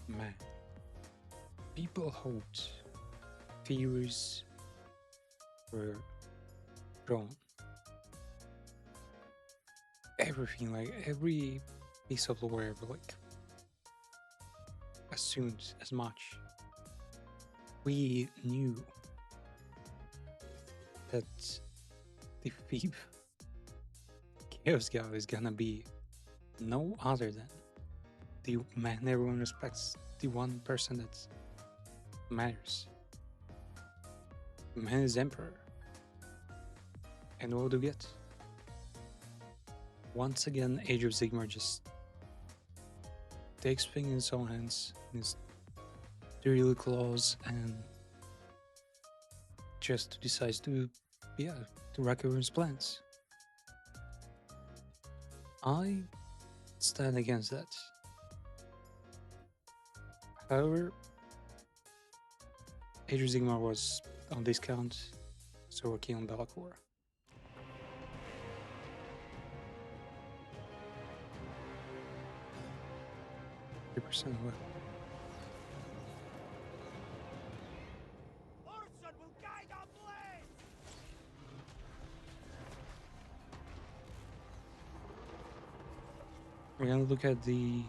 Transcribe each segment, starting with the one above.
Man, people hold theories were drawn. Everything, like every piece of lore, like assumed as much. We knew that the thief Chaos God is gonna be no other than the man everyone respects, the one person that matters. The man is emperor. And what do we get? Once again, Age of Sigmar just takes things in his own hands, in his dirty little claws, and just decides to, to wreck everyone's plans. I stand against that. However, Age of Sigmar was on discount, so we're keen on Belacor. 3% away. We're gonna look at the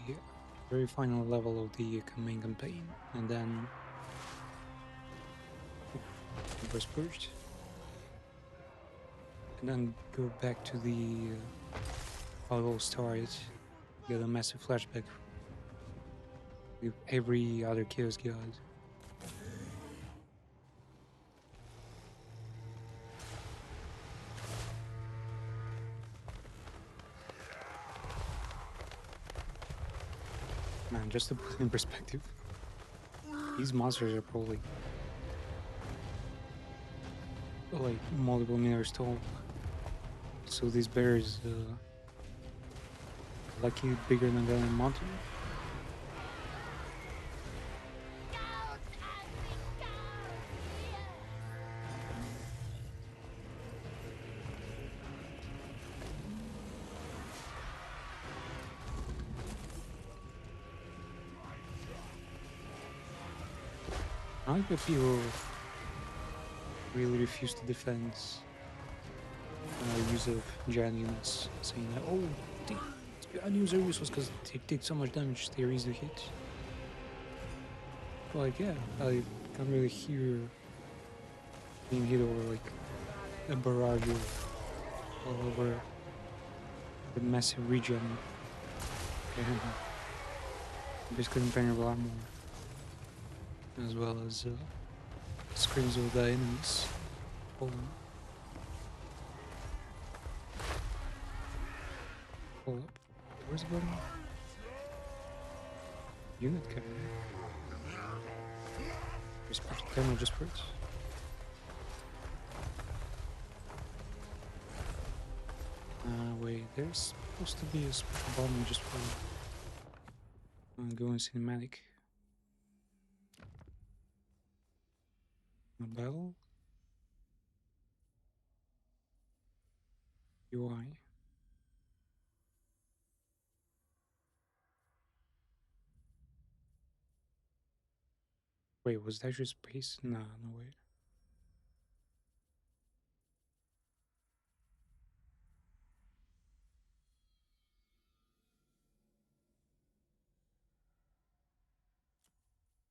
very final level of the main campaign, and then it was purged, and then go back to the how it all started. Get a massive flashback with every other Chaos God. Man, just to put it in perspective, these monsters are probably like multiple meters tall. So this bear is lucky bigger than the mountain. I like that people really refuse to defend use of giant units, saying that, oh, the giant user use was because they did so much damage, they're easy to hit. But like, yeah, I can't really hear being hit over like a barrage all over the massive region. And basically impenetrable armor, as well as screams of the enemies. Hold on. Hold up. Where's the button? Unit carrier. Respect the camera just for it. Wait, there's supposed to be a special button just for going cinematic. A bell. UI. Wait, was that just space? Nah, no way.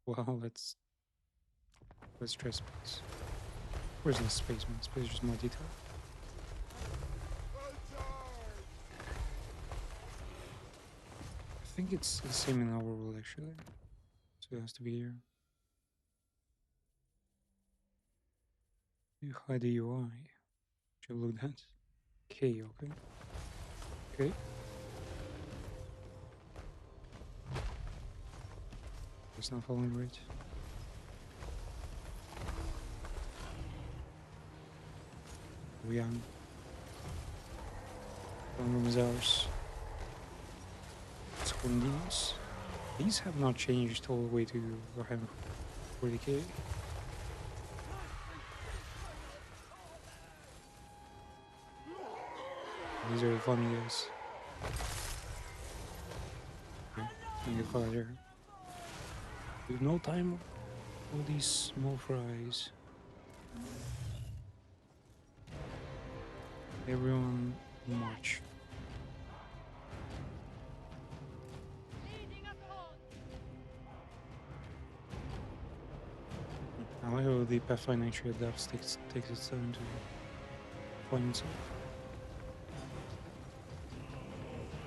Well, let's try space. Where's the space, man? Space is just more detail. I think it's the same in our world actually. So it has to be here. You hide the UI. Should look that. Okay, okay. Okay. It's not following right. We are. One room is ours. Let's open these. These have not changed all the way to Warhammer 40k. These are the funny guys. Okay, and get fire there. With no time, all these small fries. Everyone march. I like how the Pathfinder entry adapts takes its time to find itself.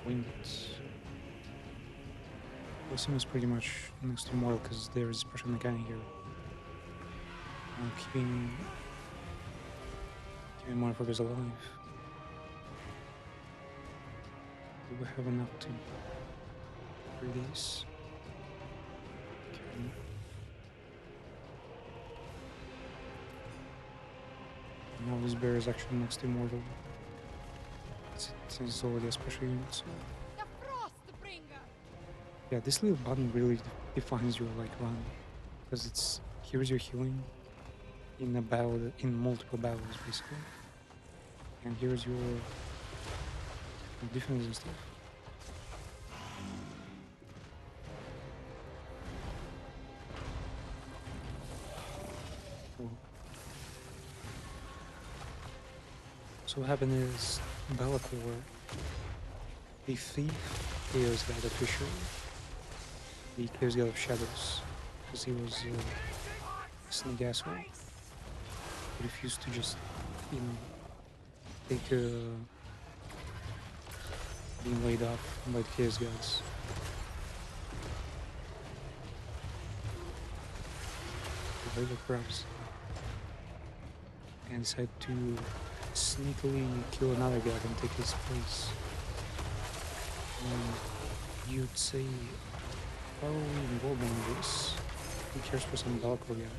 Winged. Wisdom is pretty much next to mortal because there is a special mechanic here. Keeping motherfuckers alive. Do we have enough to release? Okay. Now this bear is actually next to mortal. Since it's already a special unit, so yeah, this little button really defines your like run, because it's here's your healing in a battle, in multiple battles basically, and here's your defense and stuff. Cool. So what happened is Belacor, the thief, Chaos God officially, the Chaos God of Shadows, because he was a sneak asshole. He refused to just, you know, take being laid off by the Chaos Gods. The labor corrupts. And decided to sneakily kill another god and take his place. And you'd say, how are we involved in this? Who cares for some Belacor guy?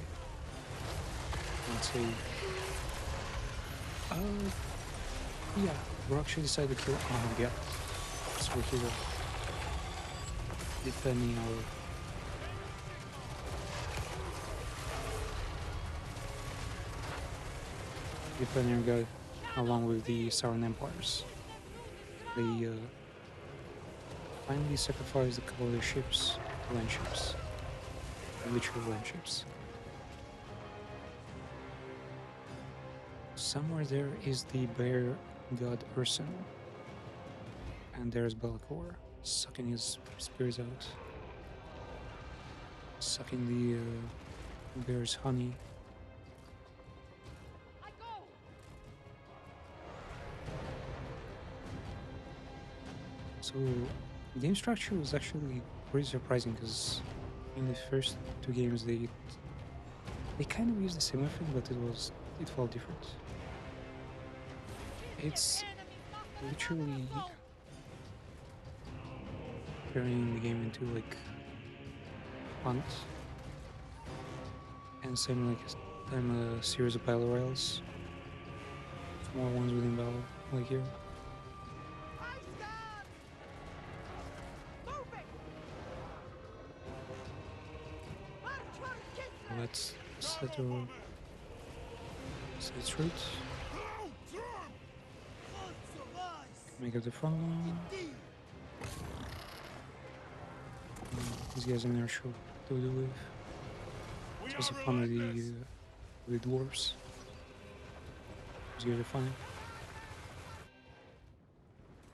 I'd say, yeah, we actually decided to kill our god. So we're here defending our god along with the Sauron Empires. They finally sacrificed a couple of their ships, land ships, literal land ships. Somewhere there is the bear god Urson, and there's Belacor sucking his spirits out, sucking the bear's honey. So game structure was actually pretty surprising because in the first two games they kind of used the same thing, but it felt different. It's literally turning the game into like hunt and same like a series of battle royals, small ones within battle like here. Let's set its route. Make up the front line. These guys in there show to do with. It's also fun with the dwarves. These guys are fine.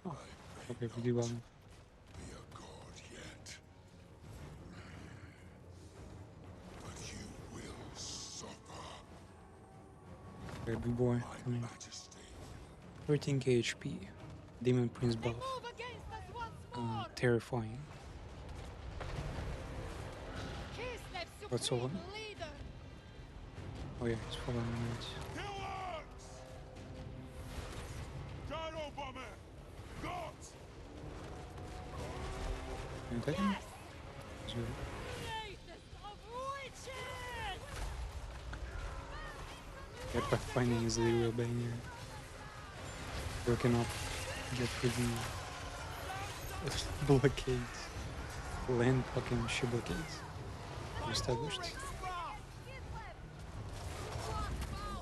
Oh, okay, we do well. Okay, big boy, come in. 13k HP. Demon Prince buff. Terrifying. What's so on? Oh yeah, he's following me. Can you attack him? Zero. Yeah, finding is literally a banger. Working up, get through the blockades. Land fucking ship blockades. Established.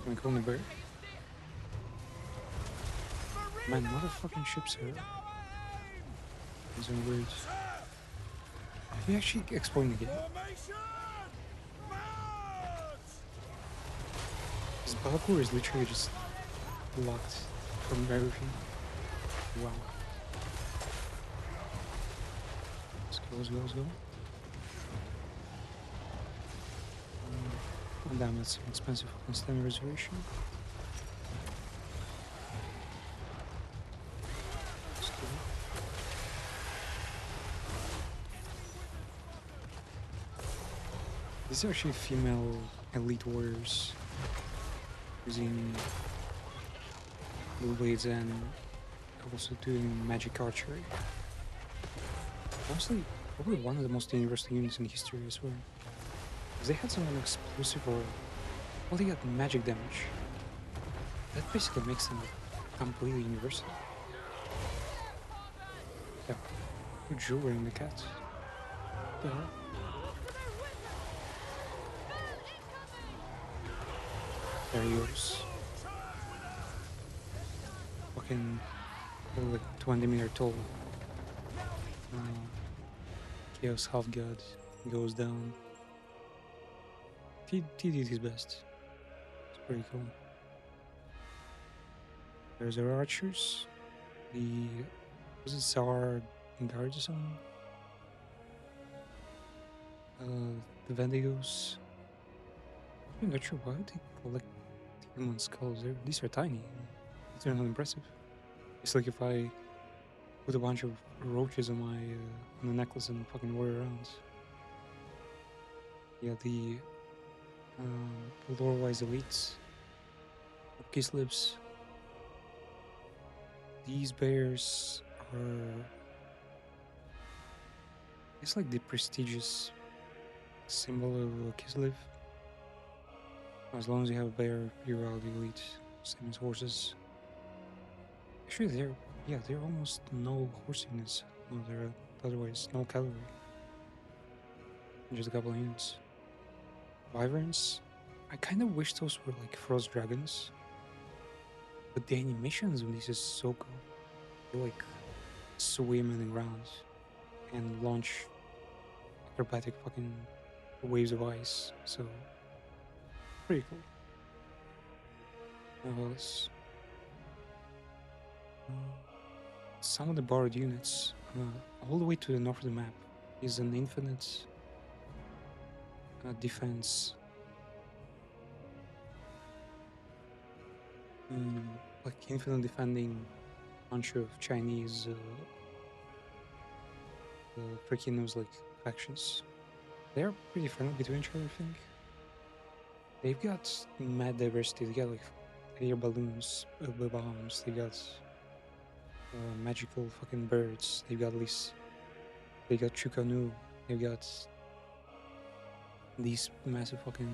Can we call the bird? Man, motherfucking ships are. These are weird. We actually explain the game. This parkour is literally just locked from everything. Wow. Let's go, let's go, let's go. Oh damn, that's an expensive fucking standing reservation. Let's go. These are actually female elite warriors using blue blades and also doing magic archery. Honestly, probably one of the most interesting units in history as well. Because they had some explosive or well, they got magic damage. That basically makes them completely universal. Yeah, good jewelry in the cat. The hell? There he goes. Fucking like 20-meter tall. Chaos half god goes down. He did his best. It's pretty cool. There's our archers. Was it Tsar guards or something? The Vendigos. I'm not sure why they collect human skulls. These are tiny. These are not impressive. It's like if I put a bunch of roaches on my on a necklace and fucking wear around. Yeah, the lore-wise elites of Kislevs. These bears are, it's like the prestigious symbol of Kislev. As long as you have a bear, you're out the elite. Same as horses. Actually, they're almost no horse units. No, they're otherwise no cavalry. Just a couple of units. Wyverns. I kind of wish those were like frost dragons. But the animations on these is so cool. They like swim in the ground and launch acrobatic fucking waves of ice. So pretty cool. What else? Some of the borrowed units, all the way to the north of the map, is an infinite defense. Like infinite defending bunch of Chinese freaking those like factions. They're pretty friendly between each other, I think. They've got mad diversity. They got like air balloons, bombs. They got magical fucking birds. They've got these. They got Chukanu. They've got these massive fucking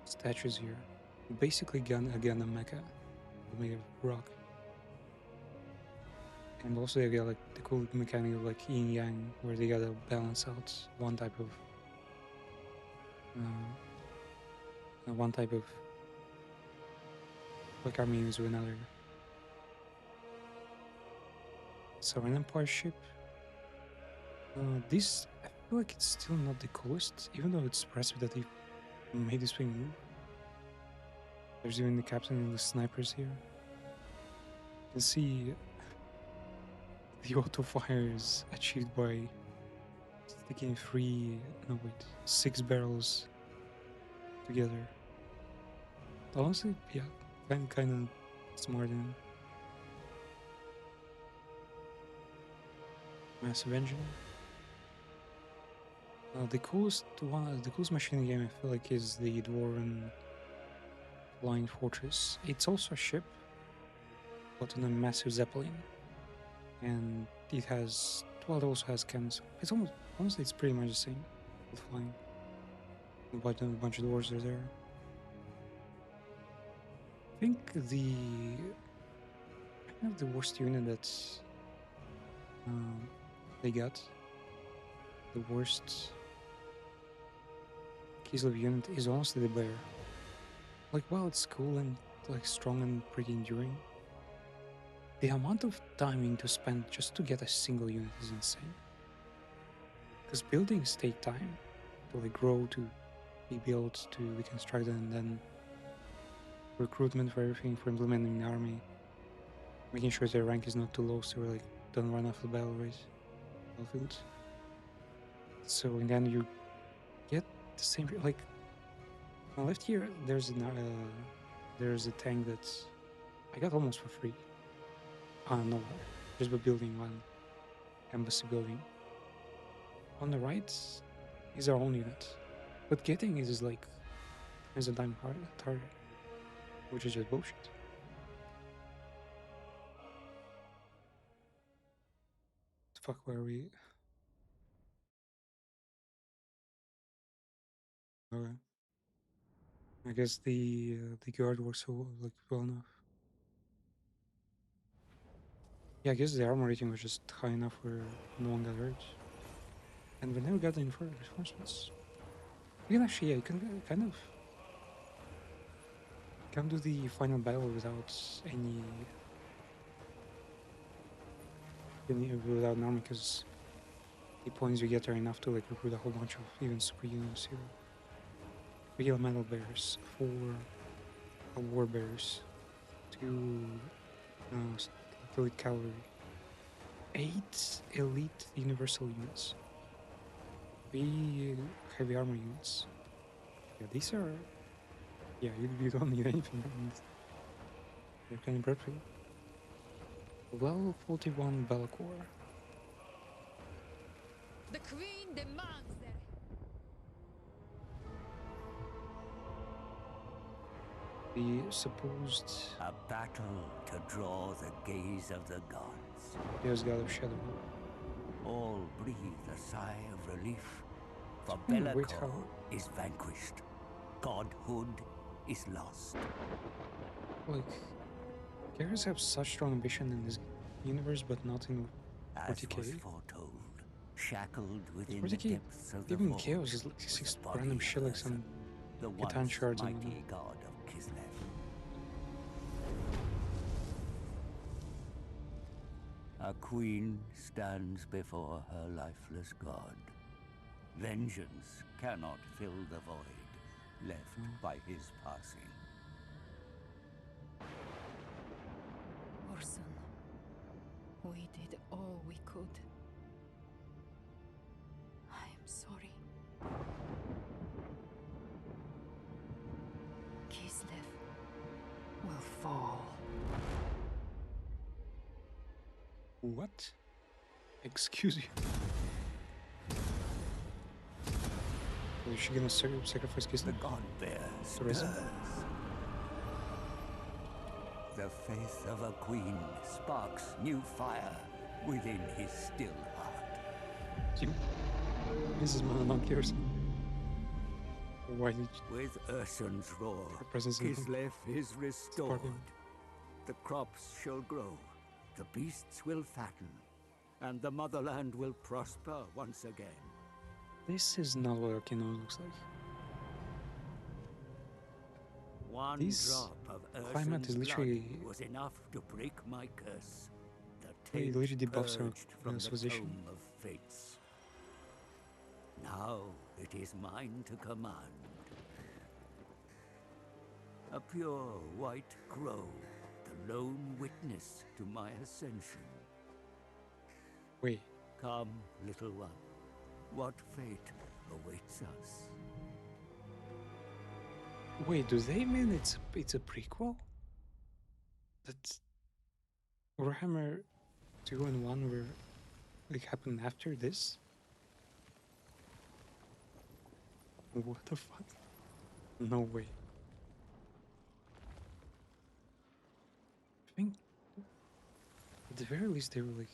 statues here. Basically, again a mecha made of rock. And also they got like the cool mechanic of like yin yang, where they gotta balance out one type of like armies with another. So an Empire ship. This I feel like it's still not the coolest, even though it's impressive that they made this thing move. There's even the captain and the snipers here. You can see the auto fire is achieved by sticking six barrels together. Honestly, yeah, kind of smart and massive engine. The coolest machine in the game I feel like is the Dwarven Flying Fortress. It's also a ship, but on a massive zeppelin, and it also has cannons. It's honestly it's pretty much the same with flying. A bunch of dwarves are there. I think kind of the worst unit that they got, the worst Kislev unit is honestly the bear. Like, while it's cool and like strong and pretty enduring, the amount of time you need to spend just to get a single unit is insane. Because buildings take time to like grow, to be built, to be constructed, and then recruitment for everything, for implementing the army, making sure their rank is not too low, so we like don't run off the battlefield. So in the end, you get the same like on the left here. There's a tank that's I got almost for free. No, just by building one embassy building. On the right is our own unit, but getting it is like as a time target, which is just bullshit. The fuck were we? Okay. I guess the guard works so like well enough. Yeah, I guess the armor rating was just high enough where no one got hurt, and we never got the reinforcements. You can actually, yeah, you can kind of come do the final battle without any without an army, because the points you get are enough to like recruit a whole bunch of even super units here. 3 elemental bears, 4 war bears, 2 elite cavalry, 8 elite universal units, 3 heavy armor units. Yeah, these are. Yeah, you don't need anything. You're kind of perfect. Level 41 Belacor. The Queen demands their... The supposed A battle to draw the gaze of the gods. Chaos God of Shadow. All breathe a sigh of relief, for Wait, Belacor how? is vanquished. Godhood is lost. Like, characters have such strong ambition in this universe, but not in As 40k. was foretold, shackled within 40k, the depths of the even vault, Chaos is like was 6 the body random of shit like Ursa, some the Catan once shards and mighty god of Kislev. A queen stands before her lifeless god. Vengeance cannot fill the void left by his passing. Orson, we did all we could. I am sorry. Kislev will fall. What? Excuse you. Is she gonna sacrifice The Kislev? god bear Teresa? stirs. The faith of a queen sparks new fire within his still heart. Mrs. Mononoke or something. Why did With Ursun's roar, her presence in Kislev is restored. Sparking. The crops shall grow, the beasts will fatten, and the motherland will prosper once again. This is not what Okinawa looks like. One This drop of climate Ursun's is literally- blood was enough to break my curse. The It taint literally debuffs our purged from the civilization. tome of fates. Now it is mine to command. A pure white crow, the lone witness to my ascension. Wait, Come, little one, what fate awaits us? wait, do they mean it's a prequel? That Warhammer 2 and 1 were like happened after this? What the fuck? No way. I think at the very least they were like.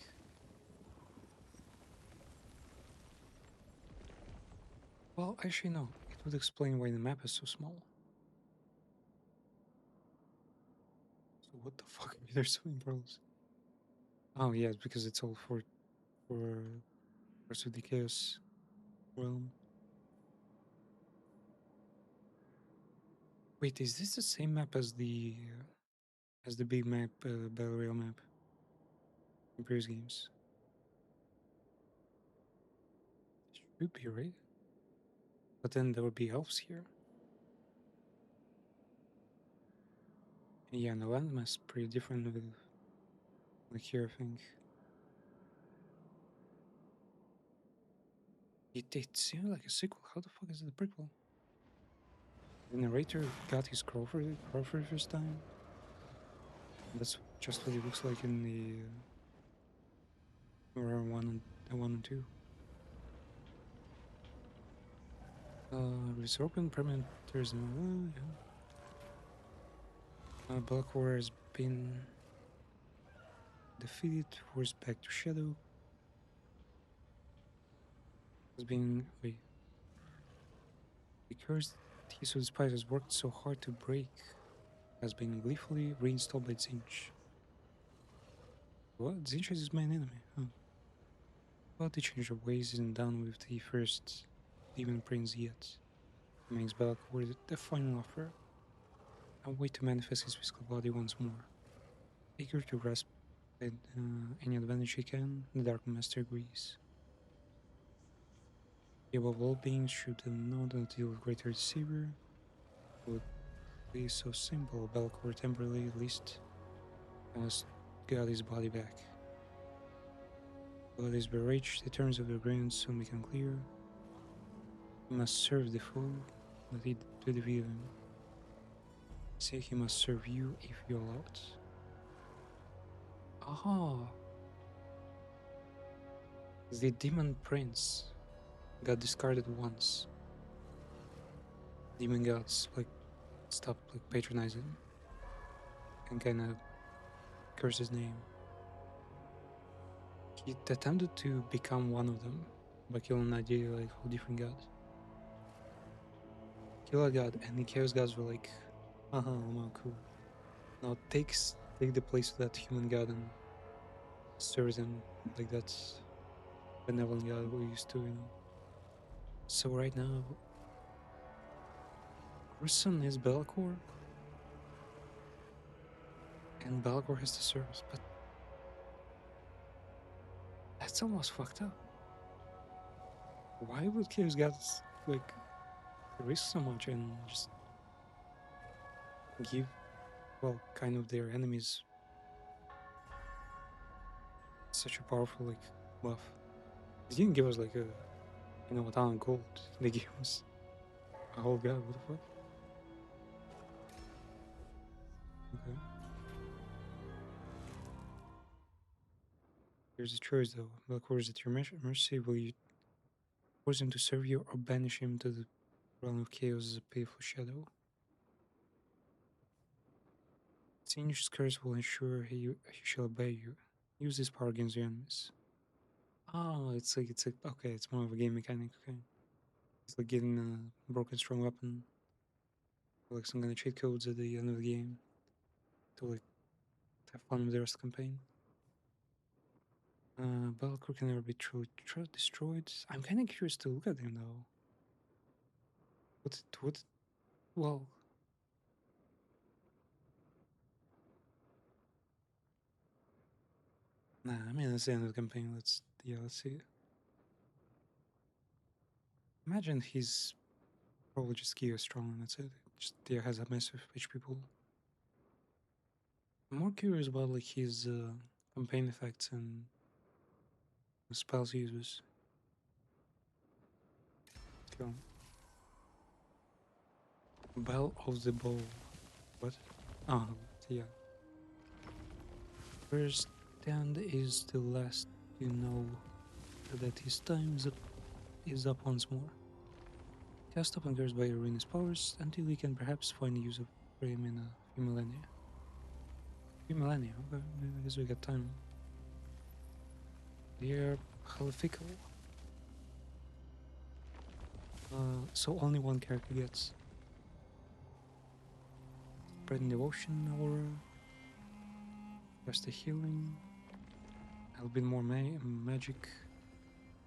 Well, actually no. It would explain why the map is so small. So what the fuck? There's so many problems. Oh yeah, it's because it's all for Curse of the Chaos realm. Wait, is this the same map as the big map, Battle Royale map in previous games? Could be, right? But then there would be elves here. Yeah, and the landmass is pretty different with like here, I think. It seemed like a sequel. How the fuck is it a prequel? The narrator got his crow for the first time. That's just what it looks like in the one and two. Resorption permanent tourism. Yeah. Belcor has been defeated, forced back to Shadow. Has been wait. The curse he so despite has worked so hard to break has been gleefully reinstalled by Zinch. What? Zinch is his main enemy, huh? But the change of ways isn't done with the first Demon Prince yet. He makes Belcor the final offer, a way to manifest his physical body once more. Eager to grasp any advantage he can, the Dark Master agrees. He above all beings should have known that the deal with Greater Deceiver would be so simple. Belcor temporarily, at least, has got his body back. But his berate, the terms of the agreement soon become clear. He must serve the foe that he to defeat him. Say he must serve you if you allow it. Ah, the Demon Prince got discarded once. Demon gods like stopped like patronizing and kind of curse his name. He attempted to become one of them by killing an idea like whole different god. Kill a god, and the chaos gods were like, haha, I'm cool. Now take the place of that human god and serve them like that benevolent god we used to, So right now, Urson is Belcor, and Belcor has the service, but that's almost fucked up. Why would chaos gods like risk so much and just give, well, kind of their enemies such a powerful like buff? They didn't give us like a ton of gold. They gave us a whole god. What the fuck? Okay. Here's the choice though. Belcor is at your mercy. Will you force him to serve you or banish him to the realm of chaos as a pitiful shadow? Singe's curse will ensure he shall obey you. Use this power against your enemies. Oh, it's like okay, it's more of a game mechanic. Okay, it's like getting a broken strong weapon, or like some kind of cheat codes at the end of the game to like have fun with the rest of the campaign. Belcor can never be truly destroyed. I'm kind of curious to look at him though. What? Well, nah. I mean, that's the end of the campaign. Let's see. Imagine he's probably just Geo strong and that's it. Just has a massive HP pool. I'm more curious about like his campaign effects and the spells he uses. Go on. Bell of the Bow. What? Oh, yeah. First stand is the last you know that his time is up once more. Cast up and cursed by Arena's powers until he can perhaps find use for him in a few millennia. Few millennia? Okay, I guess we got time. They're halifical. So only one character gets. Spreading devotion aura. Just the healing. A little bit more magic.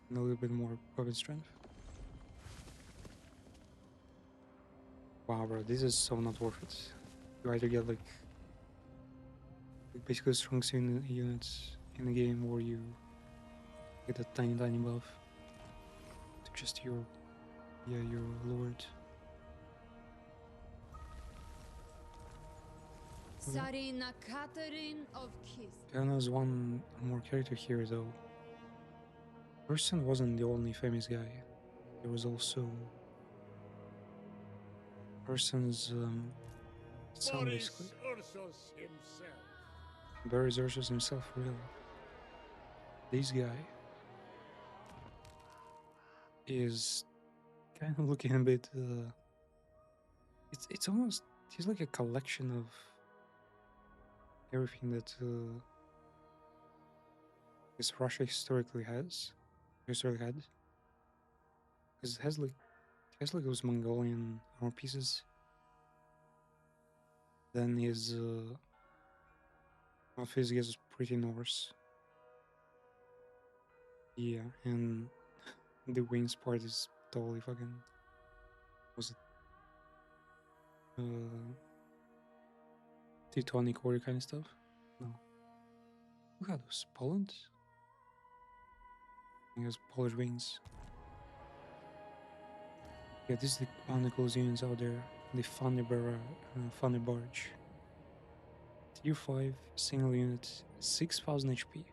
And a little bit more weapon strength. Wow, bro, this is so not worth it. You either get like basically strong units in the game, or you get a tiny buff to just your, yeah, your lord. Sarina Catherine of Kiss. And there's one more character here though. Person wasn't the only famous guy. There was also Person's son basically. Ursus himself. Boris Ursus himself, for real. This guy is kind of looking a bit. It's almost, he's like a collection of everything that this Russia historically had. Because it has like those Mongolian armor pieces. Then his outfit is pretty Norse. Yeah, and the wings part is totally fucking, was it Teutonic Order kind of stuff? No. Look at those, Poland? He has Polish wings. Yeah, this is the one of the coolest units out there. The Thunder Barge. Tier 5 single unit, 6000 HP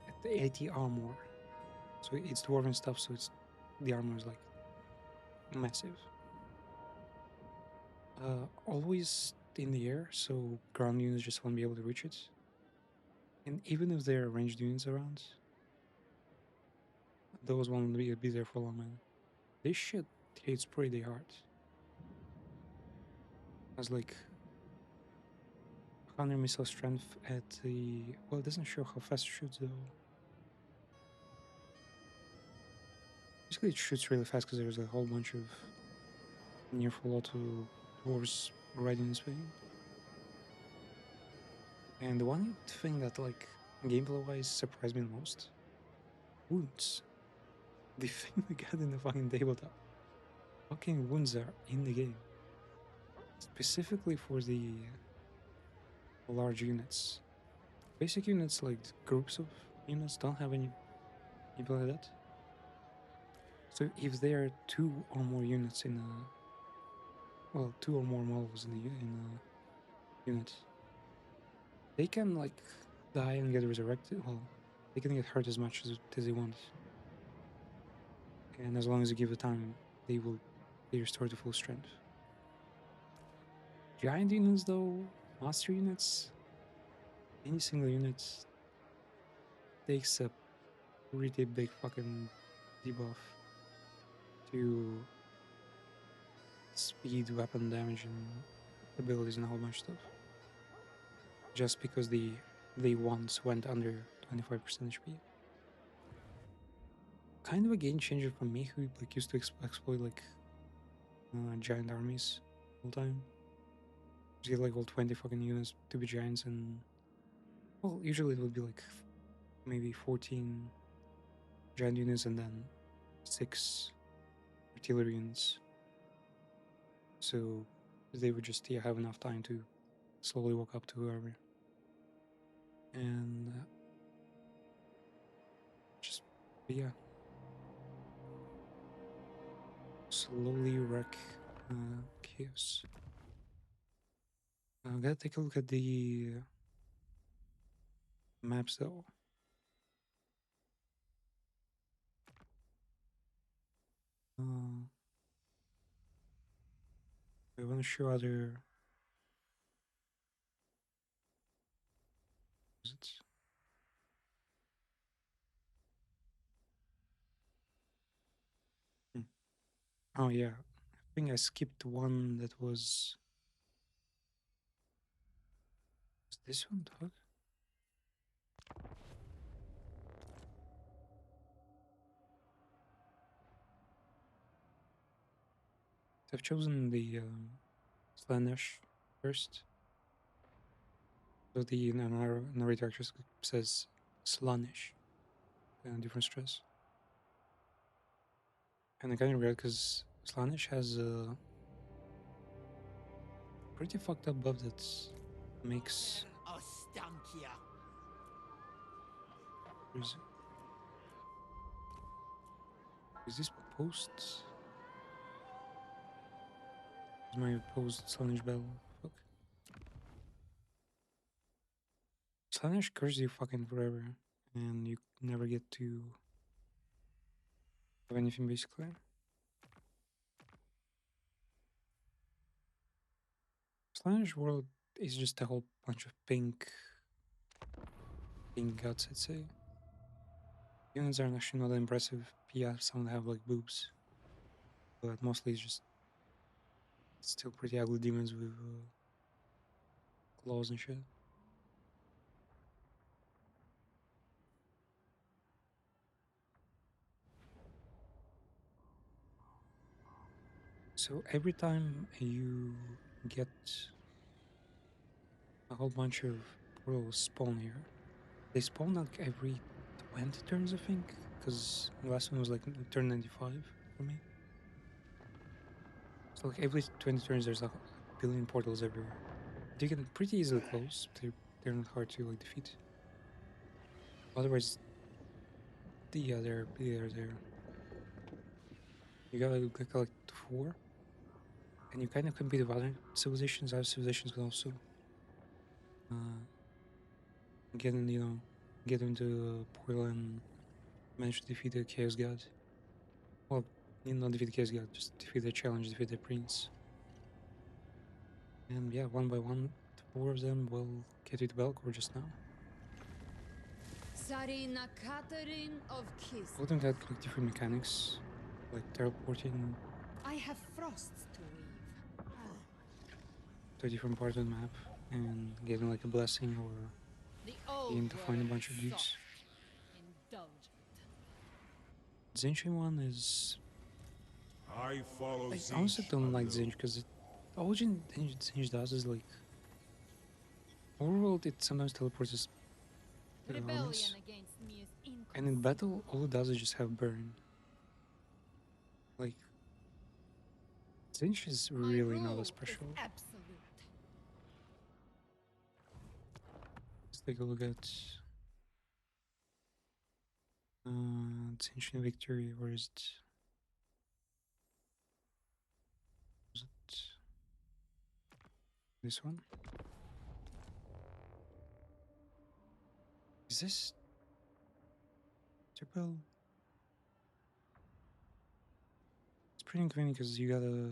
at 80 armor. So it's dwarven stuff, so it's, the armor is like massive. Always in the air, so ground units just won't be able to reach it. And even if there are ranged units around, those won't be there for long, man. This shit hits pretty hard. Has like 100 missile strength at the, well, it doesn't show how fast it shoots though. Basically, it shoots really fast because there's a whole bunch of near full auto dwarves riding this thing. And the one thing that, like, gameplay-wise surprised me the most, wounds. The thing we got in the fucking tabletop. Fucking wounds are in the game. Specifically for the large units. Basic units, like groups of units, don't have any people like that. So if there are 2 or more units in a, well, 2 or more models in a unit, they can like die and get resurrected. Well, they can get hurt as much as they want, and as long as you give it time, they restore to full strength. Giant units though, master units, any single unit takes a pretty big fucking debuff to speed, weapon damage, and abilities and a whole bunch of stuff. Just because they once went under 25% HP. Kind of a game changer for me, who like used to exploit like giant armies all the time. Just get like all 20 fucking units to be giants, and well, usually it would be like maybe 14 giant units and then 6 artillery units. So they would just have enough time to slowly walk up to whoever. And just, yeah. Slowly wreck chaos. I gotta take a look at the maps though. I want to show other. Is it? Oh yeah, I think I skipped one that was this one, dog? I've chosen the Slaanesh first. So the narrator just says Slaanesh, different stress. And I kind of regret because Slaanesh has a pretty fucked up buff that makes. Where is it? Is this posts? Is my post Slaanesh bell? Fuck. Slaanesh curses you fucking forever, and you never get to have anything basically. Slaanesh world is just a whole bunch of pink guts, I'd say. Units are actually not that impressive. Yeah, some have like boobs, but mostly it's just still pretty ugly demons with claws and shit. So every time you get a whole bunch of portals spawn here, they spawn like every 20 turns, I think, because the last one was like turn 95 for me. So like every 20 turns, there's like a billion portals everywhere. They can pretty easily close. They're not hard to like defeat. Otherwise, they're there. You gotta collect 4, and you kind of compete with other civilizations. Other civilizations can also uh, get in, get into the portal and manage to defeat the Chaos God. Well, not defeat the Chaos God, just defeat the challenge, defeat the prince. And yeah, one by one, 4 of them will get you to Belkor just now. Sarina Catherine of Kiss. All of them got like different mechanics, like teleporting I have frosts to weave. to a different part of the map and getting like a blessing or The old getting to find a world bunch of is dudes. soft, indulgent. Zinchi one is... I follow I honestly don't like alone. Zinch because all Zinch does is like overworld, it sometimes teleports us to the Rebellion armies, against me is and in inconceivable. battle all it does is just have burn. Like Zinch is My really not rule that is special. absolute. Let's take a look at Zinch in Victory. Where is it? Was it this one? Is this triple? It's pretty inconvenient because you gotta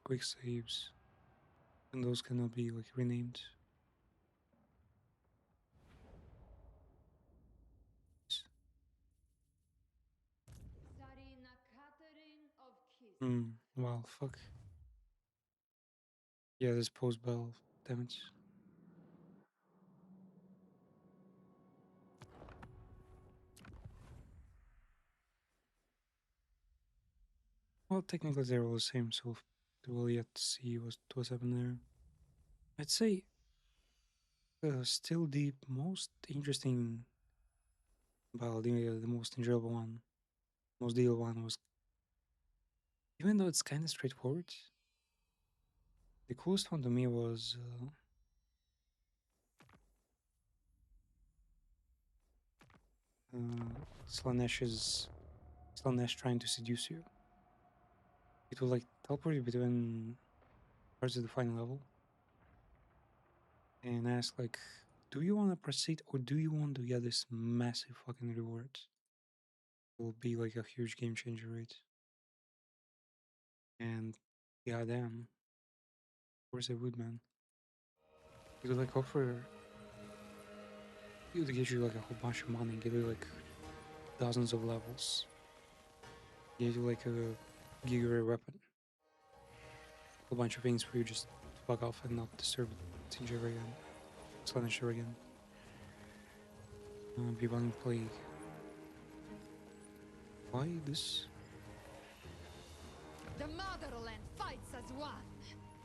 quick saves, and those cannot be like renamed. Sarina Catherine of Kiss. Well, fuck. Yeah, this post bell, damn it. Well, technically they're all the same, so we'll yet see what's happened there. I'd say still the most interesting battle, the most enjoyable one, most deal one was, even though it's kind of straightforward, the coolest one to me was Slaanesh trying to seduce you. It will like teleport you between parts of the final level and ask like, do you want to proceed or do you want to get this massive fucking reward? It will be like a huge game changer, right? And goddamn, of course I would, man. It would like offer, it would get you like a whole bunch of money, give you like dozens of levels, give you like a giga weapon, a whole bunch of things for you just to fuck off and not disturb TJ again, Slaanesh again. Be one plague. Why this? The motherland fights as one.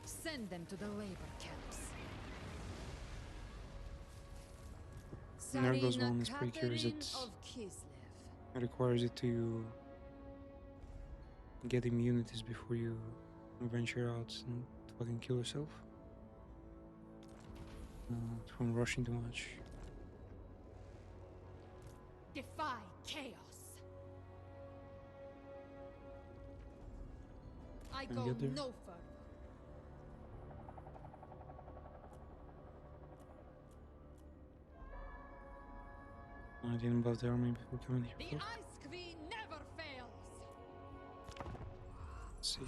Send them to the labor camps. Nergo's Sarina one is pretty curious. Catherine It of Kislev. requires you to get immunities before you venture out and fucking kill yourself from rushing too much. Defy chaos. I Can go I get there? no further. I didn't buff the army before coming The here. Ice Queen never fails. Let's see.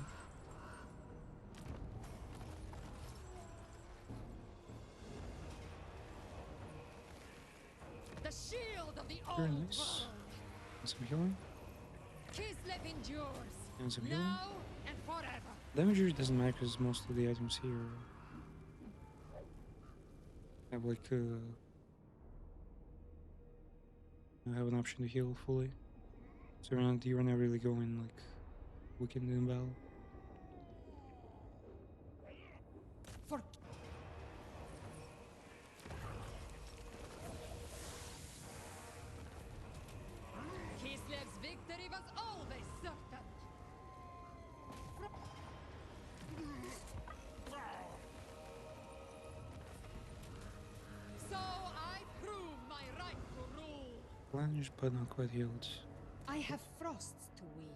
The shield of the Very old nice. world. And some healing. Kislev endures. And some healing. Now and forever. Damage usually doesn't matter because most of the items here have like have an option to heal fully. So you're not really going like weakened in battle. For Kislev's victory was always certain. So I prove my right to rule. Plunged but not quite healed. I have frosts to weave.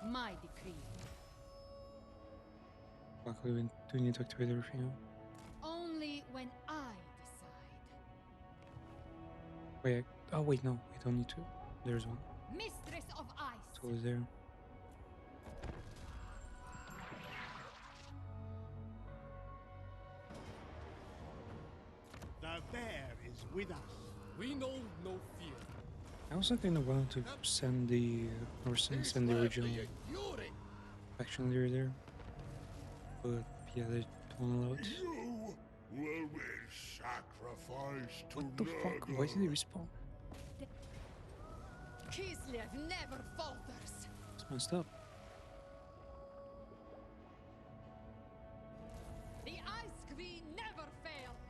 My decree. Luckily we do need to activate everything now. Only when I decide. Wait, oh wait, no, we don't need to. There's one. Mistress of Ice. It's always there. The bear is with us. We know no fear. I also kind of wanted to send the send the original faction leader there, but yeah, they don't allow it. You will be sacrificed to What the fuck? Why did he respawn? Kislev never falters. It's messed up. The Ice Queen never fails.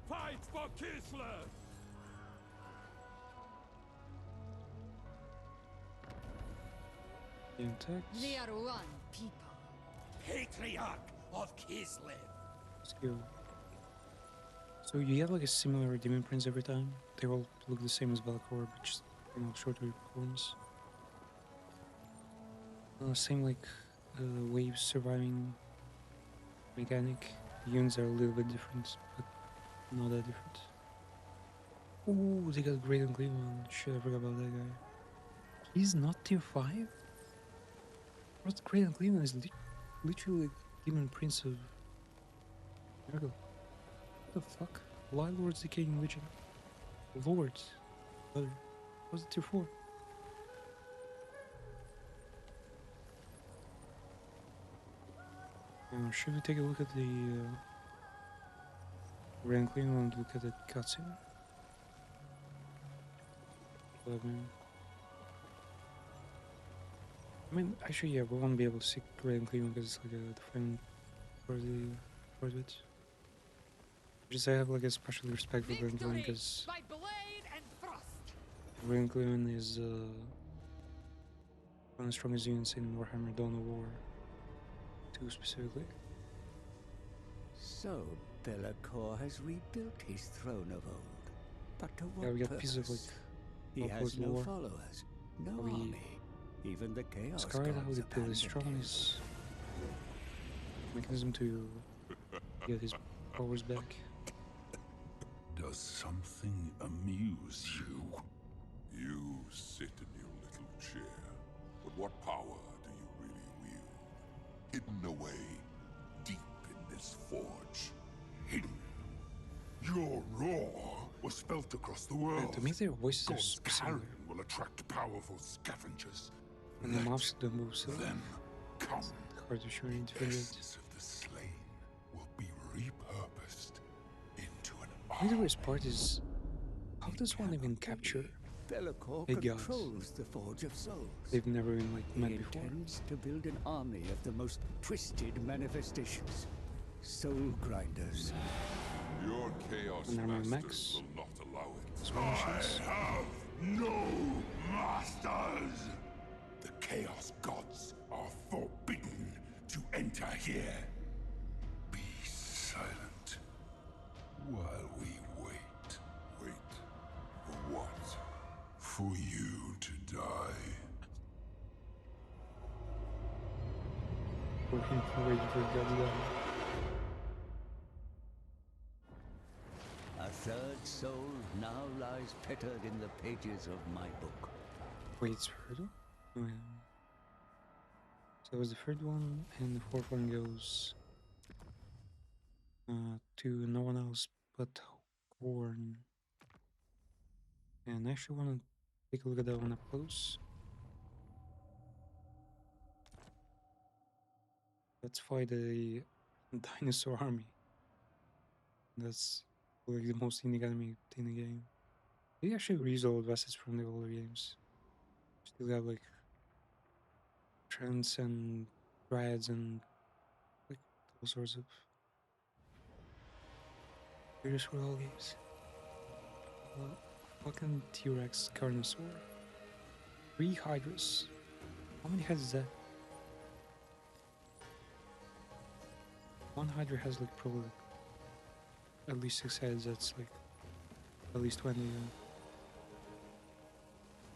Fight for Kislev! The attacks. We are one people. Patriarch of Kislev! Let's go. So you get like a similar Demon Prince every time. They all look the same as Valakor, but just shorter clones. Same like waves surviving mechanic. Units are a little bit different, but not that different. Ooh, they got Great and Cleveland. Shit, I forgot about that guy. He's not tier 5? What's Great and Cleveland is literally like Demon Prince of Miracle. What the fuck? Wild Lord's Decaying Legion. Lords. Brother. What's the tier 4? Should we take a look at the Ranklin and look at the cutscene? I mean, actually, yeah, we won't be able to see Ranklin because it's like the final part of it. Just I have like a special respect for Ranklin because by blade and frost. Ranklin is one of the strongest units in Warhammer Dawn of War 2 specifically. So, Belacor has rebuilt his throne of old. But to what Yeah, we got purpose? pieces of like He has Warlord's no lore. followers, no How he army. Even the Chaos Scarred, how Gods they build his abandoned him. thrones, mechanism to get his powers back. Does something amuse you? You sit in your little chair, but what power do you really wield? Hidden away, deep in this forge. Hidden. Your roar was felt across the world. To me, their voices are God's similar, carrion will attract powerful scavengers. and the Let mobs don't move so them come. hard to show any different. Essence of the slain will be repurposed into an I think the army. worst part is, how does one even capture? Belacor Hey, gods. controls the Forge of Souls. They've never been like He met before. intends to build an army of the most twisted manifestations. Soul grinders. Your chaos And armor masters max. will not allow it. Small machines. have no masters. The chaos gods are forbidden. here. Be silent while we wait. Wait for what? For you to die. For him to wait for God. A third soul now lies fettered in the pages of my book. Wait, it's third one? Oh, yeah. So it was the third one, and the fourth one goes to no one else but Horn. And I actually want to take a look at that one up close. Let's fight a dinosaur army. That's like the most unique enemy in the game. They actually reuse old assets from the older games. Still have like trends and dryads and like all sorts of various royal games. Fucking T-Rex Carnosaur. 3 Hydras. How many heads is that? One Hydra has like probably like at least 6 heads. That's like at least 20.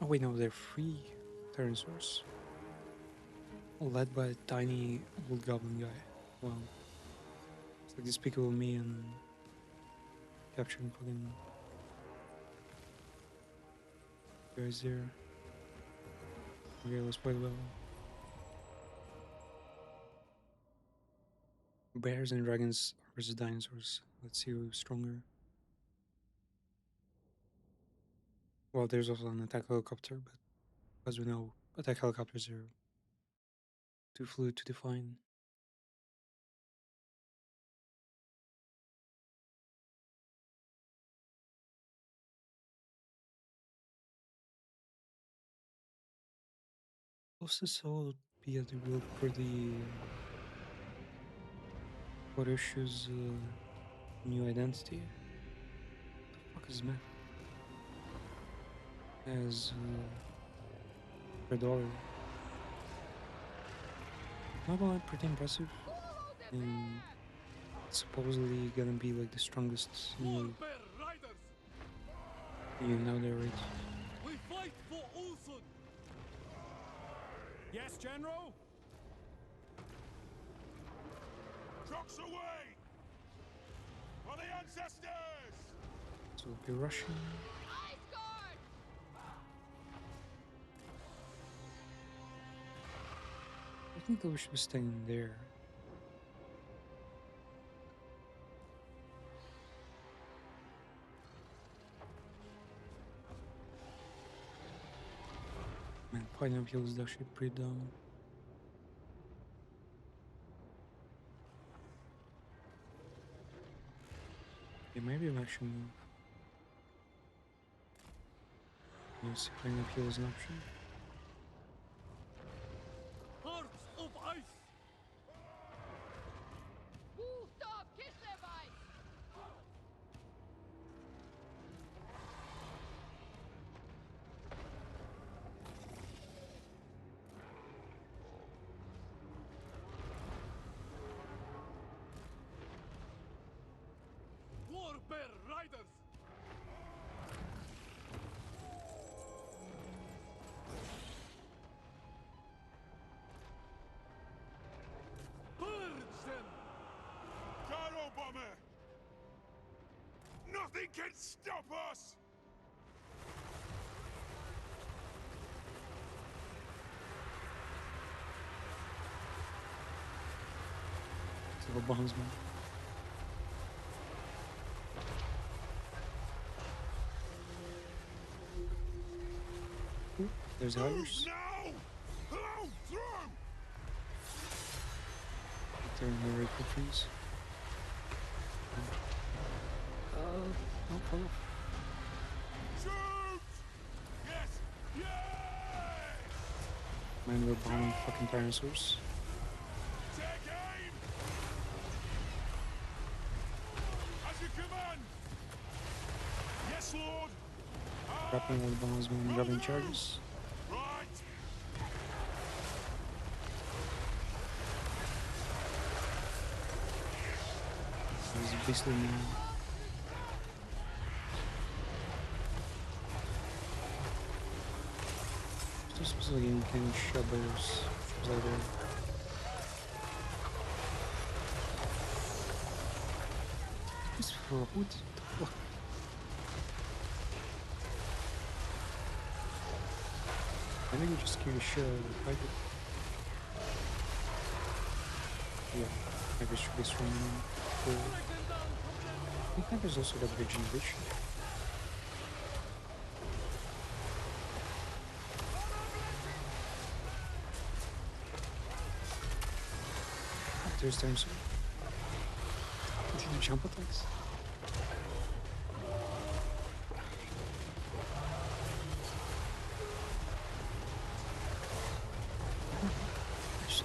Oh wait, no, they're 3 Tyrannosaurs. Led by a tiny old goblin guy. Wow. It's like Despicable Me and capturing fucking guys there. Okay, let's play the battle. Bears and dragons versus dinosaurs. Let's see who's stronger. Well, there's also an attack helicopter, but as we know, attack helicopters are too fluid to define. Also, so be at the real pretty what issues new identity. What the fuck is man? As Redori. Not all pretty impressive. And supposedly gonna be like the strongest new Bear riders! now there, right? We fight for Ulson! Yes, General? Trucks away! For the ancestors! So we'll be rushing. Ice guard! I think that we should be staying there. Man, Pineapple is actually pretty dumb. Yeah, maybe I'm actually move. Yes, Pineapple is an option. Hearts of ice! Stop! Kislevice! War Bear riders! Purge them! Gyro bomber! Nothing can stop us! So the bondsman. Ooh, there's Move others. now! Hello, through! They're in the right trees. Oh, fall off. Shoot! Yes! Yes! Man, we're bombing fucking dinosaurs. Take aim! As you command! Yes, Lord! Grappling all the bondsmen, grabbing charges. Right! basically now. Still supposedly you can shove those like that. Just for what the fuck? I think we just give a shit fight it. Yeah, maybe it should be strong enough. I think there's also got regeneration. There's times. Did you jump attacks?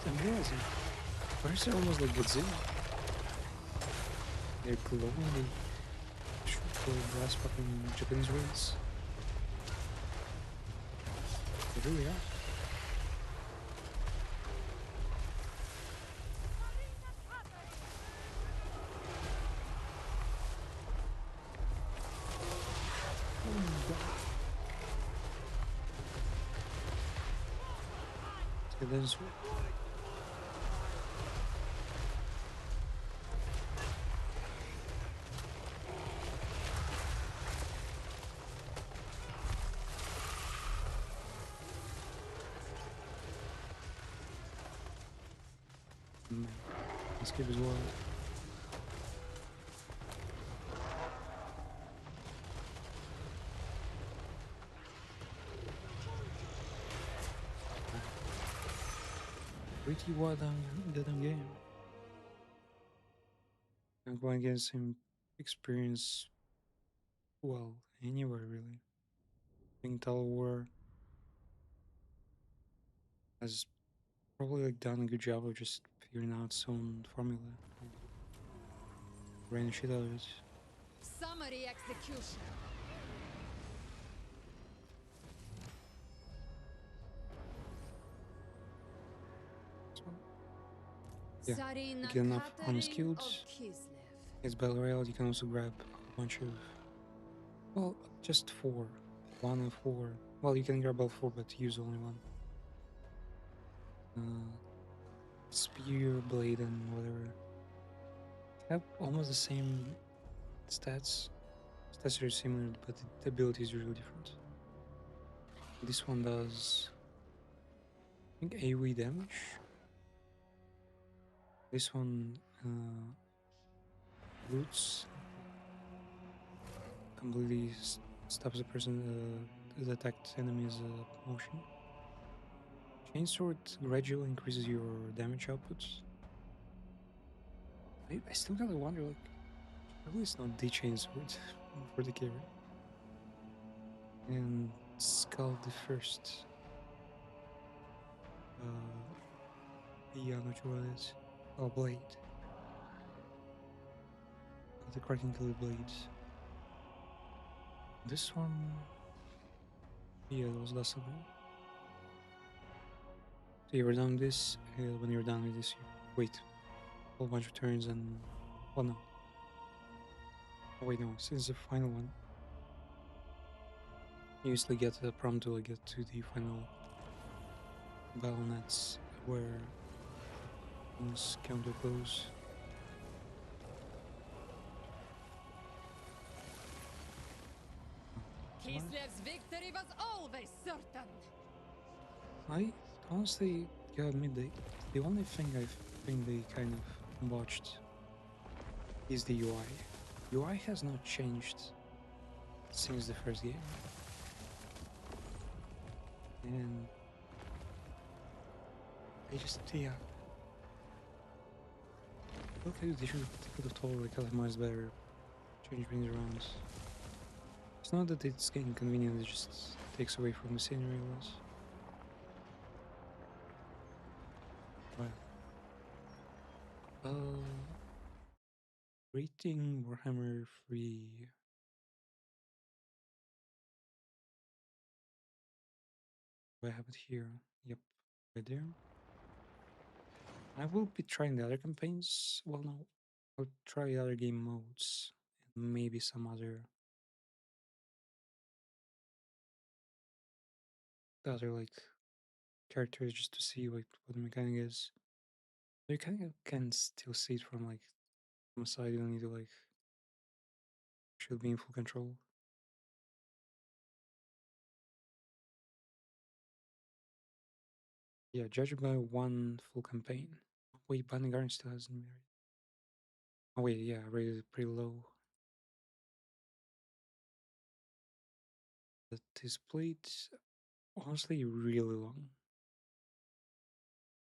I'm realizing. Why is it almost like Godzilla? They're glowing, they shoot for brass fucking Japanese rays. They really are. Okay, that's man. Let's give as well. Pretty well done game. I'm going against him experience well anywhere really. I think Total War has probably like done a good job of just figuring out its own formula and ran shit out of it. Summary execution. So, yeah, Sarina get enough on his Catherine of skills. Kislev. His battle royale, you can also grab a bunch of, well, just 4. 1 of 4. Well, you can grab all 4, but use only one. Spear, blade, and whatever. Have almost the same stats. Stats are similar, but the ability is really different. This one does, I think, AoE damage. This one loots, completely stops the person, the attacked enemy's motion. Chainsword gradually increases your damage output. I still gotta wonder, like, probably it's not the chainsword for the carry. And Skull the First. Yeah, I'm not sure what it is. Oh, Blade. The cracking to the blades. This one. Yeah, that was less of it. So you were done with this. When you're done with this, you wait a whole bunch of turns and. Well, no. Oh, wait, no. Since the final one, you usually get a prompt to get to the final battle, and that's where things come to a close. Kislev's victory was always certain. I honestly gotta admit, the only thing I think they kind of botched is the UI. UI has not changed since the first game. And I just, yeah. Okay, they could have totally customized better, change things around. It's not that it's getting convenient, it just takes away from the scenery it was. Well, rating Warhammer 3. Do I have it here? Yep, right there. I will be trying the other campaigns. Well, no, I'll try other game modes and maybe some other like characters just to see like what the mechanic is. You kind of can still see it from like from a side. You don't need to like should be in full control. Yeah, judged by one full campaign. Wait, Bunny Garden still hasn't married. Oh wait, yeah, I rated it pretty low. But this played honestly really long.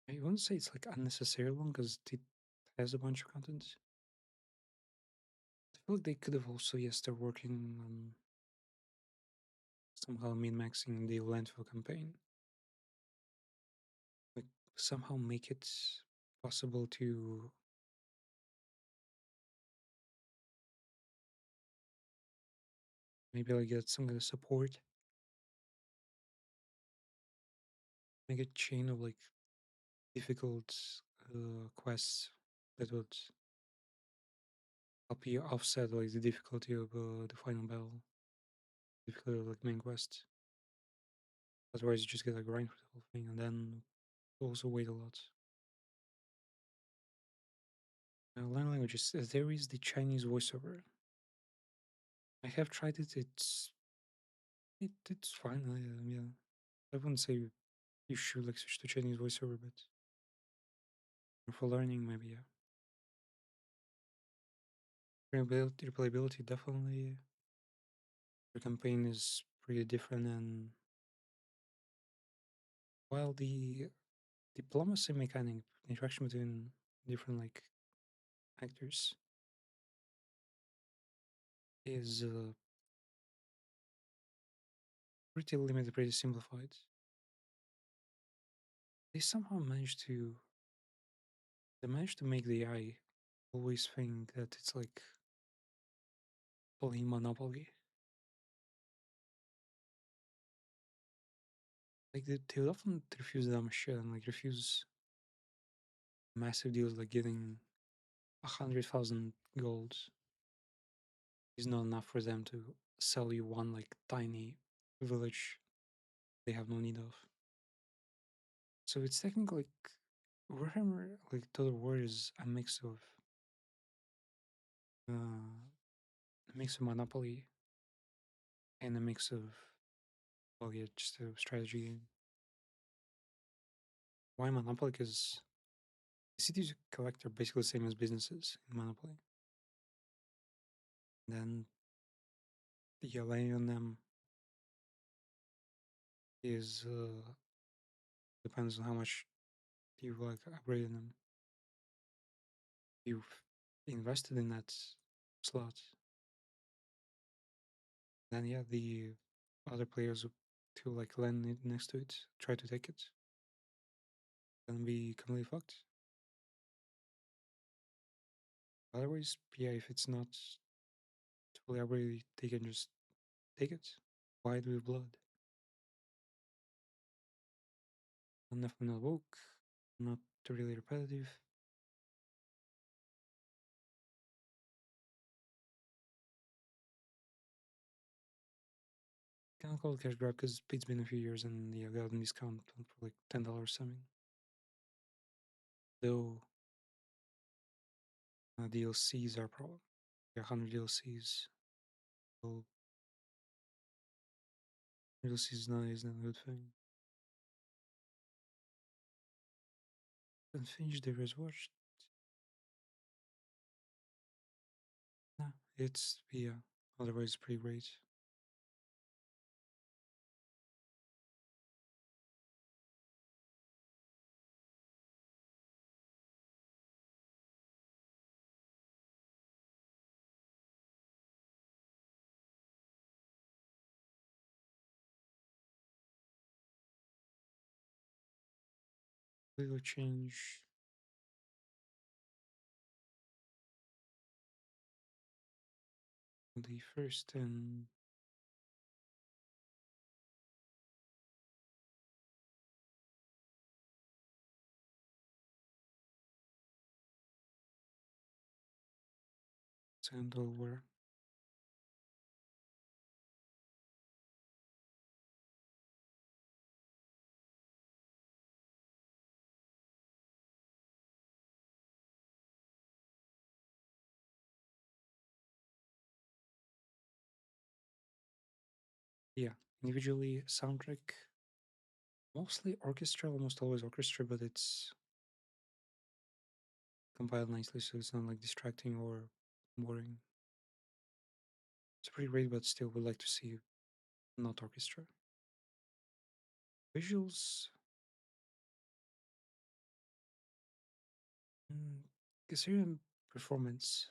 I won't say it's like unnecessary long because it has a bunch of content. I feel like they could have also, yes, they're working on somehow min-maxing the landfill campaign. Like somehow make it possible to maybe like get some kind of support. Make a chain of like difficult quests that would help you offset like the difficulty of the final battle, difficulty of like main quests. Otherwise, you just get a grind for the whole thing, and then also wait a lot. Learn languages. There is the Chinese voiceover. I have tried it. It's fine. Yeah, I wouldn't say you should like switch to Chinese voiceover, but for learning, maybe yeah. Replayability definitely. The campaign is pretty different, and while the diplomacy mechanic, interaction between different like actors is pretty limited, pretty simplified. They somehow managed to make the AI always think that it's like playing Monopoly. Like they would often refuse dumb shit and like refuse massive deals like getting 100,000 gold is not enough for them to sell you one like tiny village they have no need of. So it's technically like Warhammer, like Total War is a mix of Monopoly and a mix of well, yeah, just a strategy game. Why Monopoly? Because cities you collect are basically the same as businesses in Monopoly. And then the laying on them is depends on how much you like upgrade them. You've invested in that slot. Then yeah, the other players to like land it next to it, try to take it, then be completely fucked. Otherwise, yeah, if it's not fully upgraded, they can just take it. Wide with blood. Enough not woke, not really repetitive. Can't call it cash grab because it's been a few years and yeah, got a discount for like $10 something. Though DLCs are a problem. 100 DLCs. So DLCs now isn't a good thing. Unfinished there is watched. No, it's yeah. Otherwise, pretty great. We will change the first and Sandalware. Yeah, individually soundtrack, mostly orchestra, almost always orchestra, but it's compiled nicely so it's not like distracting or boring. It's pretty great, but still would like to see not orchestra. Visuals, mm, considering performance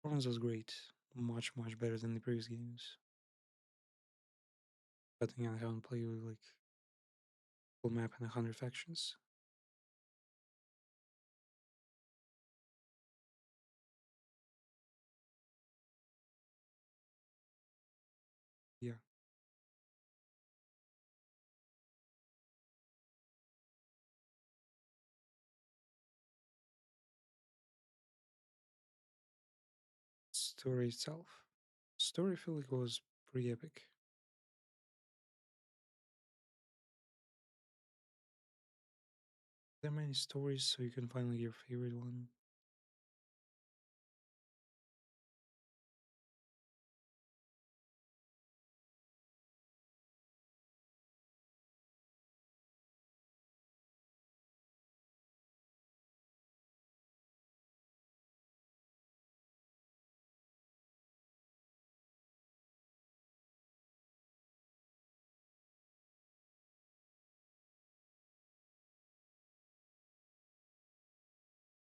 was great, much better than the previous games. But again, I haven't played with like full map and 100 factions. Yeah, story itself, story I feel like was pretty epic. There are many stories, so you can find like your favorite one.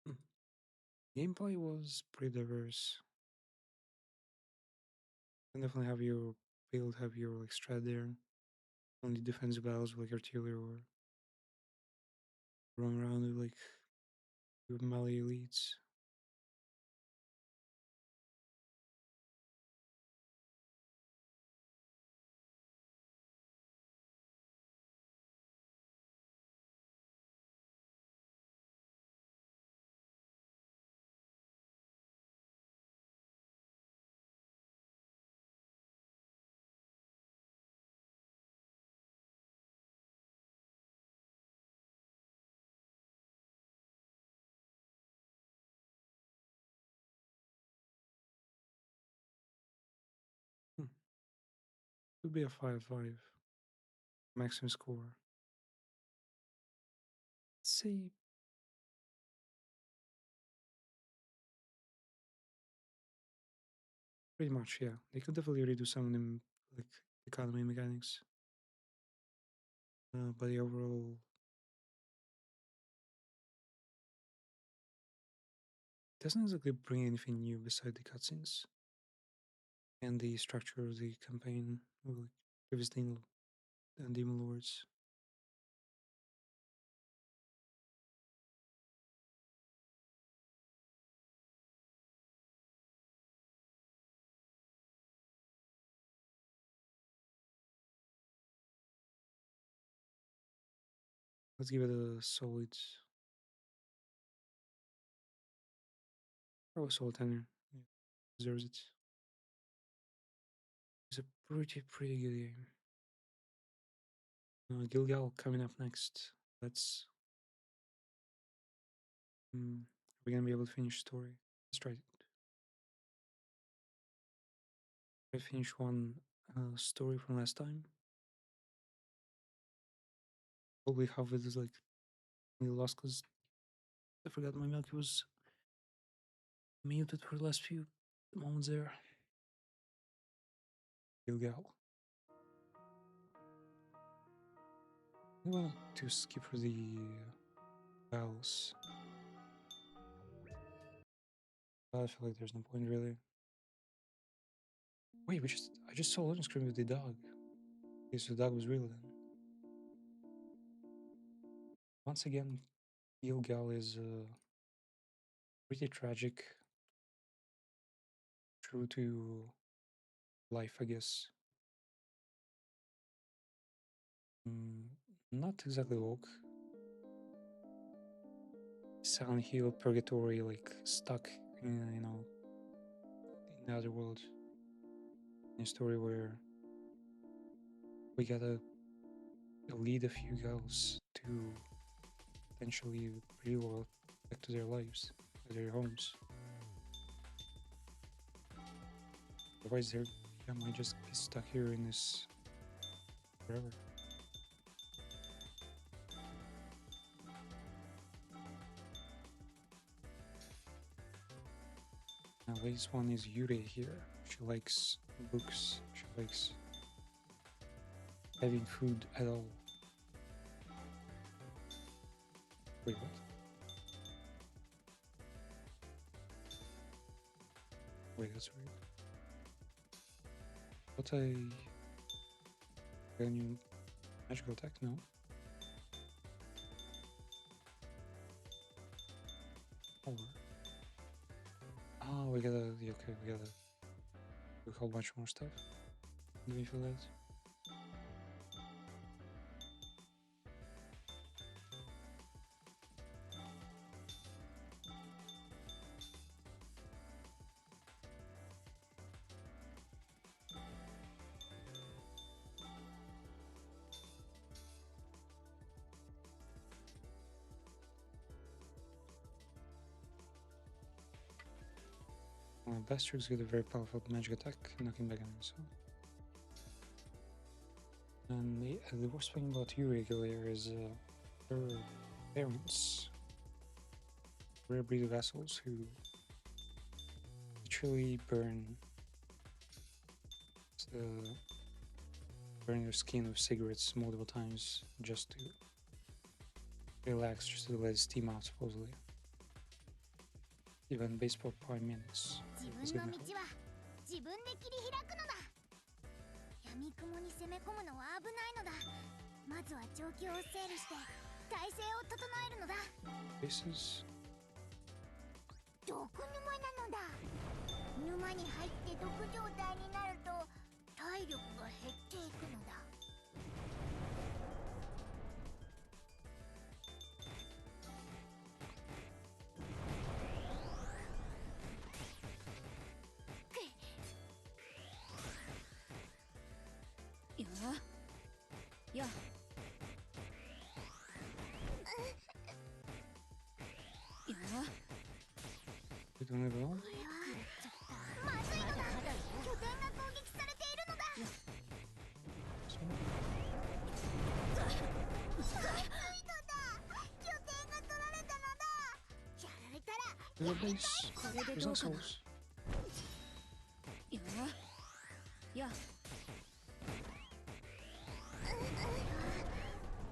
Hmm. Gameplay was pretty diverse. You can definitely have your build, have your like strat there. Only defensive battles like artillery or run around with like your melee elites. Hmm. Could be a 5-5 maximum score. Let's say pretty much, yeah. They could definitely redo some of them like economy mechanics. But the overall doesn't exactly bring anything new beside the cutscenes and the structure of the campaign with like previous demon lords. Let's give it a solid, probably solid 10. Yeah, deserves it. It's a pretty good game. Gilgal coming up next. Let's. Are we gonna be able to finish story? Let's try it. I finished one story from last time. Probably half of it is like really lost because I forgot my milk was muted for the last few moments there. Gilgal. I want to skip for the battles. I feel like there's no point really. Wait, I just saw a loading screen with the dog. Okay, so the dog was real then. Once again, Gilgal is pretty tragic, true to life, I guess. Mm, Not exactly woke. Silent Hill Purgatory, like stuck in, you know, in the other world. In a story where we gotta lead a few girls to potentially real world back to their lives, to their homes. Otherwise, they might just be stuck here in this forever. Now, latest one is Yuri here. She likes books. She likes having food at all. Wait, what? Wait, that's weird. What a new magical attack? No. Or oh, we gotta we gotta do a whole bunch more stuff. Do we feel that? Bastards get a very powerful magic attack, knocking back enemies. So. And the worst thing about Yuri here is her parents, rare breed vassals who literally burn their skin with cigarettes multiple times just to relax, just to let it steam out, supposedly. Even baseball prime minutes. 自分の道は自分で切り開くのだ。闇雲に攻め込むのは危ないのだ。まずは状況を整理して体勢を整えるのだ。Faces. 毒沼なのだ。沼に入って毒状態になると体力が減っていくのだ。や。We don't have all? これはまずいのだ。拠点が攻撃されているのだ。まずいのだ。拠点が取られたのだ。やられたら There's a base. これで There's どうかな。 assholes. や。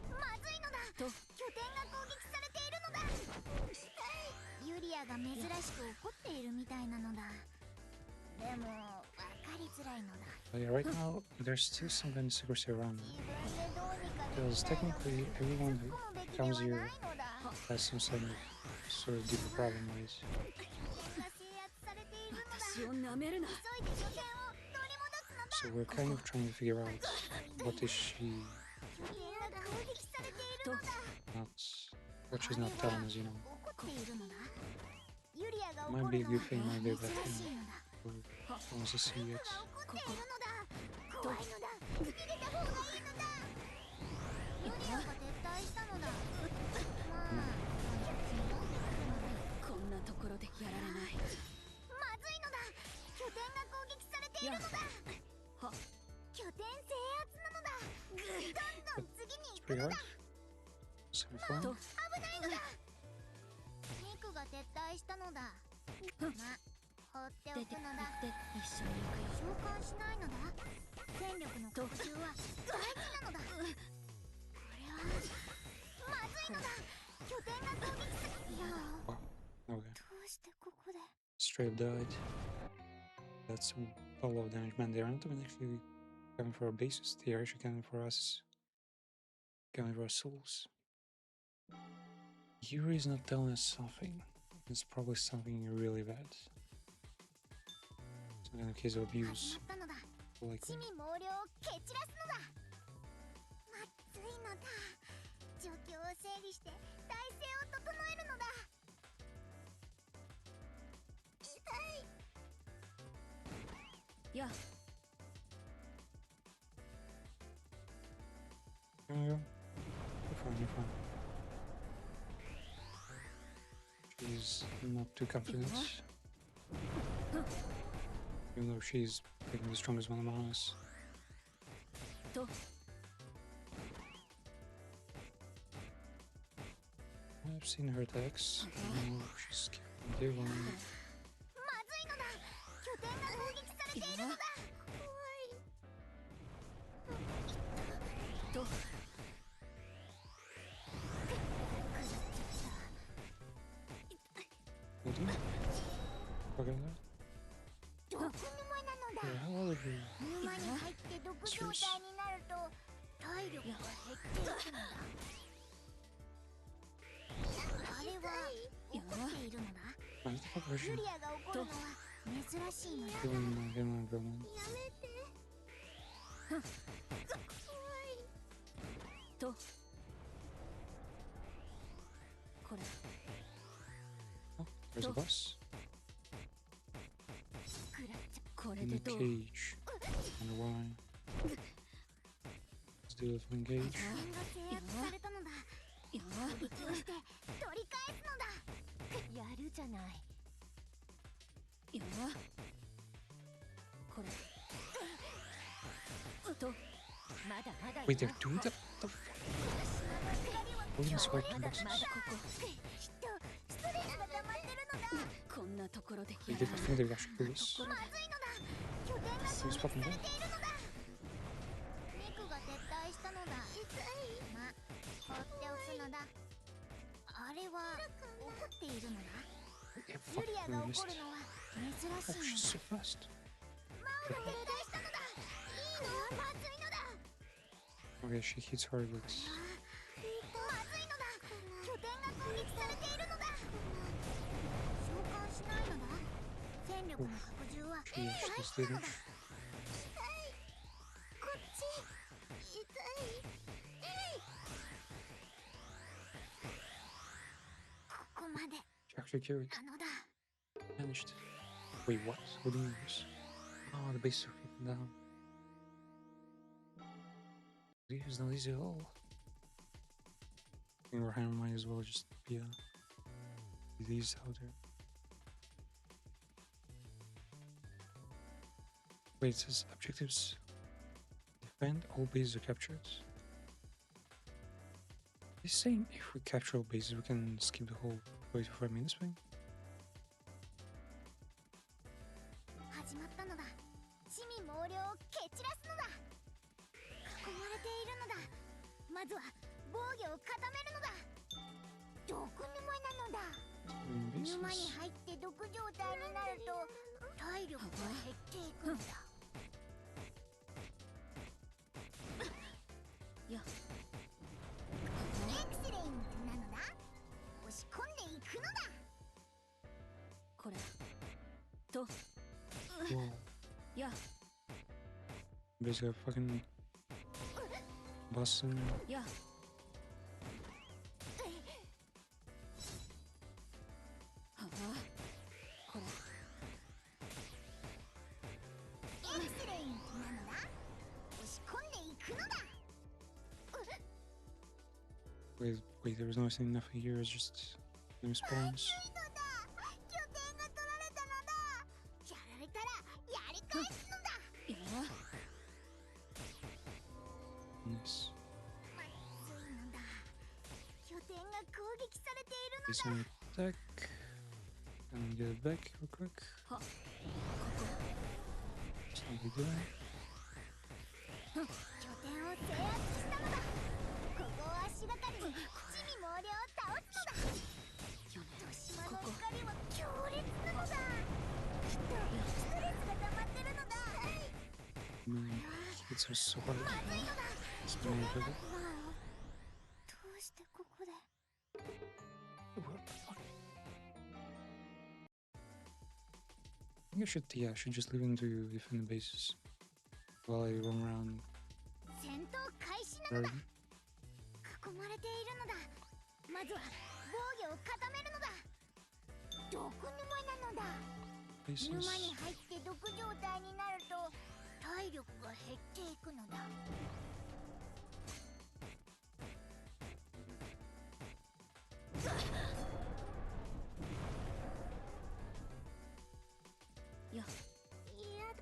まずいのだ。拠点が攻撃されているのだ。ユリアが珍しく怒っているみたいなのだ。でも分かりづらいのだ。But yeah, right now there's still some kind of secrecy around me. 自分でどうにかで Because きないの technically か everyone 突っ who 込むべきで comes は here ないのだ。 has some sort of deeper problem with. 拠点が制圧されているのだ。私をなめるな。急いで拠点を取り戻すのだ。 So we're kind of trying to figure out what is she 拠点が攻撃されているのだ。 not, what she's not telling us, you know. 怒っているのだ。ユリアが Might 怒 be る a の good は thing, might be a bad 珍し thing. いのだ。 Who wants to see it? 怒っているのだ。怖いのだ。逃げた方がいいのだ。ユリアが撤退したのだ。まあ、こんなところでやられない。まずいのだ。拠点が攻撃されているのだ。は。拠点制圧なのだ。どんどん次に It's 行く pretty の hard. だ。 So far. と。危ないのだ。ミクが撤退したのだ。ま、放ってお出て行くのだ。って一緒に行くよ。召喚しないのだ。戦力の拡充は大事なのだ。これはまずいのだ。拠点が攻撃され、いや、 Wow. Okay. どうしてここで。 Straight up died. That's a lot of damage. Man, they're not even actually coming for our bases. They are actually coming for us. Coming for our souls. Yuri is not telling us something. It's probably something really bad. Some kind of case of 始 abuse. まったのだ。 Like 地味猛量を蹴散らすのだ。まずいのだ。状況を整理して体勢を整えるのだ。や There we go. You're fine, you're fine. She's not too confident. Even though she's the strongest one among us. と I've seen her attacks. Oh, she's killing one. まずいのだ。拠点が攻撃されているのだ。怖い。と What do you? Fucking that? 毒沼なのだ。 Yeah, how old are you? 沼に入って毒状態になると体力が減っていくのだ。あれは怒っているのだ。 What the fuck was ユ she? リアが怒るのは珍しいのだ。 Villain. やめて。怖い。 とこれ Oh, there's a bus. クラッチ。これ In で the どう cage. Wonder why. Let's do the fucking cage. 拠点が制圧されたのだ。や攻撃をして取り返すのだ。やるじゃない。やこれとまだまだ Wait, they're doing that? What the fuck? What is this right まだ boxes? まだここきっとストレスが溜まってるのだ。こんなところで Wait, や did ら I な think い they actually do this? まずいのだ。拠点が攻 Who's 撃 fucking され dead? ているのだ。ミクが撤退したのだ。ま、放っておくのだ。あれは怒っているのだ。 Yeah, ユリア fuck, が we 怒 missed. るのは珍 Oh, しい she's のだ。 so fast. マウが撤退したのだ。いいの？まずいのだ。 Okay, she hits hard with まずいのだ。拠点が攻撃されているのだ。召喚しないのだ。戦力の拡充は she 大 actually 事 did なの it. だ。こっち。痛い。ここまで She actually carried. なのだ。 Managed. Wait, what? What do you mean this? Oh, the base are freaking down. It's not easy at all. I think Warhammer might as well just be these out there. Wait, it says objectives. Defend all bases are captured. It's saying if we capture all bases, we can skip the whole 45 minutes thing. 始まったのだ。地味猛量を蹴散らすのだ。囲まれているのだ。まずは防御を固めるのだ。毒沼なのだ。 沼に Bases. 入って毒状態になると体力が減っていくのだ。やエクセレントなのだ。押し込んでいくのだ。これと Whoa. や Basically, a fucking bus in there. やはあこれエクセレントなのだ。押し込んでいくのだ。 Wait, there was nothing, nothing here, it's just new spawns. いいのだ。拠点が取られたのだ。やられたらやり返すのだ。や Nice. まずいのだ。拠点が攻撃されているの This だ。 one attack. And get it back real quick. はこ Just like we did. 拠点を制圧したのだ。ここを足がかりに地味猛量を倒すのだ。去年島のここ光は強烈なのだ。きっとストレスが溜まってるのだ。 It's so hard. まずいのだ。 It's 拠 really 点が good. どうしてここで。 What the fuck? I think I should, yeah, I should just leave him to defend the bases while I roam around. 戦闘開始なの Where だ。囲まれているのだ。まずは防御を固めるのだ。毒沼なのだ。places. 沼に入って毒状態になると体力が減っていくのだ。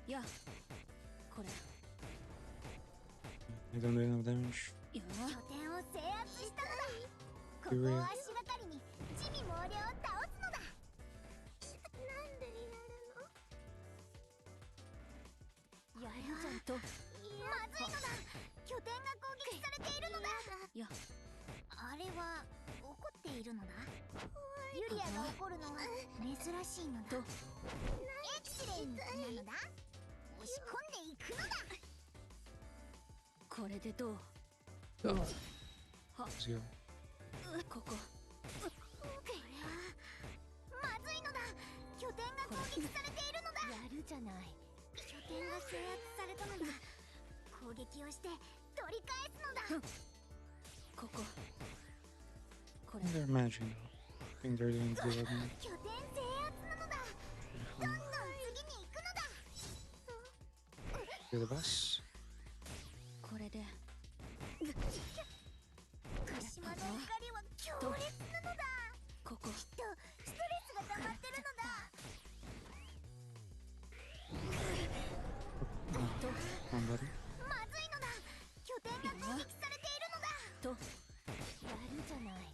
やこれ I don't do enough damage. や拠点を制圧したのだ。ここうわを足がかりに地味猛量を倒すのだ。なんでやるの？やるじゃんとまずいのだ。拠点が攻撃されているのだ。やあれは怒っているのだ。ユリアが怒るのは珍しいのだ。エクセレントなのだ。押し込んでいくのだ。これでどう Oh. は Let's go. こここれはまずいのだ。拠点が攻撃されているのだ。やるじゃない。拠点が制圧されたのだ。攻撃をして取り返すのだ。こここ I れ think they're managing though. I think they're doing good at me. 拠点制圧なのだ。どんどん次に行くのだ。 You're the boss. これで鹿島の怒りは強烈なのだ。ここきっとストレスが溜まってるのだ。 Come on, buddy. まずいのだ。拠点が攻撃されているのだ。とやるじゃない。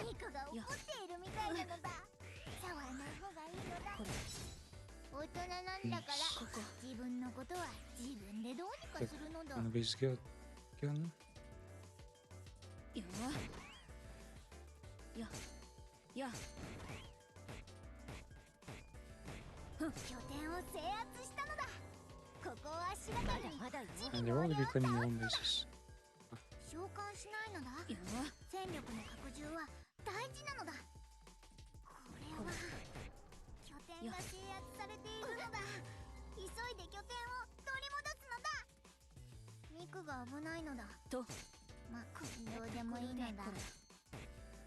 ニコが怒っているみたいなのだ。触らない方がいいのだ。これ大人なんだからここ自分のことは自分でどうにかするのだ。 On the base gun. やや拠点を制圧したのだ。ここを足がかりにまだよ And they're all reclaiming their own bases. 召喚しないのだ。や戦力の拡充は大事なのだ。これは拠点が制圧されているのだ。急いで拠点を取り戻すのだ。ミクが危ないのだ。とまあどうでもいいのだ。こ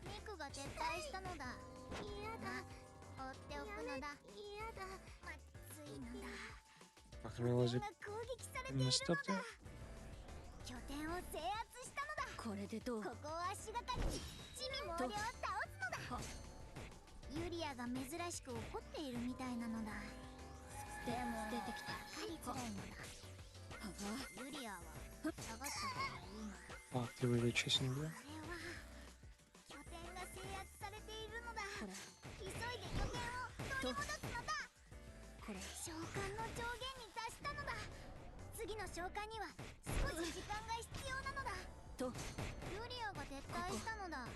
ミクが撤退したのだ。嫌だ。放っておくのだ。嫌だ。まずいのだ。 I 拠 realize 点 it が攻撃されている messed の up だ。 there. 拠点を制圧したのだ。これでどうここを足がかりに地味猛量を倒すのだ。はユリアが珍しく怒っているみたいなのだ。でも出てきた分かりづらいのだ。ユリアは下がった方がいいのだ。 Fuck, they're really chasing me. これは拠点が制圧されているのだ。これ急いで拠点を取り戻すのだ。これ召喚の上限に達したのだ。次の召喚には少し時間が必要なのだ。とユリアが撤退したのだ。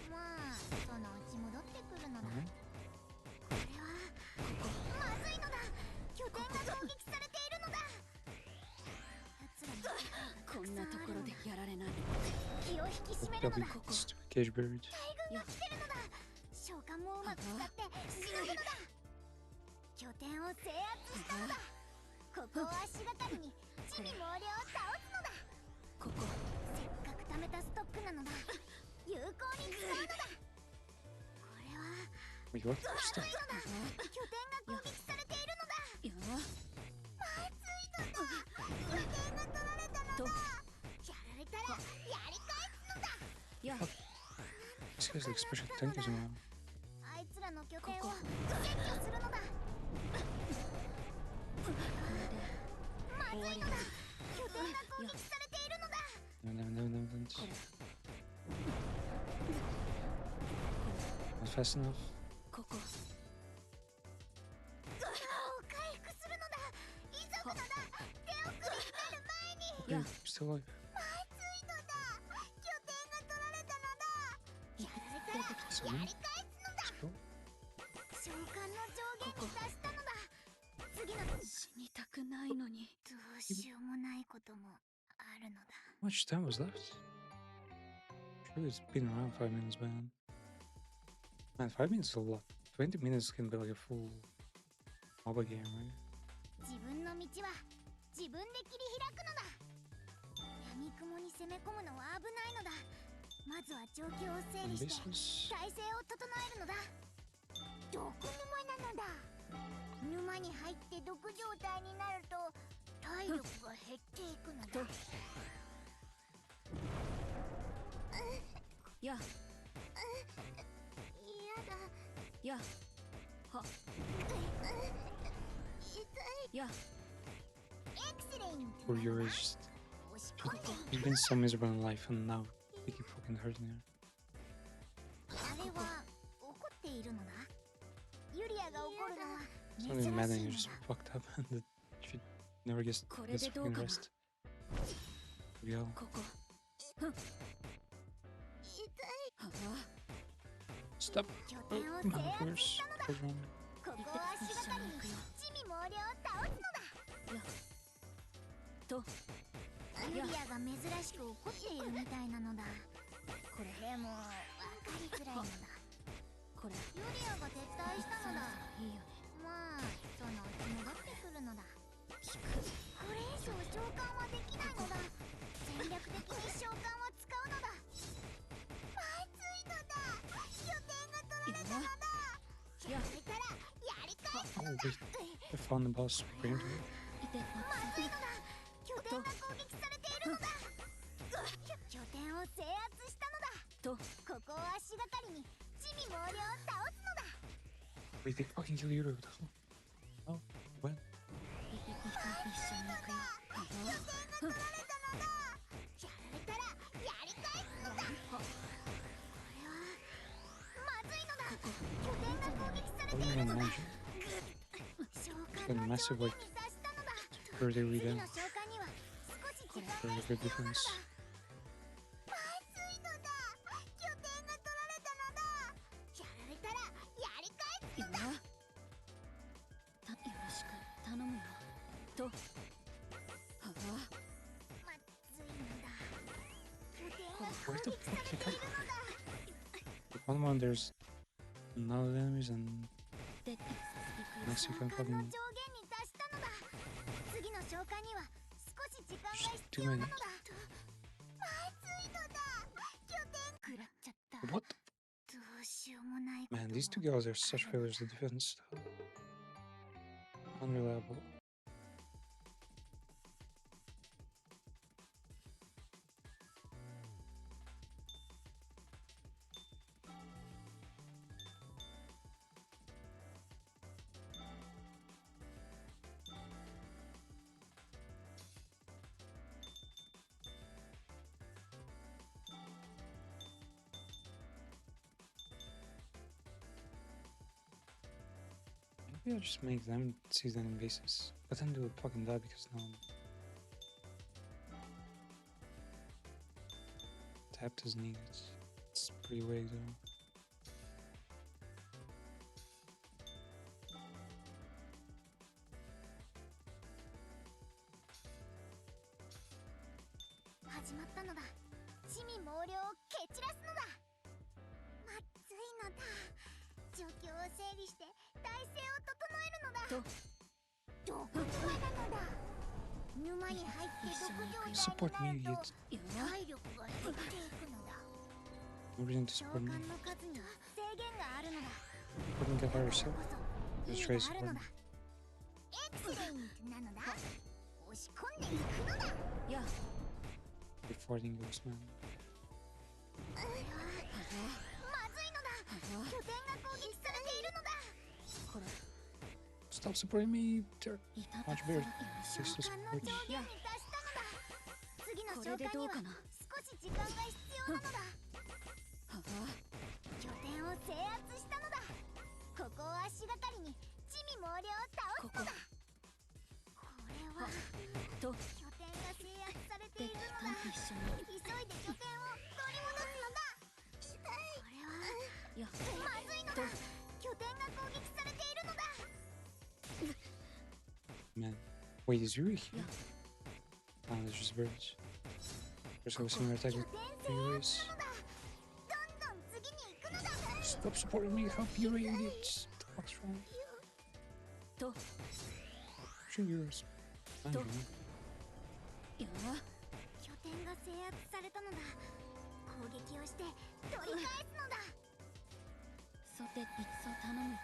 まあそのうち戻ってくるのだ。 Mhm. これはまずいのだ。拠点が攻撃されているのだ。奴らの世界がこんなところでやられない気を引き締め They'll るの be だ。 cage buried. 大軍が来てるのだ。召喚もうまく使ってしのぐのだ。拠点を制圧したのだ。ここを足がかりに地味猛量を倒すのだ。ここせっかく貯めたストックなのだ。有効に使うのだ。これは Wait, what? まず Stop. いのだ。拠点が攻撃されているのだ。やまずいのだ。拠点が取られたのだ。とやられたらやり返すのだ。や This guy's like special tankers now. あいつらの拠点を占拠するのだ。まずいのだ。拠点が攻撃されているのだ。 No, no, no, no, don't. これ Not fast enough. ここ回復するのだ。急ぐのだ。手遅れになる前に。や Dude, still alive. まずいのだ。拠点が取られたのだ。やられたらやり返すのだ。 Go. 召喚の上限に達したのだ。次の死にたくないのにどうしようもないこともあるのだ。 How much time was left? Surely it's been around 5 minutes by now. Man, 5 minutes is a lot. 20 minutes can be like a full MOBA game, right? 自分の道は自分で切り開くのだ。闇雲に攻め込むのは危ないのだ。まずは状況を整理して bases. 体勢を整えるのだ。毒沼なのだ。沼に入って毒状態になると体力が減っていくのだ。や嫌だ。やはやエクセレント For years, 押し込んで he's been so miserable in life, and now they keep fucking hurting her. あれは怒っているのだ。ユリアが怒るのは It's 珍し not even mad that い you're の just だ。 fucked up and that she never gets これで gets どう fucking かな。 rest. Yeah. ここふんはあ Stop. 拠 Oh, 点を my 制圧 horse. したのだ。 Hold on. ここを足がかりに地味猛量を倒すのだ。やとユリアが珍しく怒っているみたいなのだ。これでも分かりづらいのだ。これユリアが撤退したのだ。いいよね。まあそのうち戻ってくるのだ。これ以上召喚はできないのだ。戦略的に召喚は使うのだ。まずいのだ。拠点が取られたのだ。やられたらやり返す Oh, のだ。 wait. I found the boss. Bring it to me. いてまずいのだ。拠点が攻撃されているのだ。拠点を制圧したのだ。とここを足がかりに地味猛量を倒すのだ。 Wait, they fucking kill you. What the hell? Oh, what? 一緒に行くよ。拠点が取られたのだ。やられたらやり返すのだ。これはまずいのだ。拠点が攻撃され How て do い you るのだ。 imagine? 召 Got 喚の massive, 上 like, 限に達したのだ。 pretty 次 redone. の召喚には少し時間 Very が good 必要なの defense. だ。まずいのだ。拠点が取られたのだ。やられたらやり返すよのだ。よろしく頼むよ。とはあまずいのだ。拠点が Where 攻 the 撃さ fuck れ did て you い come るのだ。 from? One moment there's none enemies, and 出て行くよ。 next 召 you can 喚の fucking 上限に達したのだ。次の召喚には少し時間が just 必 too 要 many. なのだ。まずいのだ。拠点食らっちゃった。 What? どうしようもないこと Man, these two を girls are such failures at defense. Unreliable. Maybe I'll just make them seize enemy bases. But then they will fucking die because no one tapped as needed. It's pretty vague though. 始まったのだ。地味猛量を蹴散らすのだ。まずいのだ。状況を整理して体勢を整えるのだ。毒沼なのだ。沼に入って毒状 Support 態 me, になる idiot. と体力が減っていくのだ。 No reason to 召 support 喚 me. の数には制限があるのだ。 Couldn't get だ her から yourself. こそ Let's 意 try 味があるの support だ。 me. エクセレントなのだ。押し込んでいくのだ。や You're fighting this man. これはまずいのだ。拠点が攻撃されているのだ。これ Stop supporting me. They're いた much better. 召 Cease to 喚の support 上 me. 限に達したのだ。次のこ召喚にはれでどうかな。少し時間が必要なのだ。はあ拠点を制圧したのだ。ここを足がかりに地味猛量を倒すのだ。これはと拠点が制圧されてでいるのだ。一緒急いで拠点を取り戻すのだ。これはにやまずいのだ。拠点が攻撃されているのだ。 Man. Wait, is Yuri here? Yeah. Ah, there's just birds. There's a similar attack 拠 with 点制 Yuri's. 圧なのだ。どんどん次に行くのだ。 Stop supporting me. Help Yuri, idiots. What the fuck's wrong? と Shoot yours. I don't know. や拠点が制圧されたのだ。こ攻撃をして取り返すのだ。そていっそ頼む。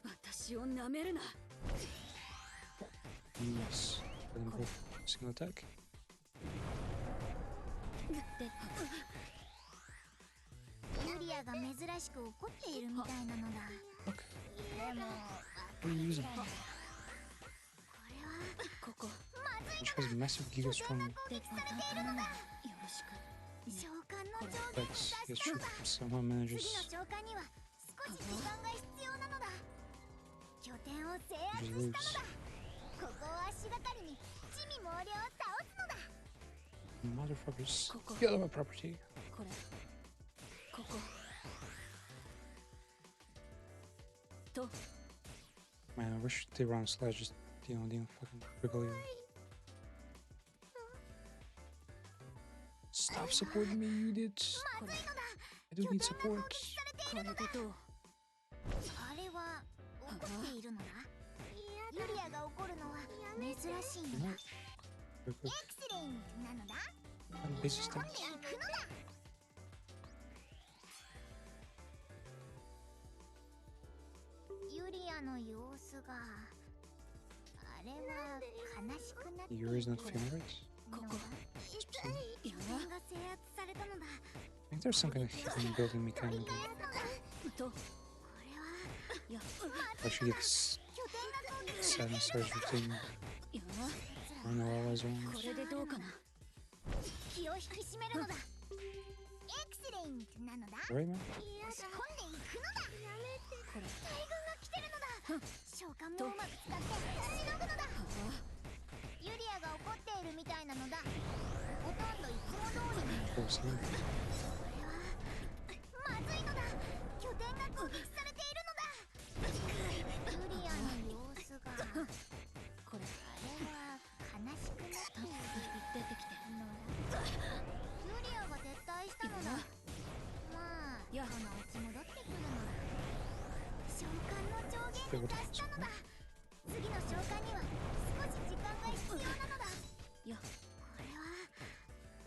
私を舐めるな。 Yes. Kill them both. Single attack. でユリアが珍しく怒っているみたいなのだ。 Okay. でも What are you using? これはここまずい Which has massive giga strong 攻撃されているのだ。よろしく。召喚の上限を出 attacks. Yes, した true. のだ。 Someone 次 manages の召喚には少し時間が必要なのだ。拠点を制 to 圧 just した lose. のだ。ここを足がかりに地味猛量を倒すのだ。 Motherfuckers. Coco. Get my property. これここと。 Man, I wish they run slash just didn't fucking quickly. Stop supporting me, you did. まずいのだ。 I don't need support. これでどう。あれは怒っているのだ。ユリアが怒るのは珍しいのだ。 Quick, エ quick. クセレントなのだ。 And base 突っ込ん stats. でいくのだ。ユリアの様子があれは悲しくなっている Yuri is not feeling right. のだ。いや拠点が制圧されたのだ。 I think there's some kind of hidden building 取 mechanic り返 that すのだ。と。これはいや actually gets 拠点が攻撃 sad and starts routine いや when all allies こ around. れでどうかな。気を引き締めるのだ。エクセレントなのだ。 Right, man? 押し込んでいくのだ。これ大軍が来てるのだ。召喚もうまく使ってしのぐのだ。ユリアが怒っているみたいなのだ。ほとんどいつも通りに。 Of course, yeah. これはまずいのだ。拠点が攻撃されているのだ。ユリアの様子があれこれは悲しくなっている出てきて。のだ。ユリアが撤退したのだ。まあそやのうち戻ってくるのだ。召喚の上限に達したのだ。次の召喚には少し時間が必要なのだ。いやこれは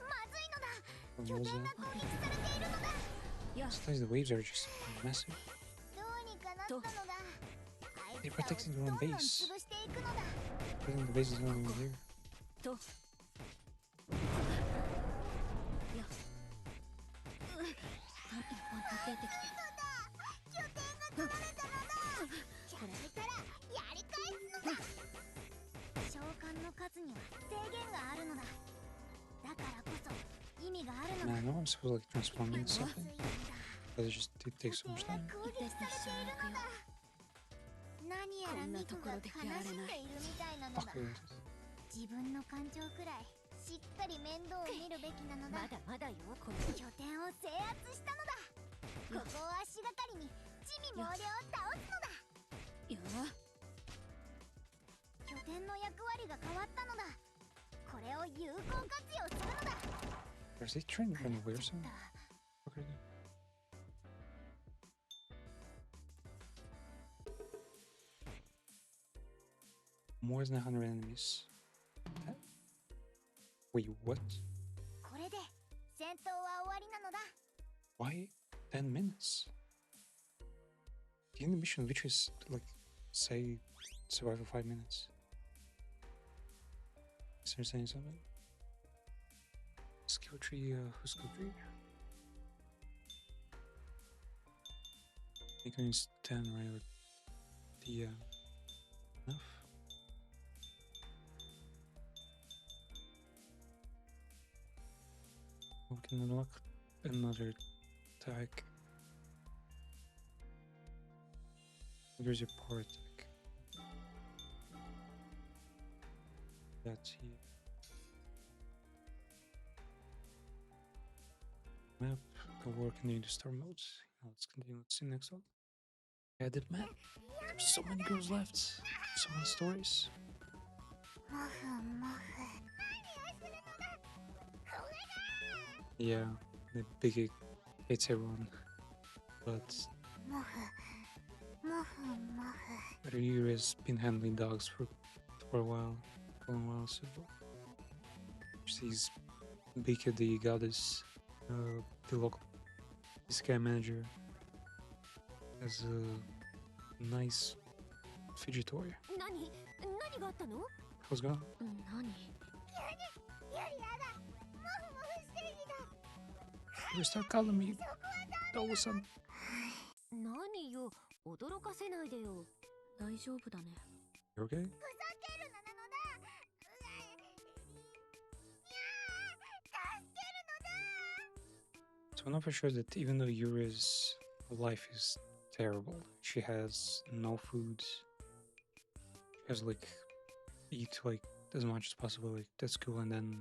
まずいのだ。 What 拠 was 点 that? が攻撃されているのだ。いや Sometimes the waves are just massive. どうにかなったのだ。あい They're つらを protecting ど their ん own どん base. 潰していくのだ。 I think the base is not even there. と。いや出てきて。拠点が取られたのだ。やられたらやり返すのだ。召喚の数には制限があるのだ。だからこそ意味があるのだ。 Man, no, I'm supposed to like transform ま into ずい something. のだ。 But it just it takes so 拠 much 点 time. が攻撃されているのだ。何やらミクが悲しんでいるみたいなのだ。 Fuck it. 自分の感情くらいしっかり面倒を見るべきなのだ。まだまだよ。こ拠点を制圧したのだ。ここを足がかりに地味猛量を倒すのだ。れ。いや拠点の役割が変わったのだ。これを有効活用するのだ。 Are they trying to run away or something? だ What are they? More than 100 enemies. Huh? Wait, what? これで戦闘は終わりなのだ。 Why 10 minutes? The end mission literally is like, say, survive for 5 minutes. Is there saying something? Skill tree, who's skill tree? I think it's 10, right? Or the, enough? We can unlock another tag. There's your power attack. That's here. Map, go work in the star modes. Now let's continue. Let's see next one. Edit map. There's so many girls left. So many stories. もふもふ。 Yeah, the big hates everyone. But もふもふもふ。 Ryu has been handling dogs for a while. So sees Bika the goddess, the local Isekai manager, as a nice fidget toy. 何があったの？ How's it going? 何？ユリアがモフモフしてきた。 You start calling me Dawson. 何よ、驚かせないでよ。大丈夫だね。 You okay? ふざけるななのだ。助けるのだ。 So I know for sure that even though Yuri's life is terrible, she has no food. She has like eat like as much as possible like at school and then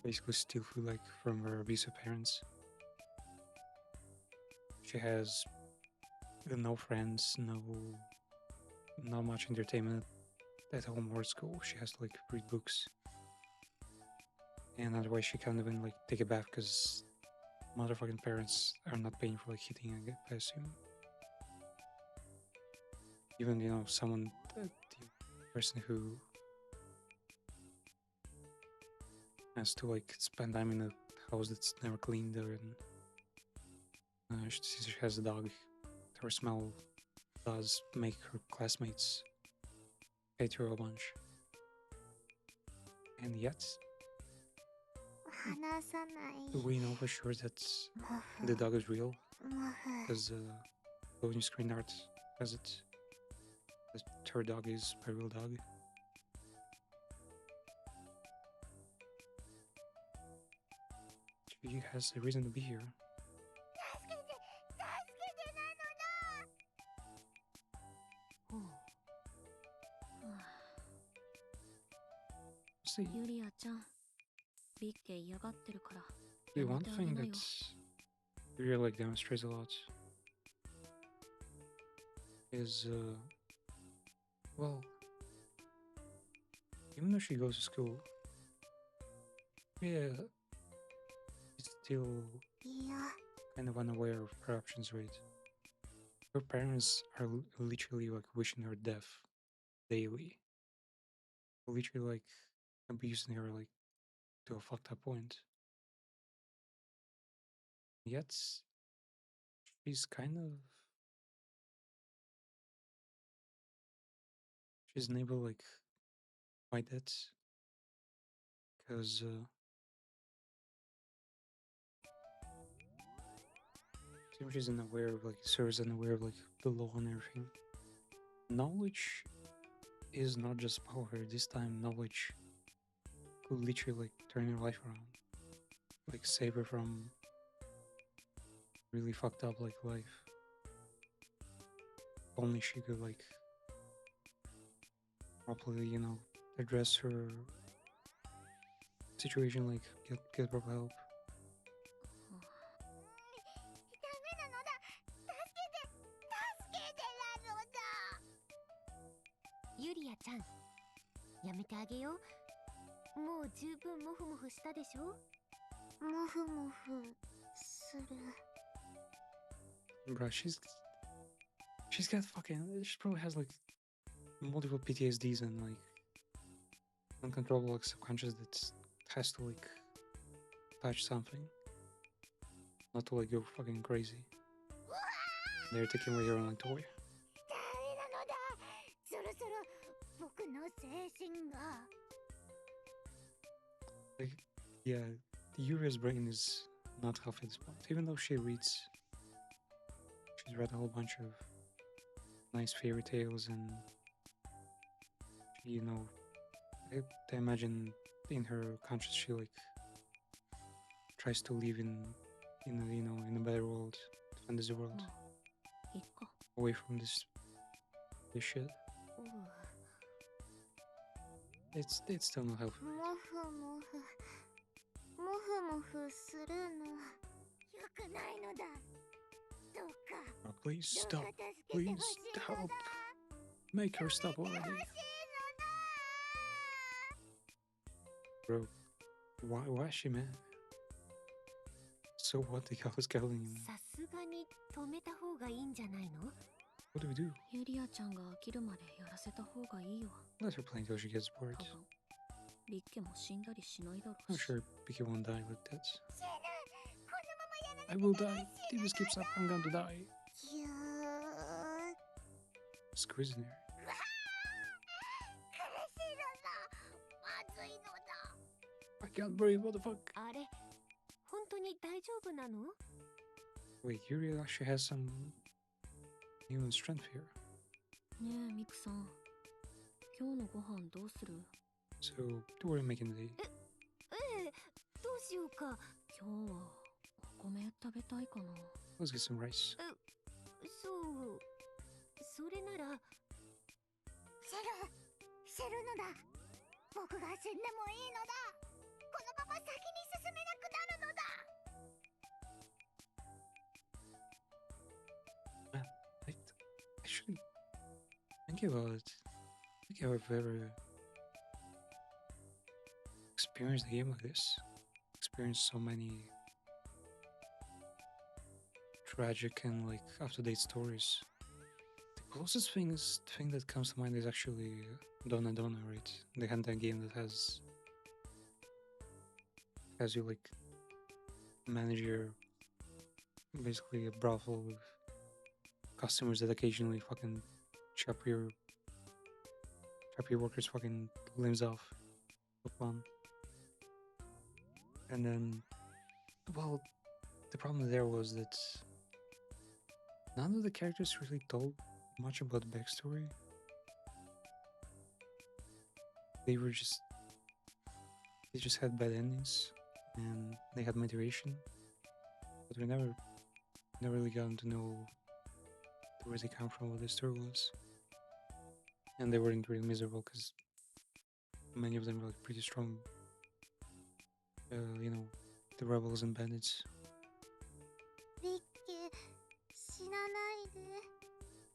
basically steal food like from her abusive parents. She has no friends, not much entertainment at home or school. She has to like read books. And otherwise she can't even like take a bath because motherfucking parents are not paying for like heating, I assume. Even, you know, someone, the person who has to like spend time in a house that's never cleaned or since she has a dog, her smell does make her classmates hate her a bunch. And yet, 話さない。 we know for sure that モフ the dog is real, モフ。 because loading screen art has it. That her dog is a real dog. She has a reason to be here. 助けてなのだ。ほう。はあ、 See, ユリアちゃん、ビッケ嫌がってるから。 the やめ one てあ thing げなよ。 that Yuria like demonstrates a lot is well, even though she goes to school, yeah, she's still いや、 kind of unaware of her options, right? Her parents are literally like wishing her death daily. Literally like abusing her like to a fucked up point. Yet she's kind of she's unable to like fight that because seems she's unaware of like Sarah's unaware of like the law and everything. Knowledge is not just power. This time knowledge could literally like turn her life around. Like save her from really fucked up like life. If only she could like properly, you know, address her situation, like get proper help. ダメなのだ。助けてなのだ。ユリアちゃん、やめてあげよう。もう十分モフモフしたでしょ。モフモフする。 Bruh, she's got fucking she probably has like multiple PTSDs and like uncontrollable like subconscious that has to like touch something. Not to like go fucking crazy. They're taking away her own like toy. ダメなのだ。そろそろ僕の精神が。 Like, yeah, Yuria's brain is not healthy at this point. Even though she reads, she's read a whole bunch of nice fairy tales and she, you know, I imagine in her conscious she like tries to live in a, you know, in a better world, fantasy world, いっか。 away from this shit. おう。 It's still not healthy. モフモフ。モフモフするの。よくないのだ。どうか。 Please どう stop. か助けて Please ほしいの stop. だ。 Make her stop 欲しい already. のだ。 Bro, why is she mad? So what the hell is killing him? さすがに止めた方がいいんじゃないの？ What do we do? ユリアちゃんが飽きるまでやらせた方がいいよ。 Let her play until she gets bored. 多分。リッケも死んだりしないだろ I'm うし sure Vicky won't die like that. 死ぬ。このままやらな I will die. If this keeps up, I'm going to die. ぎゅー。 Squeezing her. 苦しいのだ。まずいのだ。 I can't breathe. What the fuck? あれ本当に大丈夫なの？ Wait, Yuri actually has some human strength here. ねえミクさん、今日のご飯どうする？ So, what are you making today? ええ、どうしようか。今日はお米食べたいかな。 Let's get some rice. そう、それなら。死ぬのだ。僕が死んでもいいのだ。このまま先に進めなくなるのだ。 Man, I shouldn't think about it. I think I've ever experienced a game like this. Experienced so many tragic and like up-to-date stories. The closest thing that comes to mind is actually Donna Donna, right? The hentai game that has you like manage your basically a brothel with customers that occasionally fucking chop your workers' fucking limbs off for fun. And then, well, the problem there was that none of the characters really told much about the backstory. They just had bad endings, and they had motivation, but we never really gotten to know where they come from, what the story was. And they weren't really miserable because many of them were like pretty strong, you know, the rebels and bandits. リッケ、死なないで。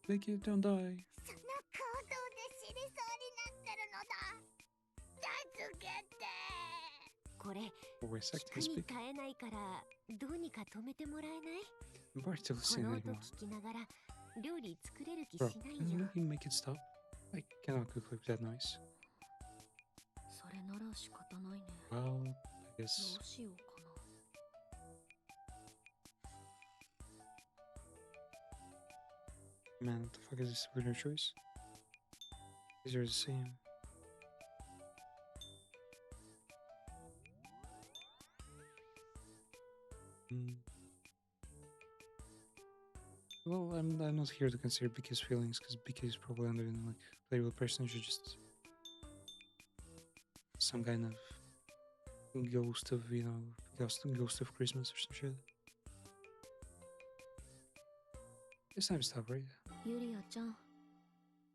Vicky, don't die. そんな行動で死にそうになってるのだ。助けて。これ Wait a 聞 second, くに speak. 耐えないからどうにか止めてもらえない？ I'm bored to こ listen の音 anymore. 聞きながら料理作れる気 Bro, しない can よ。 you make it stop? I cannot cook with that noise. それなら仕方ないね。 Well, I ど guess. うしようかな。 Man, what the fuck is this winner choice? These are the same. Hmm. Well, I'm not here to consider BK's feelings because BK is probably not even like a playable person. She's just some kind of ghost of, you know, ghost of Christmas or some shit. It's time to stop, right? ユリアちゃん、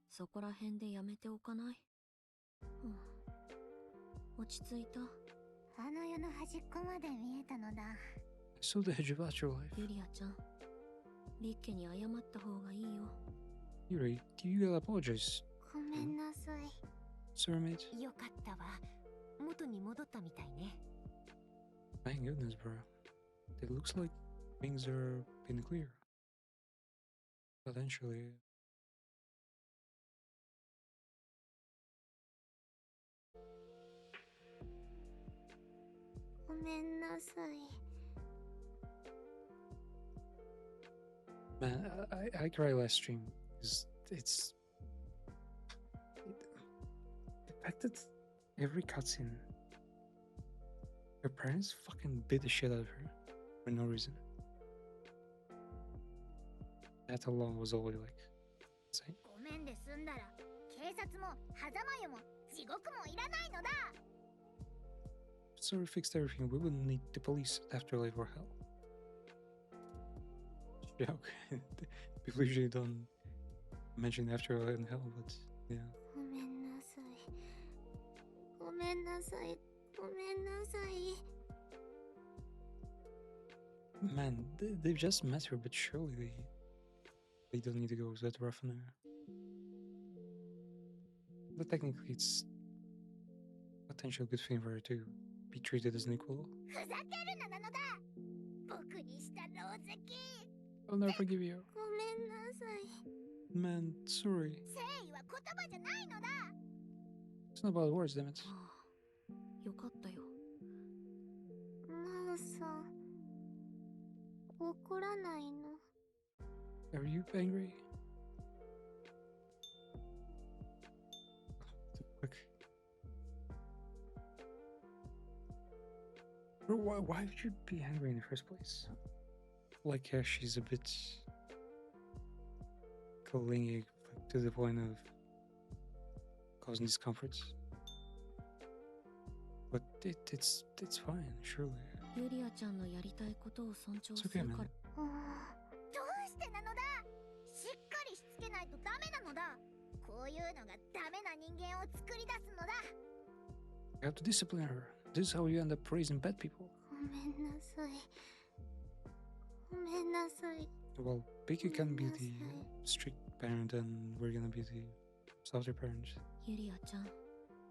そこら辺でやめておかない？落ち着いた？あの世の端っこまで見えたのだ。 I saw the edge about your life. ユリアちゃん、リッケに謝った方がいいよ。 Yuri, you gotta apologize, ごめんなさい。 sir, mate. よかったわ。元に戻ったみたいね。 Thank goodness, bro. It looks like things are being clear. Potentially. ごめんなさい。 Man, I cried last stream because the fact that every cutscene, her parents fucking beat the shit out of her for no reason. That alone was already like insane. ごめんで済んだら、警察も狭間湯も地獄もいらないのだ。 So we fixed everything. We wouldn't need the police, afterlife, or hell. Yeah, okay. People usually don't mention afterlife and hell, but yeah. ごめんなさい。ごめんなさい。ごめんなさい。 Man, they've just met her, but surely they don't need to go that rough on her. But technically, it's a potential good thing for her to be treated as an equal. ふざけるななのだ。僕にしたろうぜき。 I'll never forgive you. ごめんなさい。 Man, sorry. 誠意は言葉じゃないのだ。 It's not about words, damn it. よかったよ。真央さん、怒らないの？ Are you angry? Fuck. Bro, why would you be angry in the first place? Like, she's a bit clingy to the point of causing discomfort. But it's fine, surely. ユリアちゃんのやりたいことを尊重 It's す okay, るか man. ら。どうしてなのだ。しっかりしつけないとダメなのだ。こういうのがダメな人間を作り出すのだ。 You have to discipline her. This is how you end up praising bad people. ごめんなさい。ごめんなさい。 Well, Becky can be the strict parent and we're gonna be the softer parent. ユリアちゃん、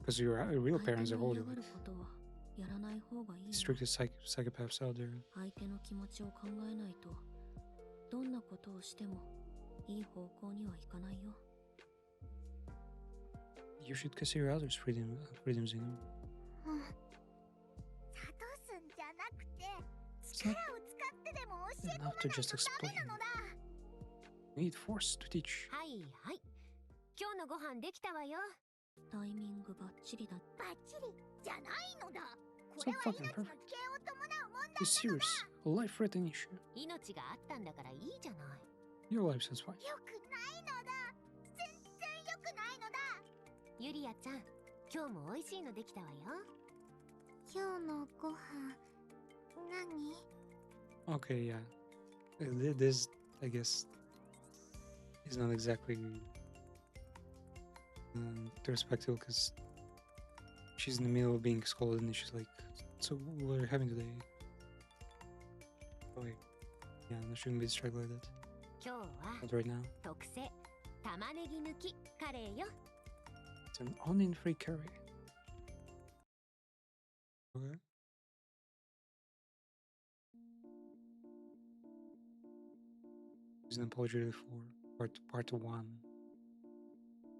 Because your real 相 parents 手 are の older, 嫌が like ることはやらない方がいい the よ。 strictest psychopaths out there. 相手の気持ちを考えないと、どんなことをしてもいい方向にはいかないよ。 You should consider others' freedoms, you know. うん。諭すんじゃなくて、力を使ってでも教え込ま Enough ない to と just ダメ explain. なのだ。 You need force to teach. はいはい。今日のご飯できたわよ。タイミングバッチリだ。バッチリじゃないのだ。こ So れは fucking 命の perfect. 危険を伴う問題 It's なのだ。 serious. A life-threatening issue. 命があったんだからいいじゃない。 Your life sounds fine. よくないのだ。全然よくないのだ。ユリアちゃん、今日も美味しいのできたわよ。今日のご飯何？ Okay, yeah. This, I guess, is not exactly respectful because she's in the middle of being scolded and she's like, "So what are you having today?" Oh wait, yeah, I shouldn't be distracted like that. 今日は Not right now. 特製玉ねぎ抜きカレーよ。 It's an onion-free curry. Okay. It's an apology for part one.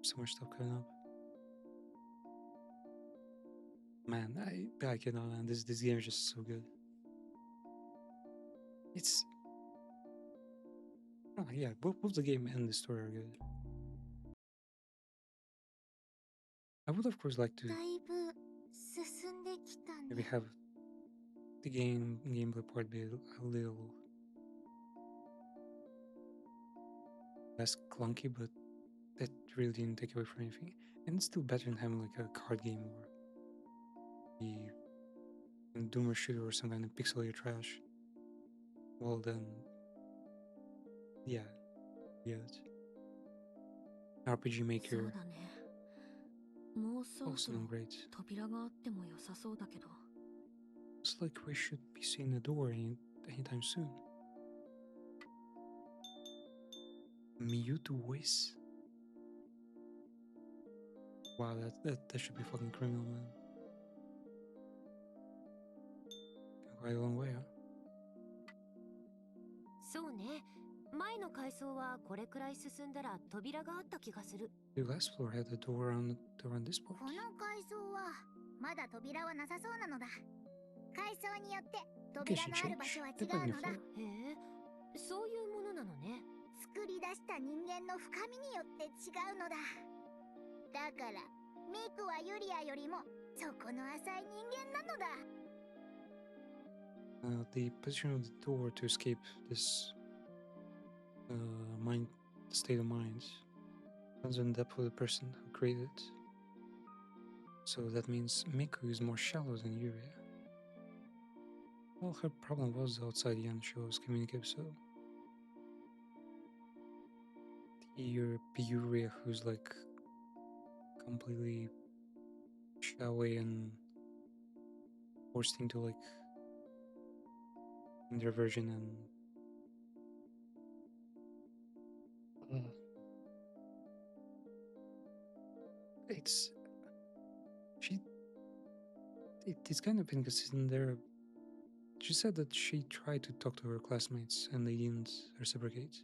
So much stuff coming up. Man, I cannot, man. This game is just so good. It's yeah, both the game and the story are good. I would of course like to だいぶ進んできた maybe ね。 have the gameplay part be a little less clunky, but that really didn't take away from anything. And it's still better than having like a card game or the Doomer shooter or some kind of pixelated trash. Well then, yeah, RPG そう Maker だね。もうそろ also そろ not great. 扉があっても良さそうだけど。 It's like we should be seeing a door anytime soon. Mewtwo voice. Wow, that should be fucking criminal, man. Quite a long way, huh? そうね。前の階層はこれくらい進んだら扉があった気がする。 The last floor had a door around this part. この階層はまだ扉はなさそうなのだ。階層によって扉のある場所は違 They're putting う new のだ。 floor. へえ、そういうものなのね。作り出した人間の深みによって違うのだ。だからミクはユリアよりもそこの浅い人間なのだ。The position of the door to escape this mind state of mind depends on the depth of the person who created it. So that means Miku is more shallow than Yuria. Well, her problem was outside the end. She was communicative, so the Yuria who's like completely shy and forced into like introversion and it's it's kind of inconsistent there. She said that she tried to talk to her classmates and they didn't reciprocate.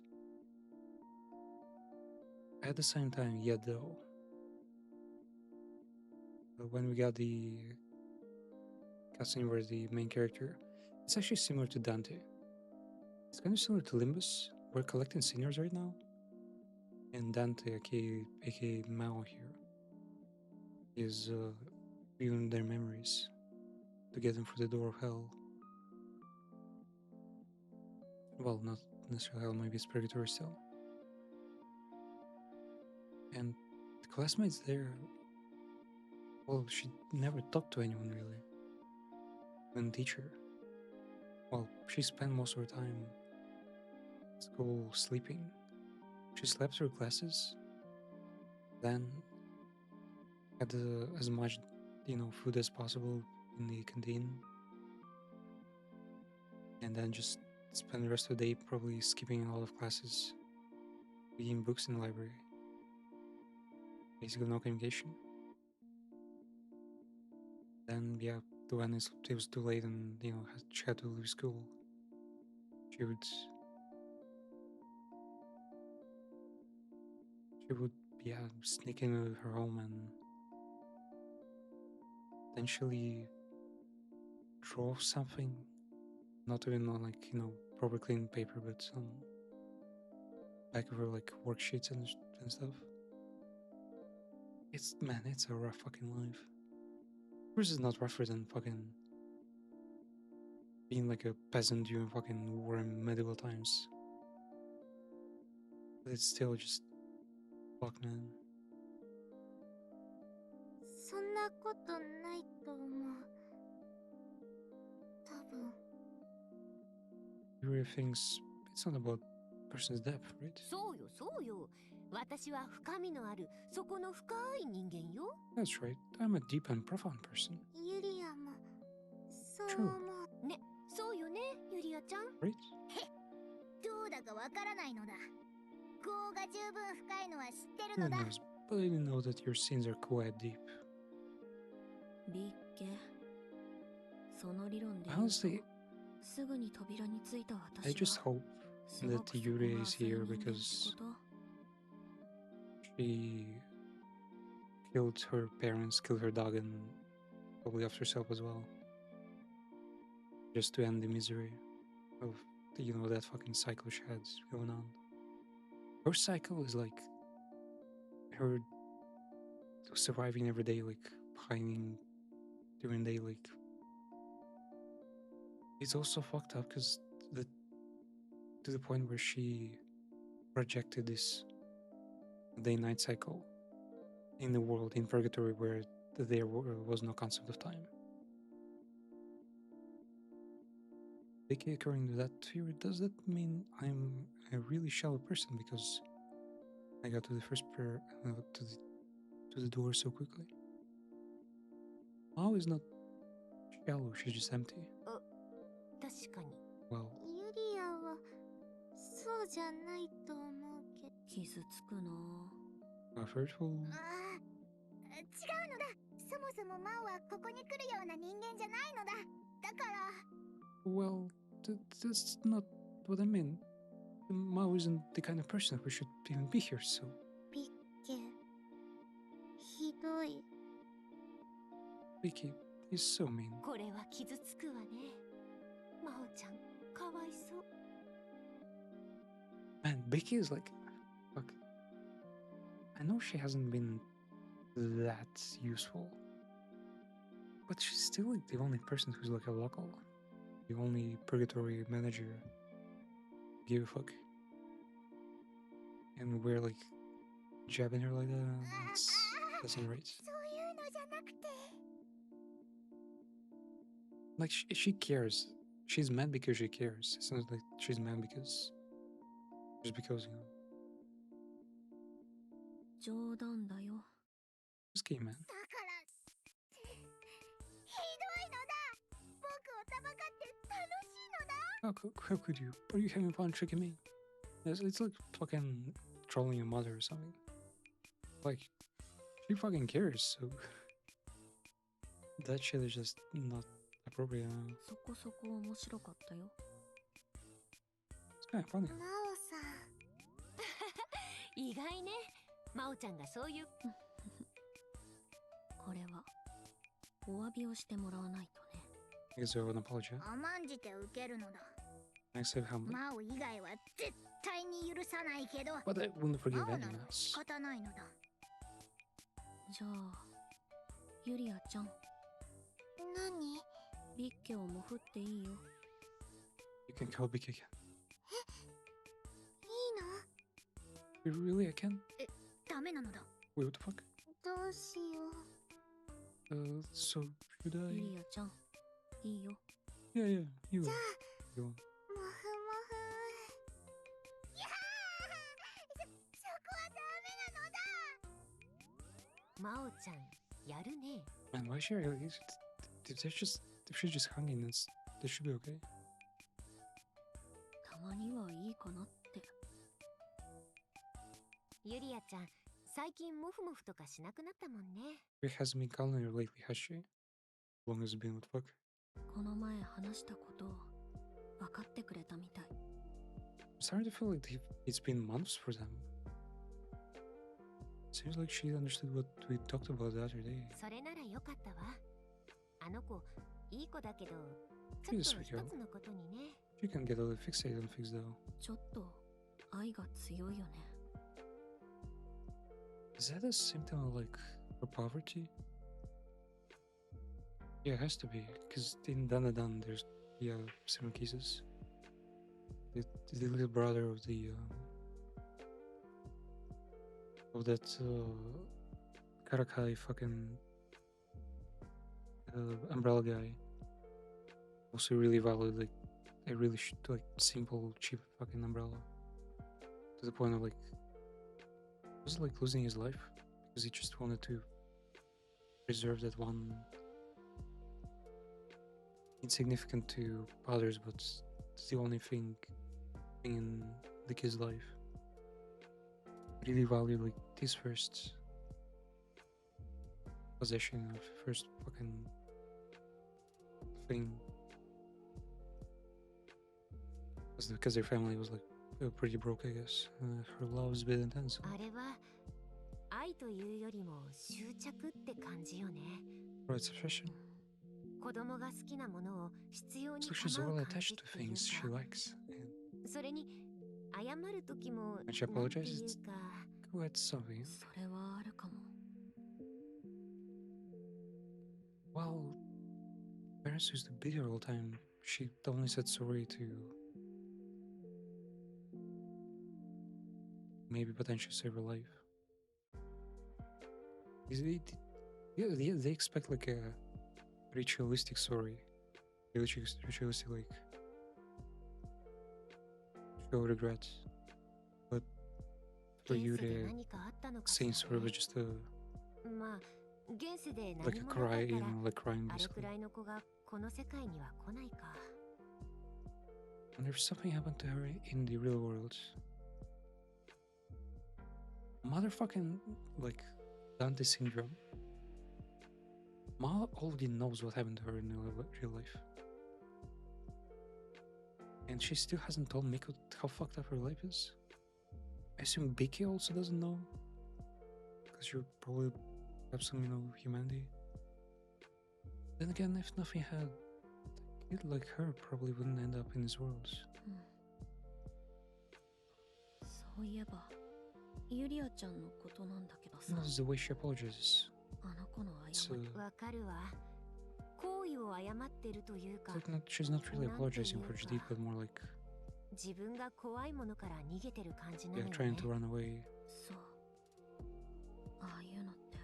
At the same time, yet though, when we got the cutscene where the main character, it's actually similar to Dante. It's kind of similar to Limbus. We're collecting seniors right now, and Dante, aka Mao here, is viewing their memories to get them through the door of hell. Well, not necessarily hell, maybe it's purgatory still. And the classmates there, well, she never talked to anyone really. Even teacher. Well, she spent most of her time at school sleeping. She slept through classes, then had as much, food as possible in the canteen, and then just spend the rest of the day probably skipping a lot of classes, reading books in the library. Basically no communication. Then yeah, when it was too late and she had to leave school, she would sneak into her home and potentially draw something, not even on proper clean paper, but on back of her worksheets and stuff. It's a rough fucking life. Yours is not rougher than fucking being like a peasant during fucking war in medieval times. But it's still just fuck, man. そんなことないと思う。多分。You really thinks it's not about person's depth, right? そうよそうよ。私は深みのあるそこの深い人間よ。 That's right. I'm a deep and profound person. ユリアもそう True. 思う。ね、そうよね、ユリアちゃん。 Right? どうだかわからないのだ。業が十分深いのは知ってる Who のだ。 knows? But I didn't know that your sins are quite deep. ビッケ、その理論で言うと Honestly, すぐに扉に着いた I 私 just は hope すご that くそこ Yuri が is 浅い here 人間って because こと。 she killed her parents, killed her dog, and probably off herself as well. Just to end the misery of that fucking cycle she had going on. Her cycle is like her surviving every day, like pining during the day, like it's also fucked up because to the point where she projected this day-night cycle in the world in purgatory where there was no concept of time. Vicky, according to that theory, does that mean I'm a really shallow person because I got to the first to the door so quickly? Mao is not shallow, she's just empty. 確かに Well, ユリアはそうじゃないと思うけど。傷つくな。 not hurtful. ああ、違うのだ。そもそもマオはここに来るような人間じゃないのだ。だから。 Well, that's not what I mean. Mao isn't the kind of person who should even be here, so. ビッケ、ひどい。 Vicky is so mean. これは傷つくわね。真央ちゃん、かわいそう。 Man, Vicky is like, fuck. I know she hasn't been that useful, but she's still like the only person who's like a local, the only purgatory manager give a fuck, and we're like jabbing her like that. That's not right. そういうのじゃなくて。 Like she cares. She's mad because she cares. It's not like she's mad because just because 冗談だよ。 just game, man. だからひどいのだ。僕をたばかって楽しいのだ。 How could you? Are you having fun tricking me? It's like fucking trolling your mother or something. Like, she fucking cares, so that shit is just not appropriate. そこそこ面白かったよ。 It's kind of funny. マオさん。意外ね。真央ちゃんがそういう。これはお詫びをしてもらわないとね。I guess I would apologize. 甘んじて受けるのだ。 I said humble. マオ以外は絶対に許さないけど、 But I wouldn't forgive マオな anyone ら仕 else. 方ないのだ。じゃあユリアちゃん、何？ビッケをもふっていいよ。 You can call Big again. いいの？ Really, I can? ダメなのだ。 Wait, what the fuck? どうしよう。 So should ユ I? リアちゃん、いいよ。 Yeah, yeah, you. Go on. もふもふ。いやー、そこはダメなのだ。マオちゃん、やるね。 Man, why should I? If she's just hanging, that should be okay. たまにはいいかなって。ユリアちゃん、最近モフモフとかしなくなったもんね。 It hasn't been calling her lately, has she? As long as it's been what the fuck? この前話したことを分かってくれたみたい。 I'm starting to feel like it's been months for them. Seems like she understood what we talked about the other day. それならよかったわ。あの子、いい子だけど、ちょ She's っ a と sweet 一 girl. つのことにね。 She can get a little fixated on things though. ちょっと愛が強いよね。 Is that a symptom of like her poverty? Yeah, it has to be. Because in Danadan there's similar cases. The little brother of that Karakai fucking umbrella guy also really valued like a really like simple cheap fucking umbrella to the point of like was it like losing his life because he just wanted to preserve that one insignificant to others but it's the only thing in the kid's life. Really valued like his first possession of first fucking thing because their family was like pretty broke, I guess. Her love is a bit intense. あれは愛というよりも執着って感じよね。 Right, obsession. 子供が好きなものを必要に So she's 構 all う感じ attached っ to ていう things she か、 likes. And それに謝る時も when she なんてい apologizes, うか、 quite something. それはあるかも。 Well, parents used to beat her all the time. She only said sorry to maybe potentially save her life. They expect like a ritualistic sorry. Ritualistic like show regret. But for 現 you 世で to 何かあったのかし saying ら sorry was ね。 just a まあ現世で like 何 a もなかっ cry, た you ら know, like crying あれく basically. らいの子がこの世界には来ないか。 And if something happened to her in the real world, motherfucking like Dante syndrome. Ma already knows what happened to her in real life, and she still hasn't told Miko how fucked up her life is. I assume Becky also doesn't know, because you probably have some, humanity. Then again, if nothing had, a kid like her probably wouldn't end up in this world. そういえばユリアちゃんのことなんだけどさ、 That's the way she apologizes. あの子の It's 謝りわかるわ。行為を謝ってるというか、 like she's not really apologizing for her deed, but more like 自分が怖いものから逃げてる感じなのよ yeah, ね。 trying to run away. そう。ああいうのって。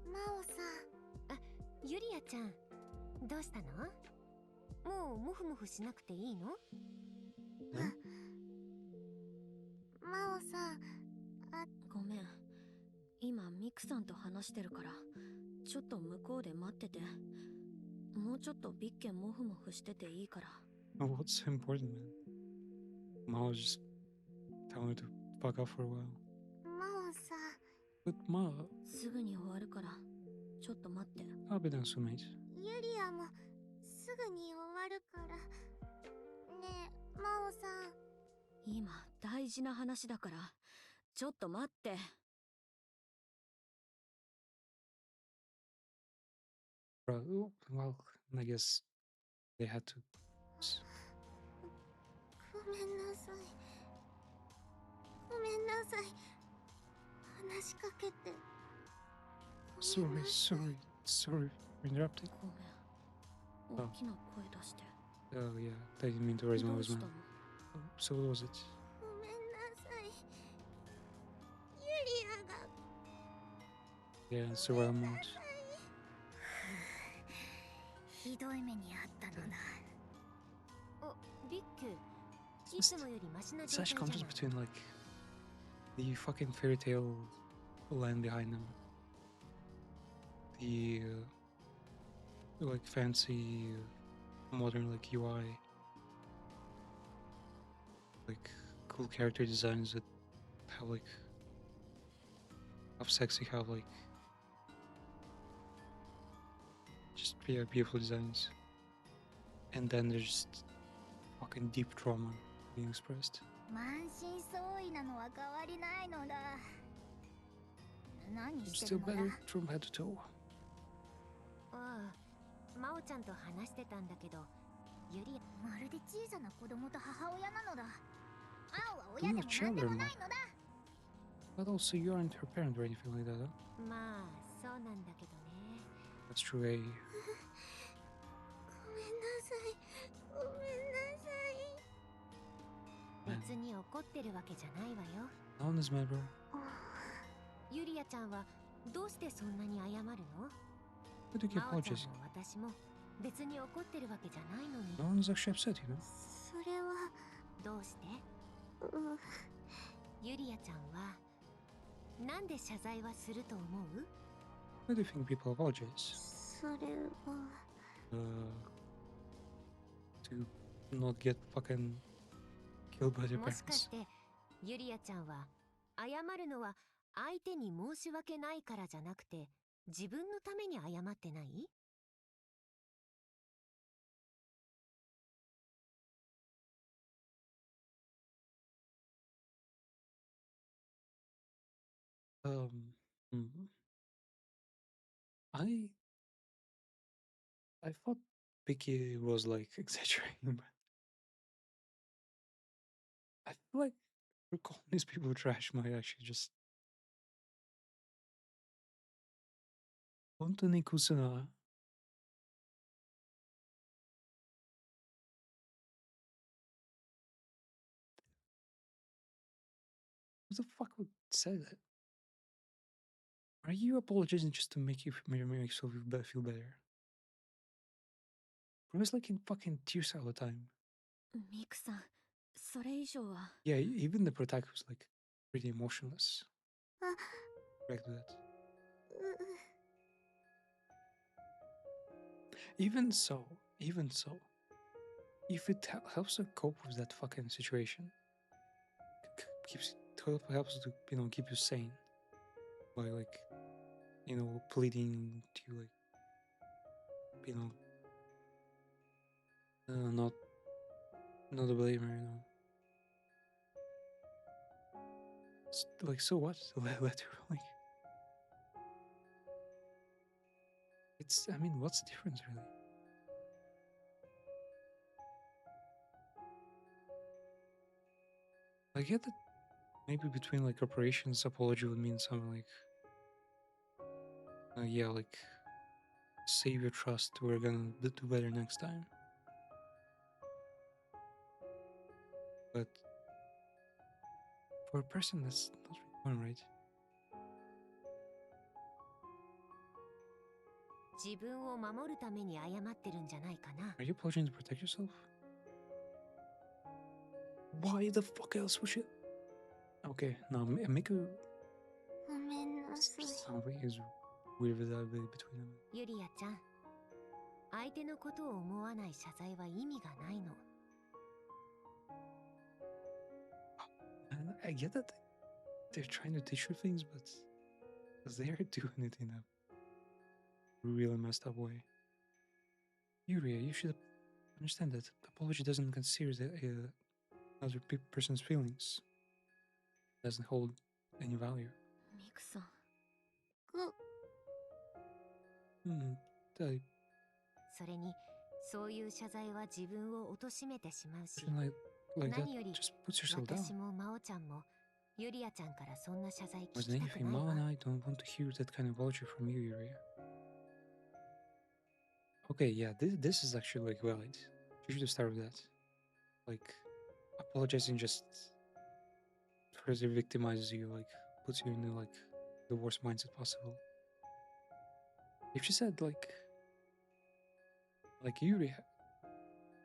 マオさん、あ、ユリアちゃん、どうしたの？もうモフモフしなくていいの？マオさん、ごめん。今ミクさんと話してるから、ちょっと向こうで待ってて。もうちょっとビッケモフモフしてていいから。 Oh, what's so important, man? Ma was just telling her to fuck off for a while. マオさん、 But Ma, すぐに終わるから、ちょっと待って。 I'll be down soon, mate. ユリアもすぐに終わるから。ねえ、マオさん。今大事な話だから、ちょっと待って。Well, I guess they had to. ごめんなさい。ごめんなさい。話しかけて。 Sorry, sorry, sorry for interrupting. ごめん。大きな声出して。 Oh yeah, I didn't mean to raise my どう voice, した man. の？ So what was it? ごめんなさい。ユリアが Yeah, survival mode. ひどい目にあったのだ。お、ビッグ。い It's つもよりマシな it's 状 such 態じゃ contrast ない。 between like the fucking fairy tale land behind them, the like fancy modern like UI, like cool character designs that have like have sexy, have like just yeah beautiful designs, and then there's just fucking deep trauma being expressed. 満身創痍なのは変わりないのだ。何 I'm してる still のだ。 better from head to toe. ああ、真央ちゃんと話してたんだけど、ユリア。まるで小さな子供と母親なのだ。青は You're 親で not も a 何で child も or ない not. のだ。 But also you aren't her parent or anything like that, huh? まあ、そうなんだけどね。 That's true, eh? ごめんなさい。ごめんなさい。 Man, 別に怒ってるわけじゃないわよ。 no one is mad, bro. ユリアちゃんはどうしてそんなに謝るの？ Why do you keep 真央ちゃん apologizing? も私も別に怒ってるわけじゃないのに。 No one is actually upset, you know? それは。どうして？ユリアちゃんはなんで謝罪はすると思う？ Why do you think people apologize? それは。To not get fucking killed by their もしか parents. してユリアちゃんは謝るのは相手に申し訳ないからじゃなくて自分のために謝ってない？ Hmm. I I thought Vicky was like exaggerating, but I feel like we're calling these people trash might actually just. Hontoni kusuna. Who the fuck would say that? Are you apologizing just to make make yourself feel better? Bro, it's like in fucking tears all the time. ミクさん、それ以上は。 Yeah, even the protagonist was like pretty emotionless. Back to that. Even so, if it helps her cope with that fucking situation, helps to keep you sane by like pleading to like not a blamer. Like so what? Let her like. I mean, what's the difference really? I get that maybe between like corporations, apology would mean something like, yeah, like save your trust. We're gonna do better next time. But for a person, that's not really fun, right? 自分を守るために謝ってるんじゃないかな。 Are you apologizing to protect yourself? Why the fuck else would you? Okay, now Miku ごめんなさい。 something is weird with that between them. ユリアちゃん、相手のことを思わない謝罪は意味がないの。 And I get that they're trying to teach you things, but they're doing it in a really messed up way. Yuria, you should understand that apology doesn't consider the other person's feelings. Doesn't hold any value. ミクさん。Hmm. それにそういう謝罪は自分を貶めてしまうし、 Feeling like that 何より just puts yourself down. 私も真央ちゃんもユリアちゃんからそんな謝罪聞 Whereas きたく anything, ない Mao and わ。 I don't want to hear that kind of apology from you, Yuria. Okay, yeah, this is actually like valid. You should start with that. Like, apologizing just further victimizes you, like puts you in like the worst mindset possible. If she said like Yuri,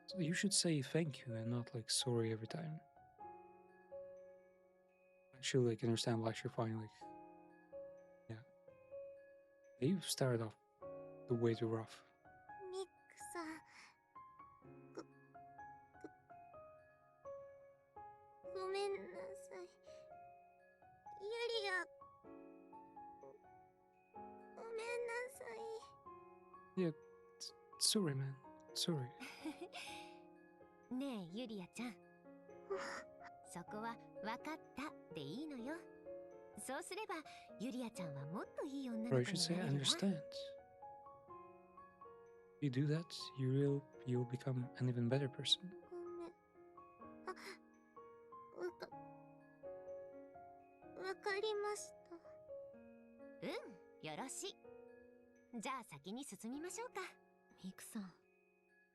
so you should say thank you and not like sorry every time. Actually, like understand why you're fine. Like, yeah, you've started off the way too rough. ミックさん、ごめんなさい。ユリア、ごめんなさい。 Yeah, sorry, man. Sorry. ねえユリアちゃん、そこは分かったでいいのよ。そうすればユリアちゃんはもっといい女の Or 子 I should に say, な I れるわ。 understand. If you do that, you'll become an even better person. ごめん。あ、わかりました。うん、よろしい。じゃあ先に進みましょうか。ミクさん、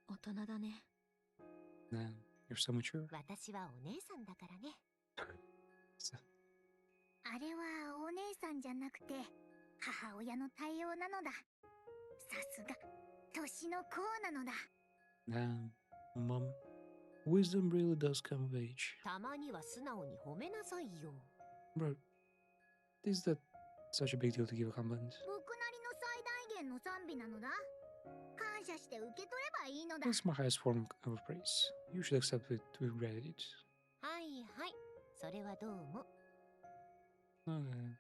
大人だね。 Man, you're so mature. 私はお姉さんだからね。 So, あれはお姉さんじゃなくて母親の対応なのだ。さすが年の功なのだ。 damn, mom, wisdom really does come of age. たまには素直に褒めなさいよ。 Bro, is that such a big deal to give a compliment? 僕なりの最大限の賛美なのだ。感謝して受け取ればいいのだ。 That's my highest form of praise. You should accept it with gratitude. はいはい、それはどうも。 Okay.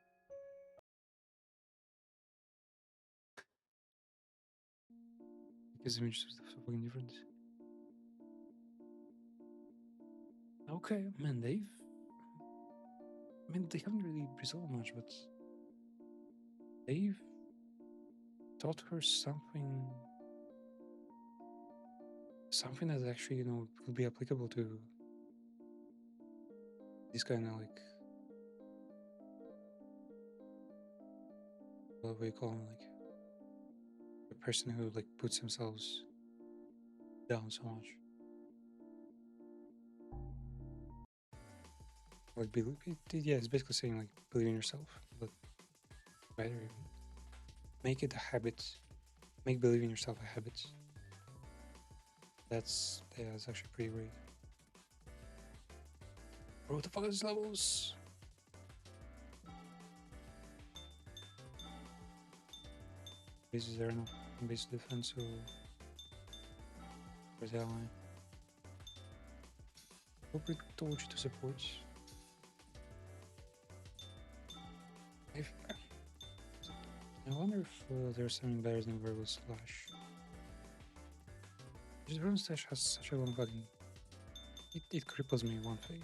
Because the image is so fucking different. Okay, man, they haven't really resolved much, but they've taught her something that actually, you know, could be applicable to this kind of like, what do you call him, like a person who like puts themselves down so much. Like, yeah, it's basically saying like believe in yourself, but better even. Make it a habit. Make believing in yourself a habit. That's actually pretty great. Bro, what the fuck are these levels? Bases there enough base defense, so where's the ally? Hope we told you to support. I wonder if there's something better than verbal slash. Just verbal slash has such a long button. It cripples me one thing.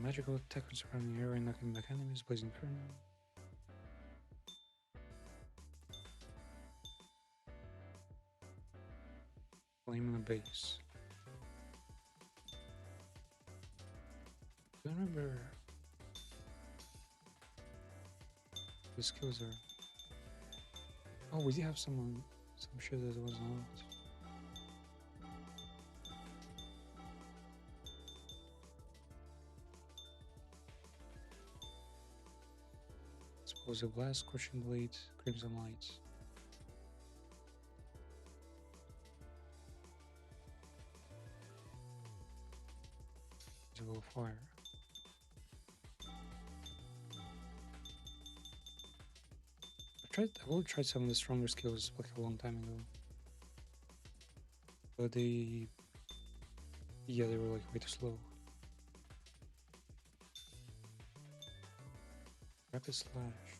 Magical attack on surrounding area, knocking back enemies, blazing inferno. Flame on the base. I don't remember the skills are. Oh, we did have some shit that wasn't unlocked. Explosive blast, scorching blade, crimson light. Visible fire. I've already tried some of the stronger skills like a long time ago, but they were like way too slow. Rapid slash.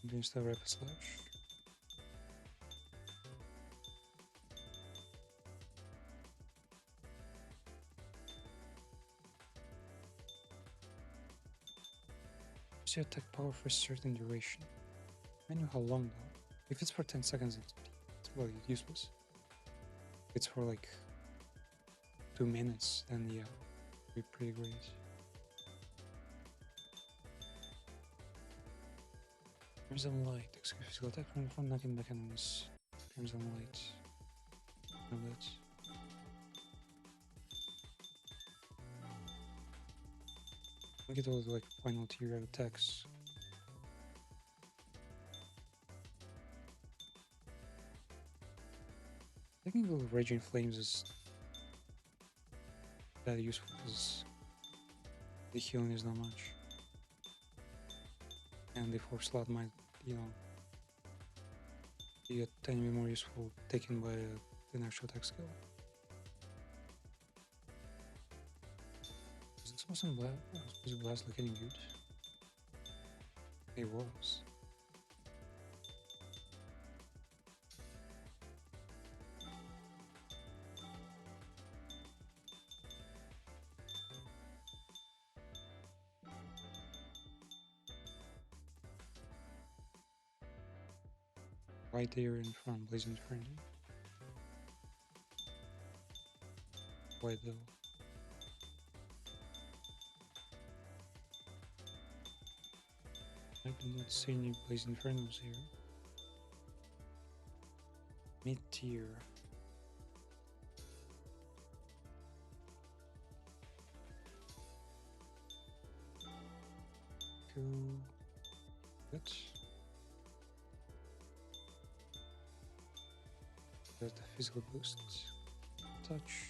I'm doing still rapid slash. Gives you attack power for a certain duration. I know how long though. If it's for 10 seconds, it's well useless. If it's for like 2 minutes, then yeah, it'd be pretty great. Crimson Light. Execute physical attack from knocking back enemies. Crimson Light. Know that. I get all the like final tier attacks. Technically, Raging Flames is that useful because the healing is not much, and the 4 slot might, you know, be a tiny bit more useful taken by an actual attack skill. This wasn't was Blast like any good? It was. Right there in front, Blazing Inferno. Why though? I do not see any Blazing Infernos here. Mid tier. Cool. Good. There's the physical boosts. Touch.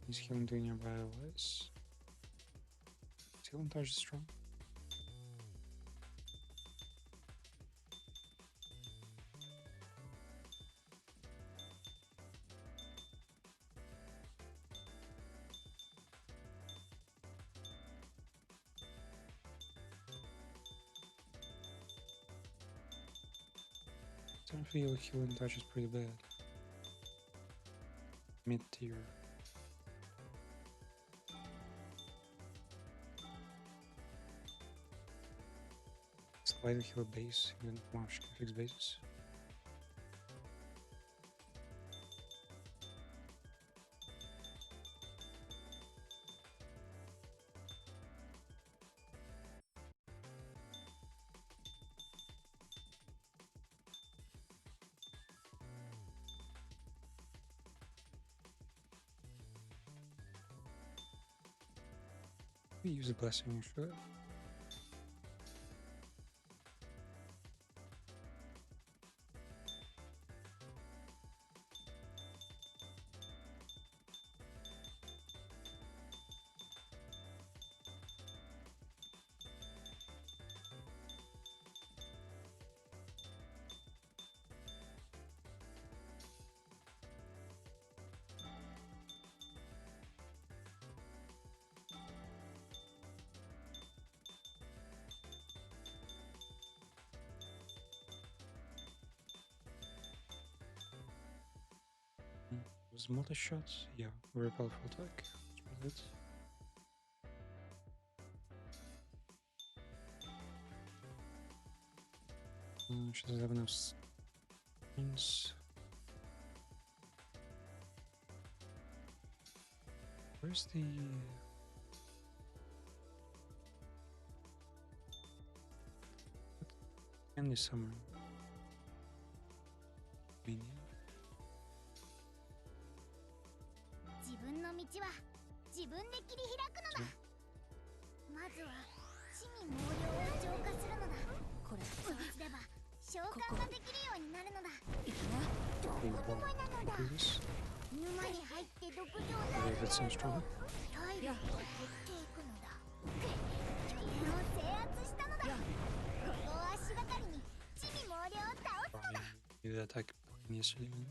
He's healing to nearby allies. Healing touch is strong. I don't feel healing touch is pretty bad. Mid tier. Slightly heal base, even Marsh can fix bases. We use a blessing, sure. Was multi-shot? Yeah, very powerful attack. That's it. She doesn't have enough spins. Where's the... End this summer. Mania. 自分の道は自分で切り開くのだ。まずは地味猛量を浄化するのだ。これそうすれば召喚ができるようになるのだ。どこ沼なのだ。沼に入って毒状態を体力を減っていくのだ。拠点を制圧したのだ。ここを足がかりに地味猛量を倒すのだ。 You did attack yesterday, man.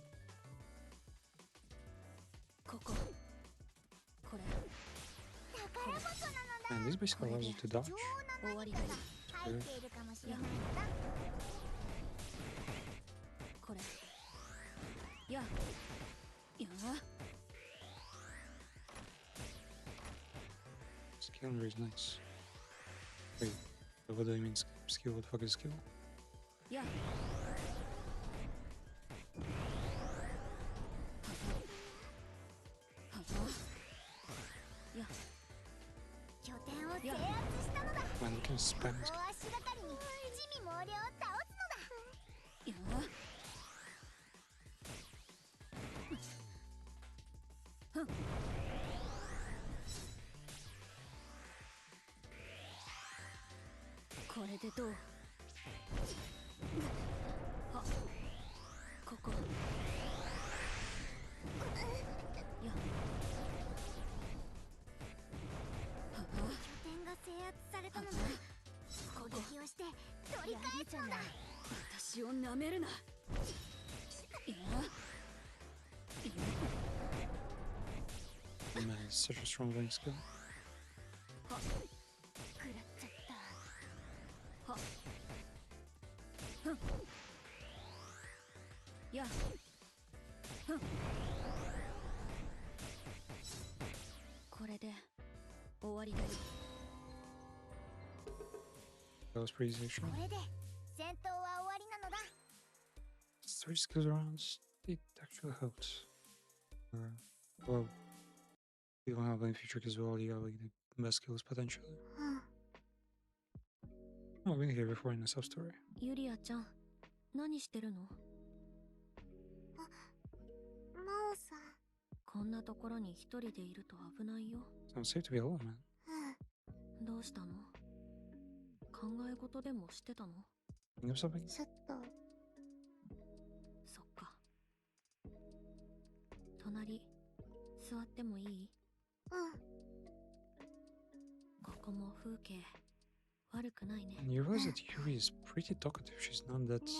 こここれ And this basically allows you to dodge. 終わりだよ入っているかもしれないのだ。これや Skill is nice. Wait, what do you mean skill? What the fuck is skill? Yeah. Yeah. 拠点を制圧したのだ。 Man, you can spam こ this. こを足がかりに地味猛量を倒すのだ。これでどう？は、ここ。や。拠点が制圧されたのだ。攻撃をして取り返すのだ。私を舐めるな。Man, it's such a strong range skill. 食らっちゃった。は。ふん。や。ふん。これで終わりだよ。That was pretty easy. これで戦闘は終わりなのだ。 3 skills rounds. It actually helped. Well, you don't have any future as well. You got like the best skills potentially. うん。 Oh, I've been here before in the sub story. ユリアちゃん、何してるの？真央さん。こんなところに一人でいると危ないよ。 It's not safe to be alone, man. うん。どうしたの？考え事でもしてたの？ You know something? ちょっと。そっか。隣、座ってもいい？うん。ここも風景、悪くないね。 And you realize that Yuri is pretty talkative. She's not that. ね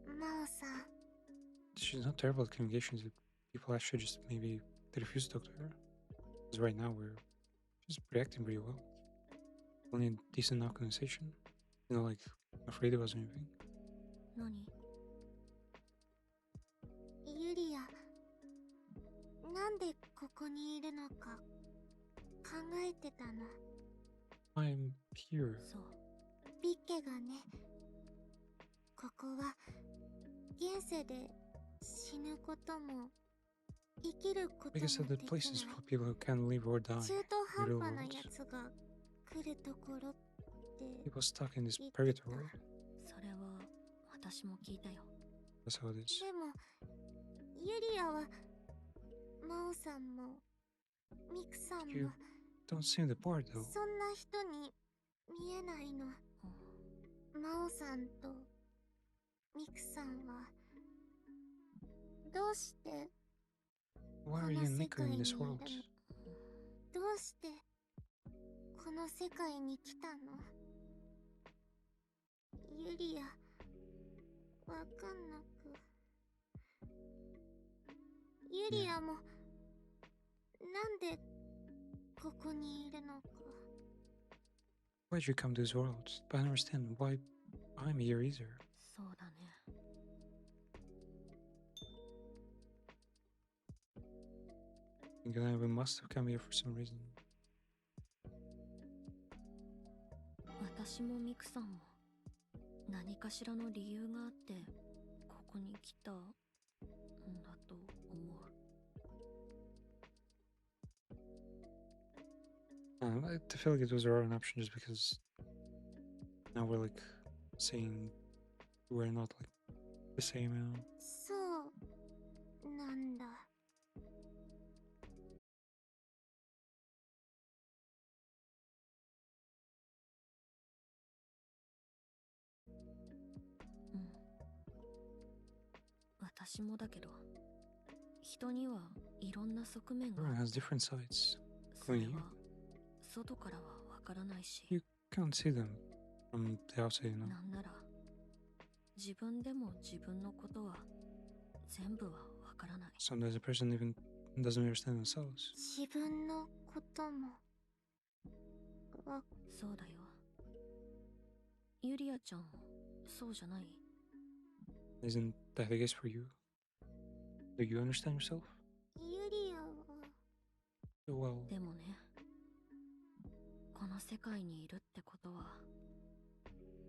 え、真央さん。 She's not terrible at communication. People actually just maybe they refuse to talk to her. Because right now she's reacting pretty well. Only a decent enough conversation. You know, like afraid of us or anything. 何？ユリア、なんでここにいるのか考えてたの。 I'm here. そう。ビッケがね、ここは現世で死ぬことも生きることも Like I said, で the きない places for people who can't live or die. 中途 Real 半端な world. やつが来るところって People stuck in this 言ってた。 purgatory. それは私も聞いたよ。 That's how it is. でもユリアは真央さんもミクさん You も don't seem the part though. そんな人に見えないの。真央さんとミクさんはどうして Why are you and Miko in this world? どうしてこの世界に来たの？ユリア、わかんなく。ユリアもなんでここにいるのか。 Why'd you come to this world? But I don't understand why I'm here either. そうだね。 We must have come here for some reason. 私もミクさんも何かしらの理由があってここに来たんだと思う。 I feel like it was the wrong option just because now we're like saying we're not like the same, you know? そうなんだ。うん。私もだけど、人にはいろんな側面があ Everyone っ has て、 different sides. それは外からはわからないし、 You can't see them from the outside, you know? なんなら自分でも自分のことは全部はわからない。 Sometimes a person even doesn't understand themselves. 自分のこともそうだよ。ユリアちゃんもそうじゃない？ Isn't that the case for you? Do you understand yourself? ユリアは Well, でもね、この世界にいるってことは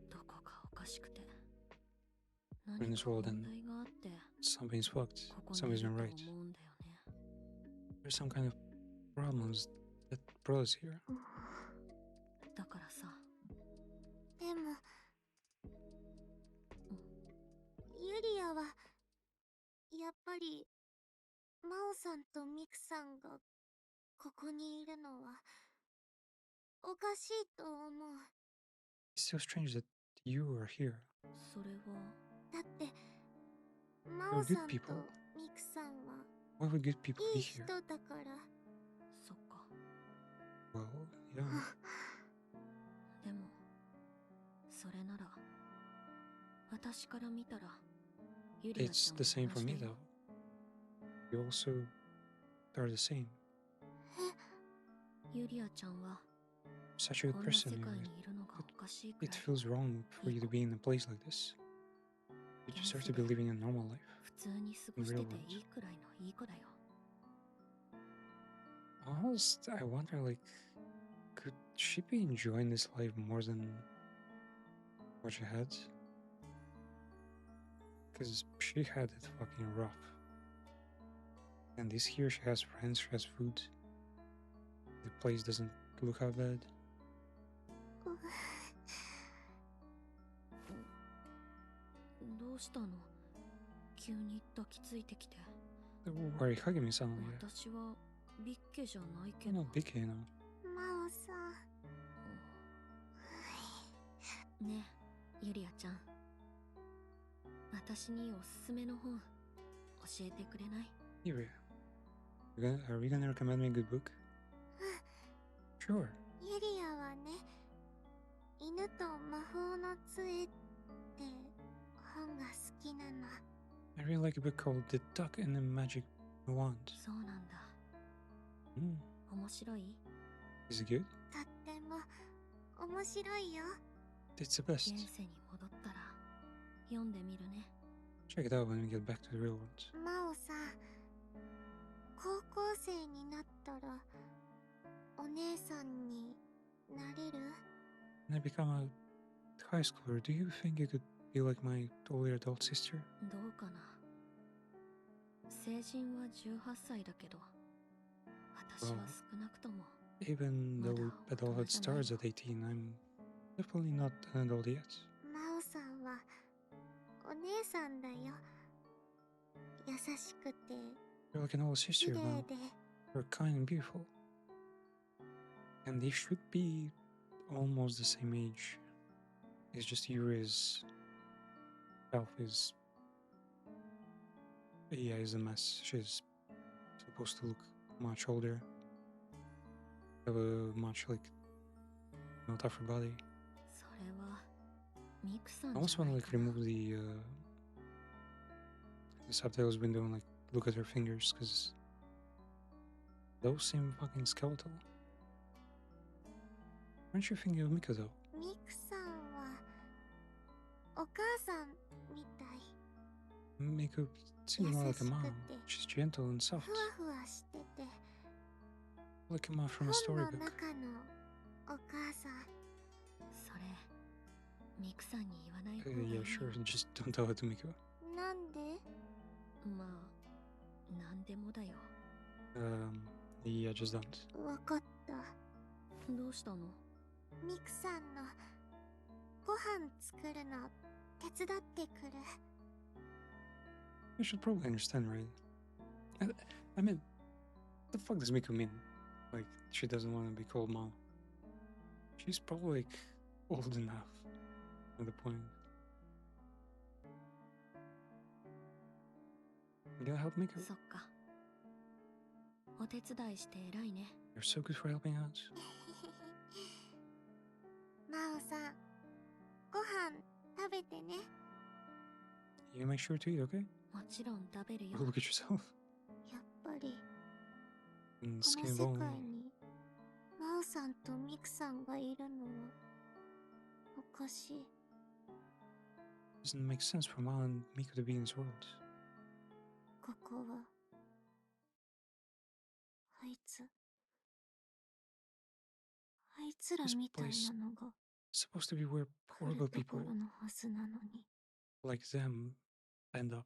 どこかおかしくて、 in 何 this か world 問 and 題があって something's fucked. ここにい Something's る not と right. 思うんだよね。 There's some kind of problems that brought us here. だからさ、でもユリアはやっぱりマオさんとミクさんがここにいるのはおかしいと思う。 It's so strange that you are here. それはだってマ You're オ good さん people. とミクさんは Why would good people い be い人 here? だから。そっか。 Well, yeah. でもそれなら私から見たらユリア It's ちゃん the same も for 同じ me だよ。 though. You also are the same. ユリアちゃんは Such a こ good んな person. 世界 You're, にいるのがおかしいく it らい feels wrong for you to be in a place like this. You just have to be living a normal life. 普通に過ごしてていいくらいのいい子だよ。 Almost, I wonder, like, could she be enjoying this life more than what she had? Because she had it fucking rough. And this here, she has friends, she has food. The place doesn't look how bad. どうしたの？急に抱きついてきて。 Why are you hugging me suddenly? 私はビッケじゃないけ I'm ど。 not big, you know. マオさん、ねえ、ユリアちゃん。私におすすめの本教えてくれない？ Here, are we gonna recommend me a good book? Sure. ユリアはね、犬と魔法の杖って本が好きなの。 I really like a book called The Duck and the Magic Wand. そうなんだ。 Mm. 面白い？ Is it good? とっても面白いよ。 It's the best. 現世に戻ったら読んでみるね。 Check it out when we get back to the real world. マオさん、高校生になったらお姉さんになれる？ When I become a high schooler, do you think you could be like my older adult sister? どうかな。成人は18歳だけど、私は少なくとも。 Even though adulthood starts at 18, I'm definitely not an adult yet. マオさんはお姉さんだよ。優しくて You're like an older 綺 sister 麗 now. で You're kind and beautiful. And they should be almost the same age. It's just Yuri's self is... Yeah, is a mess. She's supposed to look much older. Have a much, like, tougher body. それはミクさん I じ almost ゃ want な to い like かな。 remove the subtitles window and like look at her fingers because those seem fucking skeletal. Aren't you thinking of Mika though? ミクさんはお母さんみたい。 Mika seems more like a mom. She's gentle and soft, ふわふわしてて like a mom from 本 a の storybook. 中のお母さん。それミクさんに言わない方がいい Yeah, よ。 sure. Just don't tell it to Mika. なんで？まあなんでもだよ。 Yeah, just don't. わかった。どうしたの？ミクさんのご飯作るの手伝ってくる。 You should probably understand, right? I mean, the fuck does Mika mean? Like, she doesn't want to be called mom. She's probably like old enough at the point. You gonna help Mika? そっか。お手伝いして偉いね。 You're so good for helping out. マオさん、ご飯食べてね。 You make sure to eat, okay? もちろん食べるよ。 Look at yourself. やっぱり And こ skin の of 世 only. 界にマオさんとミクさんがいるのはおかしい。 Doesn't make sense for Mom and Mika to be in this world. ここはあいつら This みたい place なのが is supposed to be where 来る horrible とこ people ろのはずなのに。 like them end up.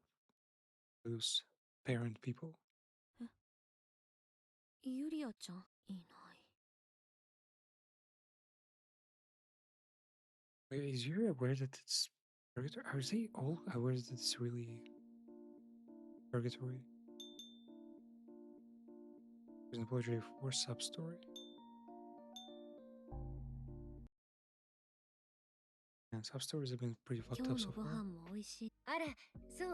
Those parent people. ユリアちゃんいない。 Wait, is you aware that it's purgatory? Are they all aware that it's really purgatory? There's an apology for sub story. And sub stories have been pretty fucked 今 up 日 so のご far. 飯も美味しい。あら、そう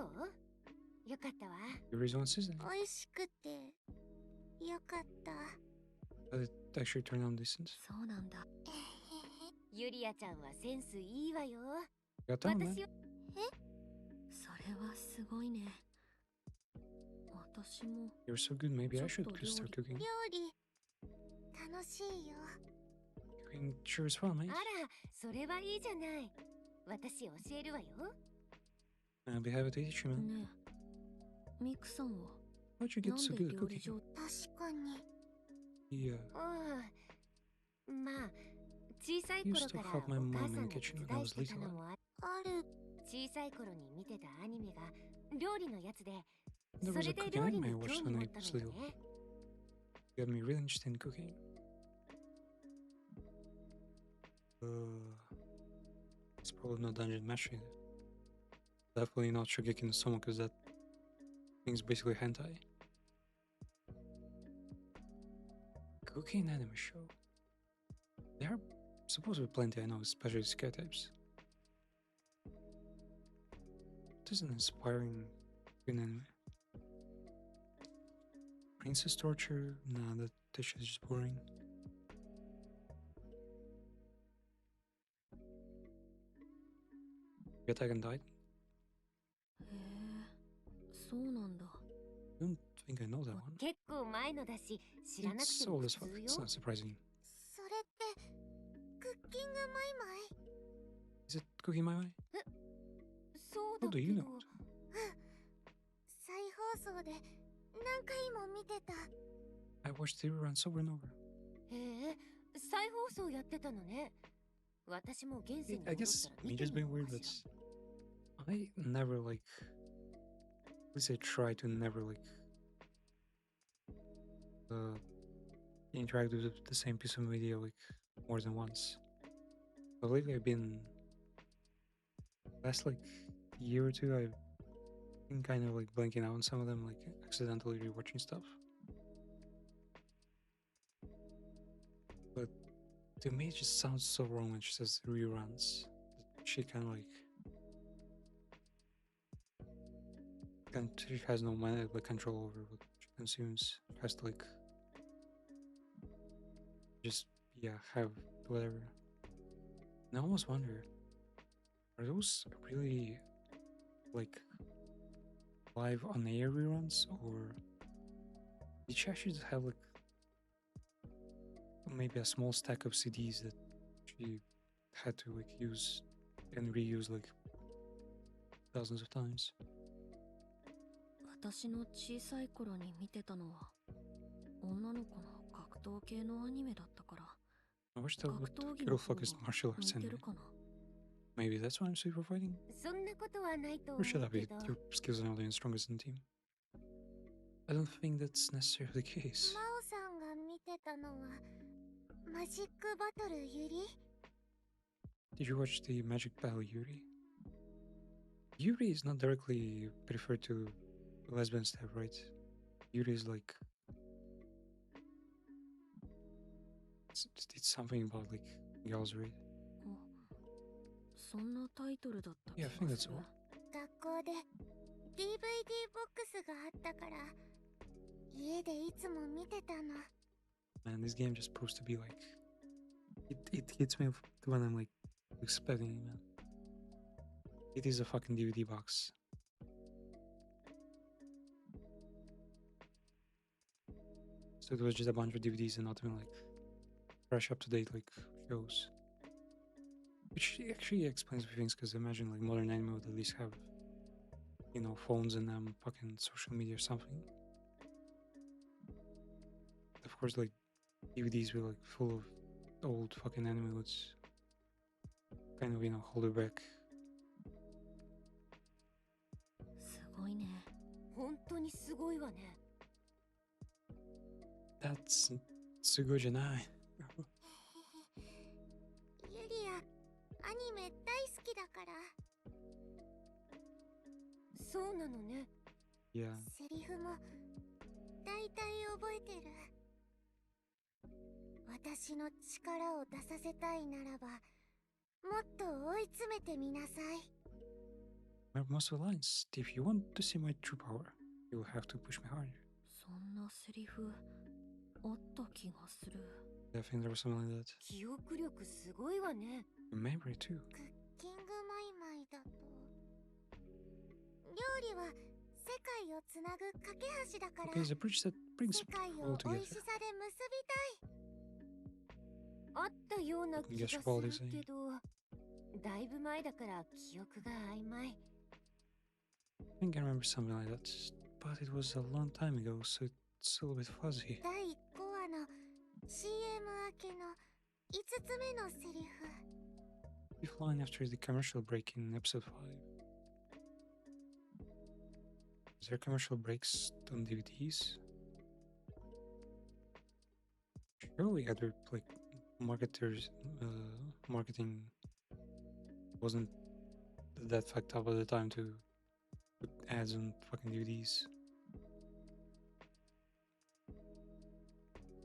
よかったわ。 There is one season. 美味しくてよかった。 But it actually turned out decent. そうなんだ。ユリアちゃんはセンスいいわよ。 Got down, man. 私はそれはすごいね。私も You're so good, maybe I should Just start cooking. 料理楽しいよ。 Cooking sure is fun, あ mate. ら、それはいいじゃない。私教えるわよ。 I'll be happy to teach you, man. ねえ、ミクさんは How'd you な get ん so で good at 料理 cooking? 上 確かに Yeah. まあ、小さい頃 Used か to ら help my お mom 母 in さん the が kitchen 手 when I 伝い was してた little. のもあある。小さい頃に見てたアニメが料理のやつで、 There そ was れ a で cooking 料理 anime I に興 watched 味 when 持 I った was のよ little. ね。 Got me really interested in cooking. It's probably not dungeon mashing. Definitely not Shogeki no Soma, because that thing's basically hentai. Cooking anime show. There are supposed to be plenty, I know, especially scare types. What is an inspiring cooking anime? Princess torture? Nah, that shit is just boring. Attack on Titan? へえ、そうなんだ。 I don't think I know that one. 結構前のだし、知らなく It's ても old 普 as fuck. 通 It's よ。 not surprising. それってクッキングマイマイ Is it Cooking My Way? そうだ How け do you ど know？ 再放送で何回も見てた。 I watched the reruns over and over. へえ、再放送やってたのね。私も現世に I 戻っ guess たら me 見て just み being よう weird, か but し I never like. At least I try to never like interact with the same piece of media like more than once. But lately I've been last like year or two I've been kind of like blanking out on some of them, like accidentally rewatching stuff. But to me it just sounds so wrong when she says reruns. She kind of like she has no like control over what she consumes. She has to like just have whatever. And I almost wonder, are those really like live on air reruns, or did she actually just have like maybe a small stack of CDs that she had to like use and reuse like thousands of times? 私の小さい頃に見てたのは女の子の格闘系のアニメだったから I watched the 格闘技 girl の方が focused martial arts 向いて anime. るかな。 Maybe that's why I'm super fighting. そんなことはないと思 Or should う I be? けど。 Your skills are not even strongest in the team. I don't think that's necessarily the case. 真央さんが見てたのはマジックバトルユリ。 Did you watch the Magic Battle Yuri? Yuri is not directly referred to lesbian stuff, right? Yuri is like it's something about like girls, right? そんなタイトルだった気 Yeah, が I think す that's る。 all. 学校で DVD ボックスがあったから家でいつも見てたの。 Man, this game just proves to be like it hits me when I'm like expecting it, man. It is a fucking DVD box. So it was just a bunch of DVDs and not even like fresh up to date like shows. Which actually explains a few things, because imagine like modern anime would at least have you know, phones and fucking social media or something. Of course, like DVDs were like full of old fucking anime, which kind of, you know, hold it back. すごいね。本当にすごいわね。 That's Tsugo-janai. ユリア、アニメ大好きだから。そうなのね。 Yeah. セリフも大体覚えてる。私の力を出させたいならば、もっと追い詰めてみなさい。 Remember most of the lines. If you want to see my true power, you will have to push me harder. そんなセリフあった気がする。 I think there was something like that. 記憶力すごいわね。 Memory too. クッキングマイマイだと、料理は世界をつなぐ架け橋だから、 Okay, it's a bridge that brings 世界 people を美味し together. さで結びたい。あったような気がするけど、だいぶ前だから記憶が曖昧。 I think I remember something like that, but it was a long time ago, so it's a little bit fuzzy. 第1話の CM 明けの5つ目のセリフ。 Fifth line after the commercial break in episode 5. Is there commercial breaks on DVDs? Surely other like marketers marketing wasn't that fucked up at the time to put ads on fucking DVDs.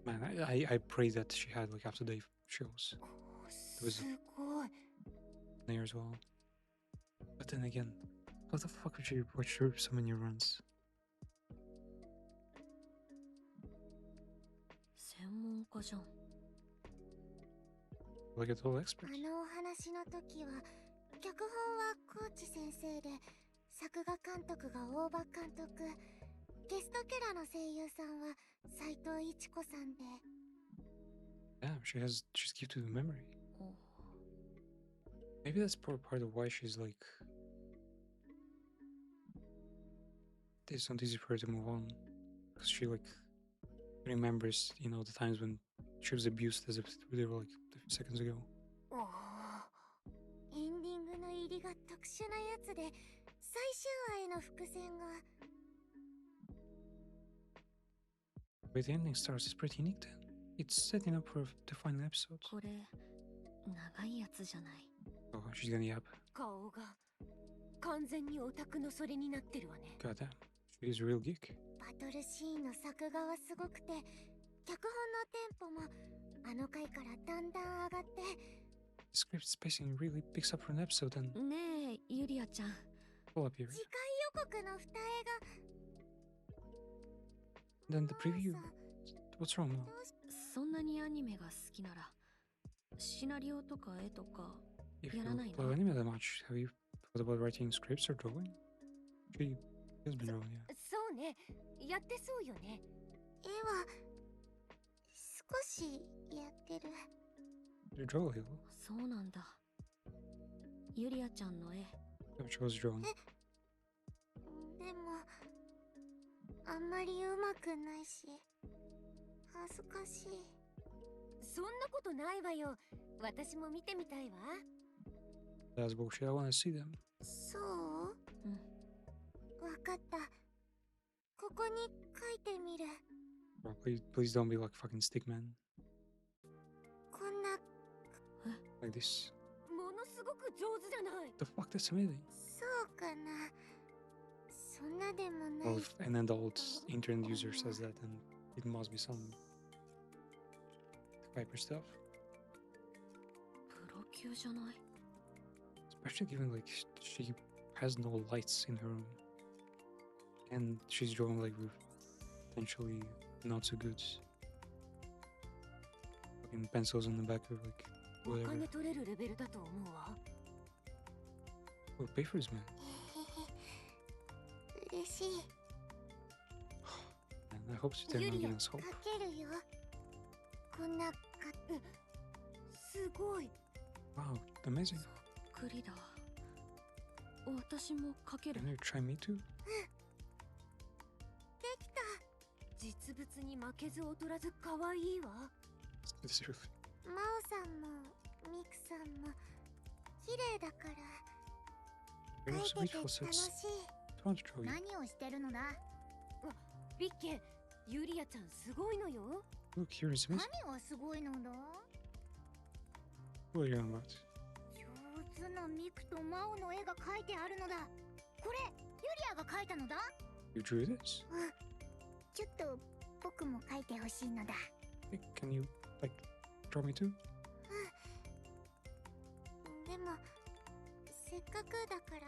Man, I pray that she had like up-to-date shows すごい。 there as well. But then again, what the fuck would she watch her so many runs? 専門家じゃん。 Like a total expert. あのお話の時は脚本はコーチ先生で、作画監督が大場監督、ゲストキャラの声優さんは斉藤一子さんで。 Damn, she's gifted with memory. お Maybe that's part of why she's like it's not easy for her to move on, because she like remembers, you know, the times when she was abused as if they were like a few seconds ago. おー、エンディングの入りが特殊なやつで、最終話への伏線が。 The way the ending starts is pretty unique then. It's setting up for the final episode. これ長いやつじゃない。 Oh, she's gonna yap. 顔が完全にオタクのそれになってるわね。 God damn, she's a real geek. バトルシーンの作画はすごくて、脚本のテンポもあの回からだんだん上がって。 The script spacing really picks up for an episode and ねえユリアちゃん、 pull up here. 次回予告の二重 Then the が。 preview. マーさん、 What's wrong now? そんなにアニメが好きならシナリオとか絵とか If you やらないの？ play anime that much, have you thought about writing scripts or drawing? She has been drawing, yeah. そうね。やってそうよね。絵は少しやってる。 You draw a little. そうなんだ。ユリアちゃんの絵 How much was drawn? でもあんまりうまくないし恥ずかしい。そんなことないわよ。私も見てみたいわ。 That's bullshit. I wanna see them. そう？うん。わかった。ここに書いてみる。 Bro, please don't be like fucking Stickman. こんな。 Like this. ものすごく上手じゃない。 The fuck, that's amazing. そうかな。そんなでもな Well, い。 if an adult internet user says that, then it must be some hyper stuff. プロ級じゃない？ Especially given like she has no lights in her room, and she's drawing like with potentially not so good fucking pencils on the back of like お whatever. 金取れるレベルだと思うわ。 Well, pay for this man. 嬉しい。 And I hope she's ユ not リア、 giving us 書 hope. けるよ。こんなすごい。 Wow, amazing. クリだ。私も描ける。 Can you try me too? できた。実物に負けず劣らず可愛いわ。It's really 真央さんもミクさんも綺麗だから You're 描 also いてて beautiful, 楽 so し it's い。 fun to draw you. 何をしてるのだ。ビッケ、ユリアちゃんすごいのよ。 Look, here is 何 amazing. がすごいのだ。 What are you on about? 上手なミクとマオの絵が描いてあるのだ。これユリアが描いたのだ。 You drew this? ちょっと僕も描いてほしいのだ。 Hey, can you, like, draw me too? でもせっかくだから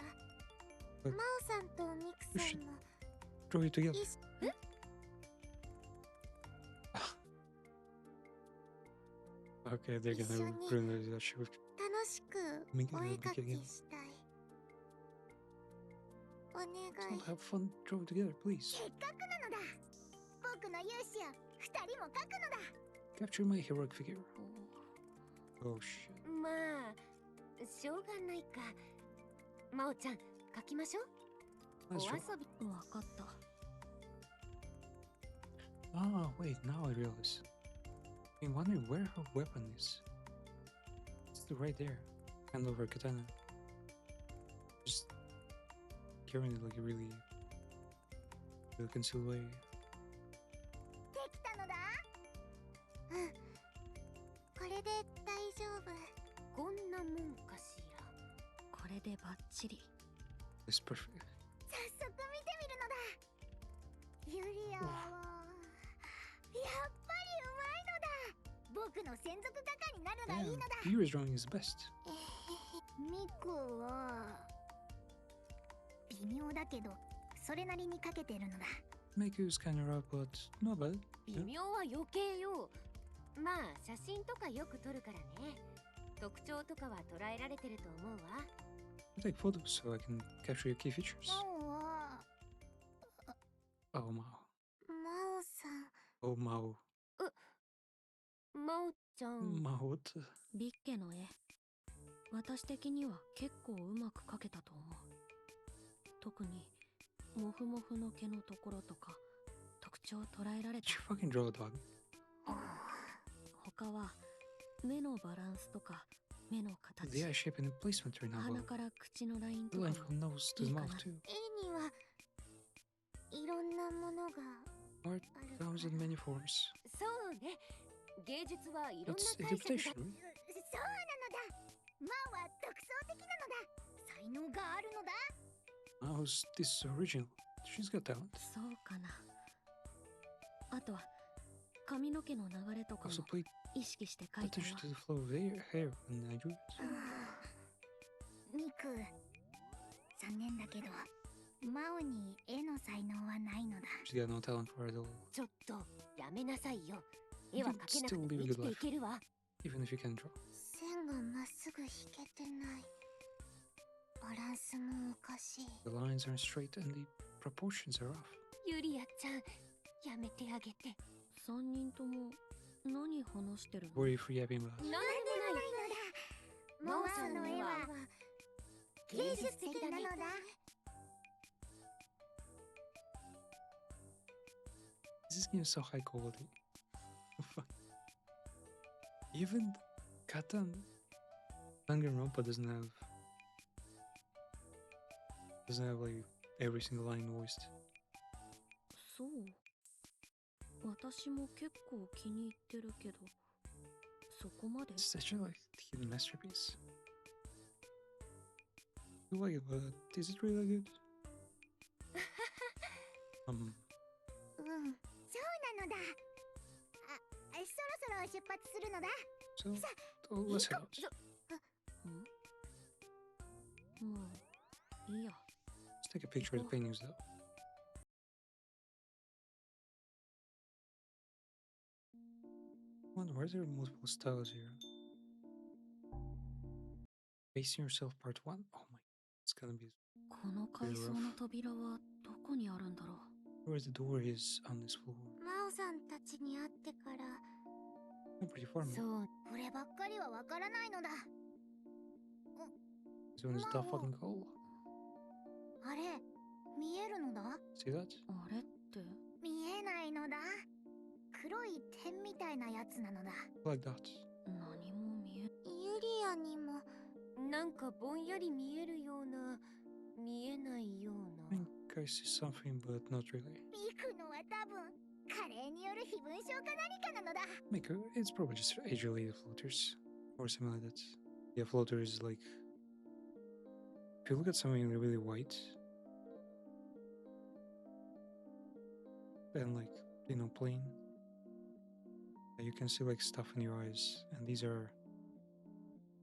But 真央さんとミクさんも draw you together. 一緒 Okay, they're gonna Ishoni. ruin that shit. 楽しく Make お it 絵 big 描 again. きしたい。お願 Let's い。 all have fun drawing together, please. せっかくなのだ。僕の勇姿を二人も描くのだ。 Capture my heroic figure. Oh shit. まあしょうがないか。真央ちゃん描きましょう。お Let's 遊 draw. び。わかった。 Ah, wait, now I realize. I'm wondering where her weapon is. It's right there. Handle her katana. Just carrying it like a really concealed way. できたのだ。うん。これで大丈夫。こんなもんかしら。これでバッチリ。 It's perfect. 早速見てみるのだ。ユリアはやっぱりうまいのだ。僕の専属画家になるがいい Yeah, のだ。 Yuri's drawing is the best. ミクは微妙だけどそれなりに描けてるのだ。 Maku's kinda rough, but not bad. 微妙は余計よ。まあ写真とかよく撮るからね。特徴とかは捉えられてると思うわ。 I take photos so I can capture your key features. マオは Oh, Mao. 真央さん。 Oh, Mao. 真央ちゃん。 Mao, what the... ビッケの絵、私的には結構うまく描けたと思う。特にモフモフの毛のところとか特徴を捉えられ Did た。 you fucking draw a dog? 他は目のバランスとか目の The eye 形、 shape and the placement are now 鼻 well. から口のライン The とか line も from nose to the mouth too. 絵にはいろんなものが Art あるから comes in many forms. そうね。芸術はいろんな It's 解釈 interpretation, が。 right? そうなのだ。マオは独創的なのだ。才能があるのだ。 Mao's this is original. She's got talent. そうかな。あとは髪の毛の流れとかも Also played 意識して描いた attention わ。 to the flow of hair when I drew it. ミク残念だけどマオに絵の才能はないのだ。 She's got no talent for it at all. ちょっとやめなさいよ。絵は描けなくても生きていけるわ。 Even if you can draw. 線がまっすぐ引けてない。バランスもおかしい。 The lines aren't straight and the proportions are off. ユリアちゃん、やめてあげて。 3人とも何話してるの？ What are you free yapping about? なんでもない。マオさんの絵は芸術的なのだ。 This game is so high quality. Fuck. Even Katan Danganronpa doesn't have like every single line voiced. そう。私も結構気に入ってるけど、そこまで？ It's such a like hidden masterpiece. You like it, but is it really good? うんそうなのだ。そろそろ出発するのだ。 So let's head out. もういいや。 Let's take a picture of the paintings though. Wonder why there are multiple styles here. Facing yourself part 1. Oh my, it's gonna be この階層の扉はどこにあるんだろう。 where the door is on this floor. マオさんたちに会ってから I'm pretty far, man. そう。こればっかりはわからないのだ。 This one is Mao. the fucking goal. 見えるのだ。 See that? あれって。見えないのだ。黒い点みたいなやつなのだ。 Like that. 何も見え。ユリアにも。なんかぼんやり見えるような、見えないよう I な。 think I see something, but not really. ビクのは多分加齢による非分症か何かなのだ。 Miko, it's probably just age-related floaters. Or something like that. Yeah, floater is like... If you look at something really white... And like, you know, plain... You can see like stuff in your eyes. And these are...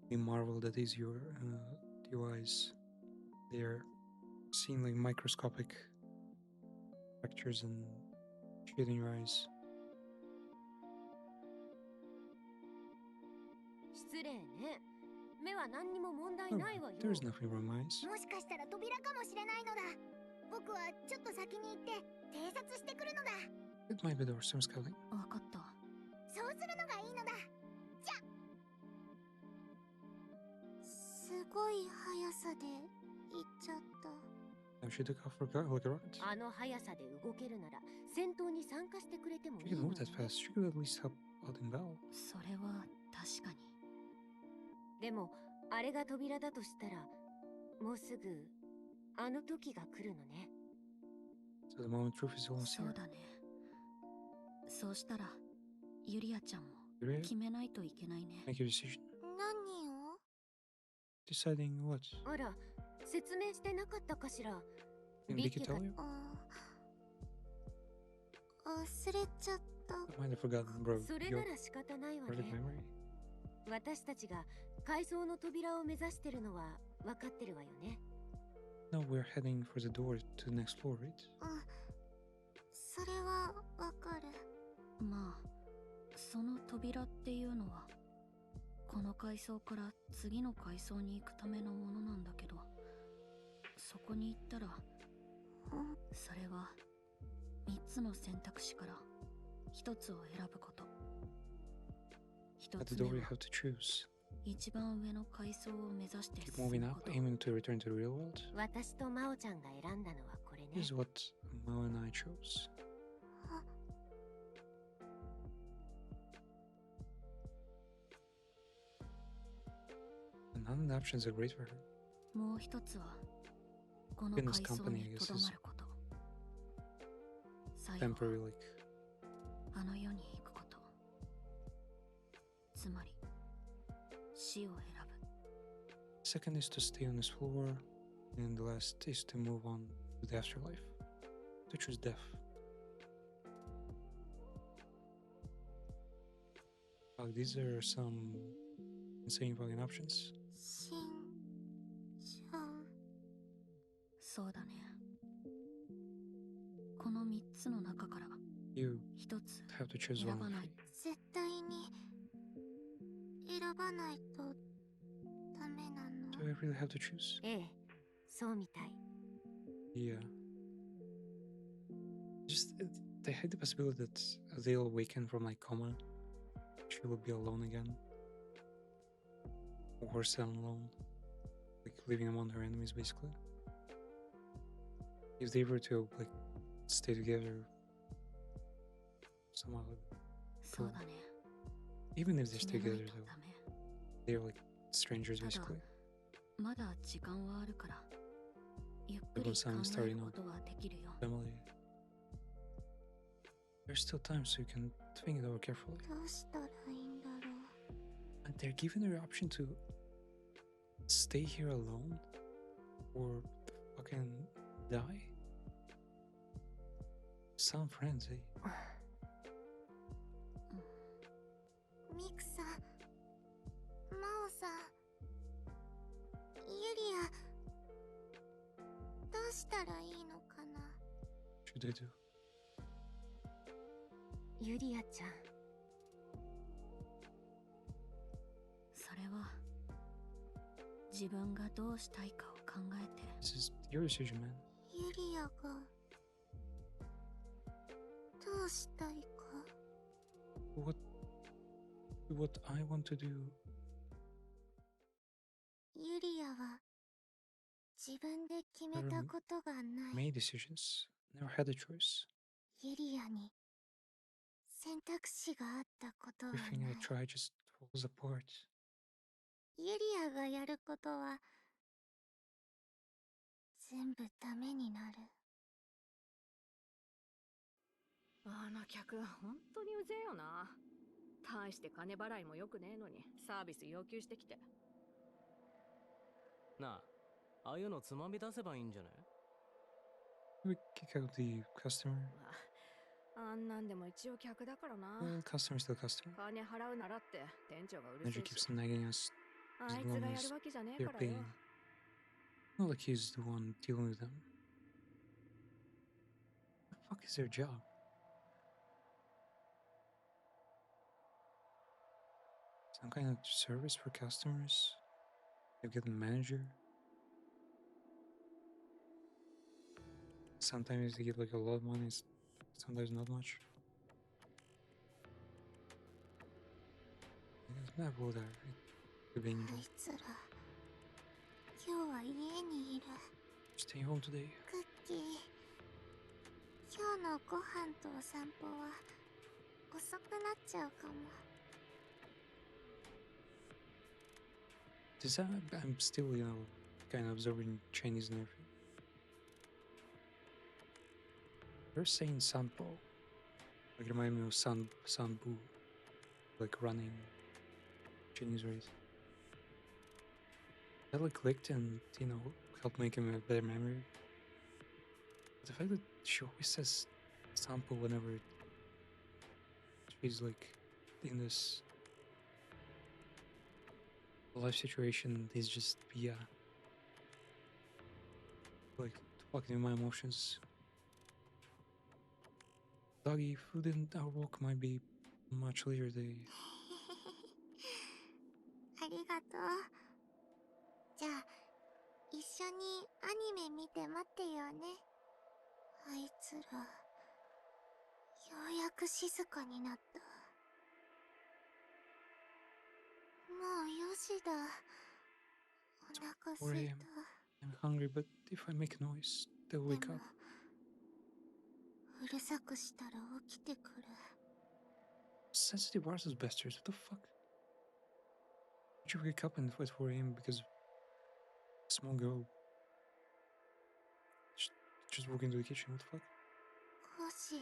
The marvel that is your eyes. They are seeing like microscopic fractures and shit in your eyes. 失礼ね。目は何にも問題 Oh, ないわよ。 there's nothing wrong with my eyes. もしかしたら扉かもしれないのだ。僕はちょっと先に行って偵察してくるのだ。 It might be there some scouting. わかった。そうするのがいいのだ。じゃ。すごい速さで行っちゃった。 Now she took off for like a rocket. あの速さで動けるなら戦闘に参加してくれてもい She い can の move に that fast. She could at least help out in battle. それは確かに。でもあれが扉だとしたらもうすぐあの時が来るのね。 So the moment truth is almost そう here. だね。そうしたらユリアちゃんも Yuria, 決めないといけないね。 make your decision. 何を？ Deciding what? あら、説明してなかったかしら。 Did Vicky tell you? 忘れちゃった。 I might have forgotten, bro. それ Your なら仕方ないわ perfect ね。 memory. 私たちが階層の扉を目指してるのは分かってるわよね。 No, we're heading for the door to the next floor, right? それはわかる。まあ、その扉っていうのはこの階層から次の階層に行くためのものなんだけど、そこに行ったらそれは3つの選択肢から1つを選ぶこと。1 At つ the 目 door, you は have to choose. 一番上の階層を目指して Keep 進 moving む up, こと。 aiming to return to the real world. 私と真央ちゃんが選んだのはこれね This。is what Mao and I chose. And none of the options are great for her. もう一つはこの Goodness 階層 company, に I と guess, ど is まること。最後は temporary, like あの世に行くこと。つまり死を選ぶ。 second is to stay on this floor, and the last is to move on to the afterlife. To choose death. These are some insane fucking options. 死んじゃう。そうだね。この3つの中から You 一つ have to choose 選 one ば of ない three. 絶対に選ばないとダメなの。 Do I really have to choose? ええ、そうみたい。 Yeah. Just they had the possibility that they'll awaken from like coma. She will be alone again. Worse than alone. Like living among her enemies basically. If they were to like stay together somehow, そうだね。 even if they're 決 stay めない together と though, ダメ。 they're like strangers ただ basically. まだ時間はあるからゆっくり Everyone's 考 time え starting る now. ことはできるよ。 Family. There's still time so you can think it over carefully. どうしたらいいんだろう。 And they're giving her the option to stay here alone or fucking die. Some friends, eh? ミクさん、マオさん、ユリア、どうしたらいいのかな。 Should I do? ユリアちゃん。それは自分がどうしたいかを考えて This is your decision, man. ユリアがどうしたいか。 What I want to do. ユリアは自分で決めたことがない。 Made decisions. Never had a choice. ユリアに選択肢があったことはな Everything I い。 try just falls apart. ユリアがやることは全部ダメになる。あの客本当にうぜえよな。大して金払いもよくねえのにサービス要求してきて。なあ、ああいうのつまみ出せばいいんじゃね？ We kick out the customer. あんなんでも一応客だからな。 Well, customer's still customer. 金払うならって店長がうる Manager せえし。 keeps nagging us あ as いつ long がや as るわけじゃねえ they're からよ。 paying. Not like he's the one dealing with them. What the fuck is their job? Some kind of service for customers? They get a manager? Sometimes they get like a lot of money, sometimes not much. It's not all that. It could be any あ job. いつら今日は家にいる。 Stay home today. クッキー、今日のご飯とお散歩は遅くなっちゃうかも。 Does that, I'm still, kind of absorbing Chinese and everything. They're saying Sanpo. Like remind me of Sanbu. Like running Chinese race. That like clicked and, helped make him a better memory. But the fact that she always says Sanpo whenever she's like in this life situation is just, yeah. Like, fucking with my emotions. Doggy, food and our walk might be much later today. ありがとう。じゃあ一緒にアニメ見て待ってよね。あいつらようやく静かになった。もう4時だ。お腹す 4 い a.m. た。 I'm hungry, but if I make noise, they'll で wake も up. うるさくしたら起きてくる。 Sensitive arses bastards, what the fuck? Did you wake up and at 4 a.m. because a small girl just walked into the kitchen? What the fuck? コシ、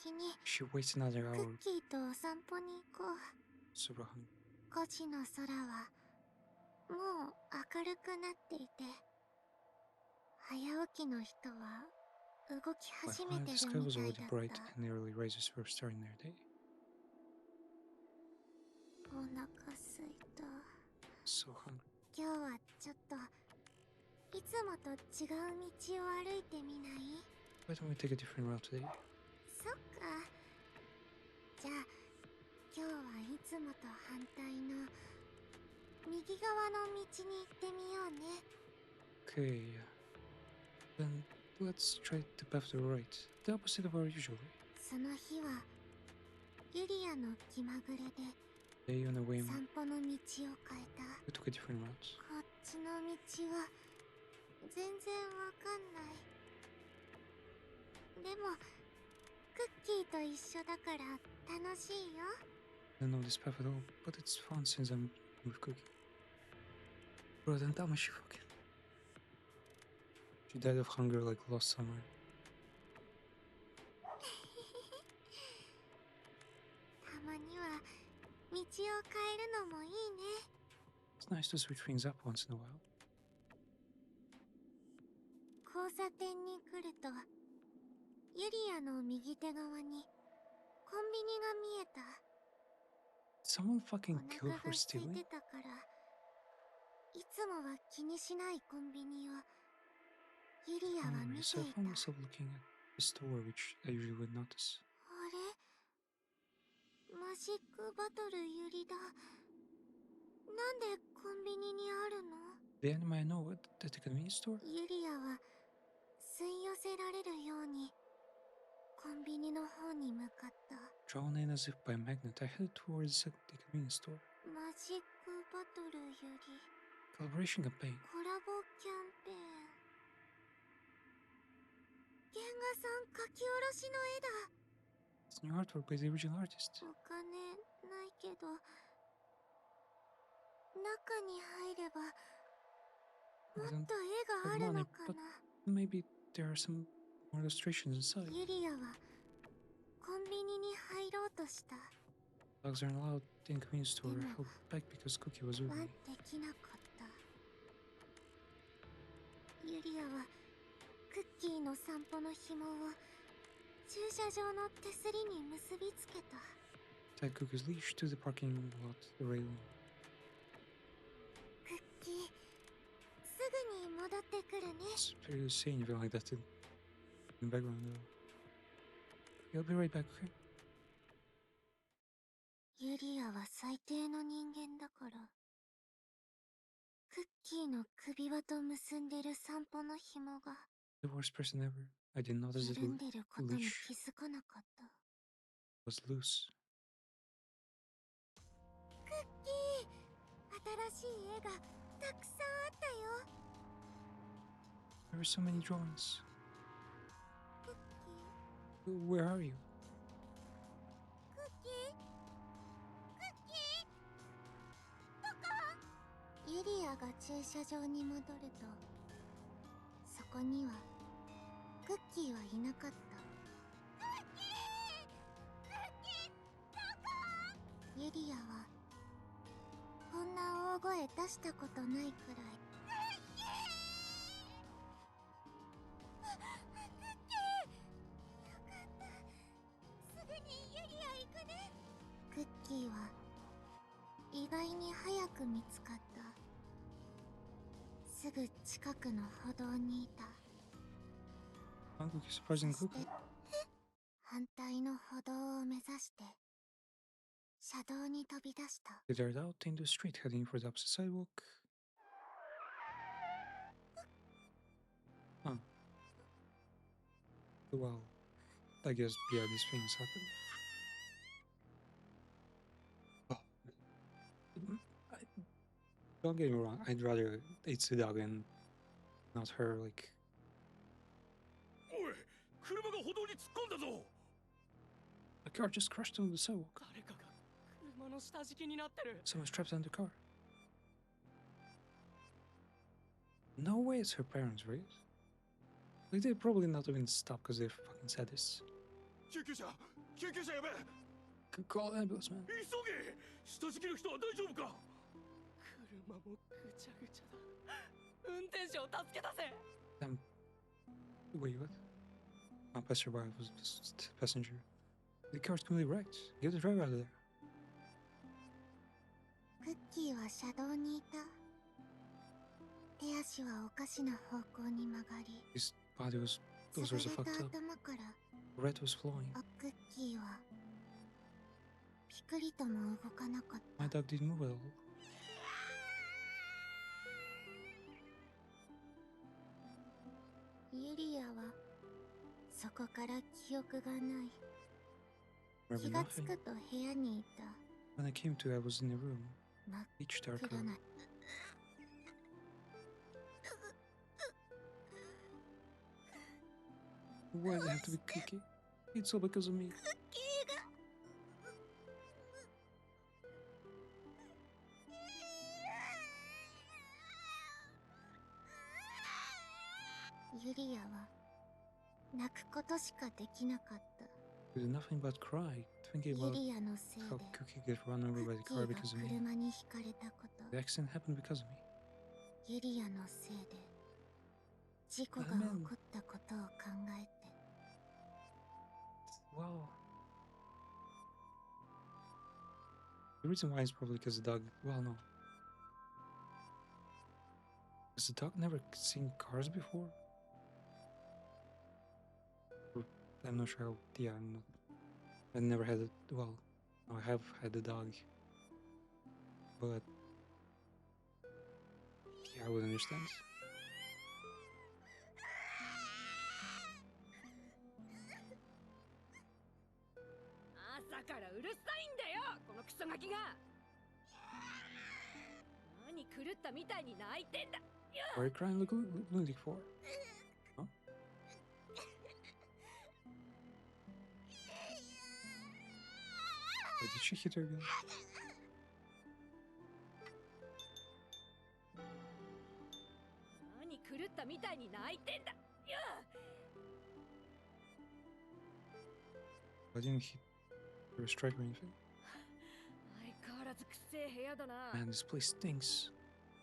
先に She waits another ク hour. ッキーとお散歩に行こう。 Super hungry. 5時の空はもう明るくなっていて、早起きの人は動き By 始め 5, て the る sky み was たい already だっ bright た。 and the early risers were starting their day. お腹すいた。 So hungry. 今日はちょっといつもと違う道を歩いてみない？ Why don't we take a different route today? そっか。じゃあ今日はいつもと反対の右側の道に行ってみようね。 Okay, then let's try the path to the right. The opposite of our usual way. その日はユリアの気まぐれで Today on the way, 散歩の道を変えた。 we took a different route. こっちの道は全然わかんない。でもクッキーと一緒だから楽しいよ。 I don't know this path at all, but it's fun since I'm with Cookie. Bro, then tell me she fucking... She died of hunger like last summer. たまには道を変えるのもいいね。 It's nice to switch things up once in a while. 交差点に来るとユリアの右手側にコンビニが見えた。 Did someone お fucking kill 腹 for が空い stealing? てたからいつもは気にしないコンビニをユリアは Hungry, 見て so I いた。 found myself looking at the store, which I usually would notice. あれ、マジックバトルユリだ。なんでコンビニにあるの？ The anime I know at the convenience store? ユリアは吸い寄せられるようにコンビニの方に向かった。 Drawn in as if by magnet, I headed towards the convenience store. マジックバトルユリ。collaboration campaign. コラボキャンペーン。原画さん描き下ろしの絵だ。 It's new artwork by the original artist. お金ないけど、中に入ればもっと絵があるのかな。 Maybe there are some more illustrations inside. ユリアはコンビニに入ろうとした。 Dogs aren't allowed in convenience store. Held back because Cookie was ワン early. できなかった。ユリアはクッキーの散歩の紐を駐車場の手すりに結びつけた。 Tied Cookie's leash to the parking lot railing. クッキー、すぐに戻ってくるね。 It's very saying you like that in the background though. I'll be right back, okay? ユリアは最低の人間だから、クッキーの首輪と結んでる散歩の紐が The worst person ever. I didn't notice that 緩んでることに leash 気づかなかった。 was loose. クッキー、新しい絵がたくさんあったよ。 There are so many drawings. クッキー、 Where are you? クッキー、クッキー、どこ？ユリアが駐車場に戻ると、そこにはクッキーはいなかった。クッキー、クッキー、どこ？ユリアはこんな大声出したことないくらい。クッキー、クッキー、よかった。すぐにユリア行くね。クッキーは意外に早く見つかった。すぐ近くの歩道にいた。 Cookie, surprising そして Cookie. 反対の歩道を目指して車道に飛び出した。 They dared out into the street, heading for the opposite sidewalk. Huh. Well, I guess yeah, these things happen. Oh. Don't get me wrong, I'd rather it's the dog and not her, like... おい、車が歩道に突っ込んだぞ。 The car just crashed into the sidewalk. 誰かが車の下敷きになってる。 Someone's trapped in the car. No way it's her parents, right? Like, they probably not even stopped because they fucking said this. 救急車、救急車やべ。 Call an ambulance, man. 急げ。下敷きの人は大丈夫か。車もぐちゃぐちゃだ。運転手を助け出せ。 Damn. Wait, what? Passerby was just a passenger. The car's completely wrecked. Get the driver out of there. クッキーは車道にいた。手足はおかしな方向に曲がり、 His body was... 潰 those れ were た fucked up. 頭から Red was flowing. クッキーはピクリとも動かなかった。 My dog didn't move at all. ユリアはそこから記憶がない。 Remember 気がつ nothing. くと部屋にいた。 When I came to, I was in a room. 真っ Each darker. 暗な。 Why does it have to be Cookie? It's all because of me. クッキーが。ユリアは泣くことしかできなかった。 There's nothing but cry. Thinking ユ about リアのせいで how Cookie got run over by the クッ car キーが because of me. 車にひかれたこと The accident happened because of me. ユリアのせいで事故が起こったことを考えて Wow. The reason why is probably because the dog... Well, no. Has the dog never seen cars before? Or I'm not sure how... Yeah, I'm not... I never had it... Well, no, I have had a dog. But... Yeah, I would understand. 朝からうるさいんだよ、このクソガキが。何狂ったみたいに泣いてんだ。 What are you crying lunatic for? Huh? Wait, did she hit her again? 何狂ったみたいに泣いてんだ。 I didn't hit her strike or anything. 相変わらずくせえ部屋だな。 Man, this place stinks.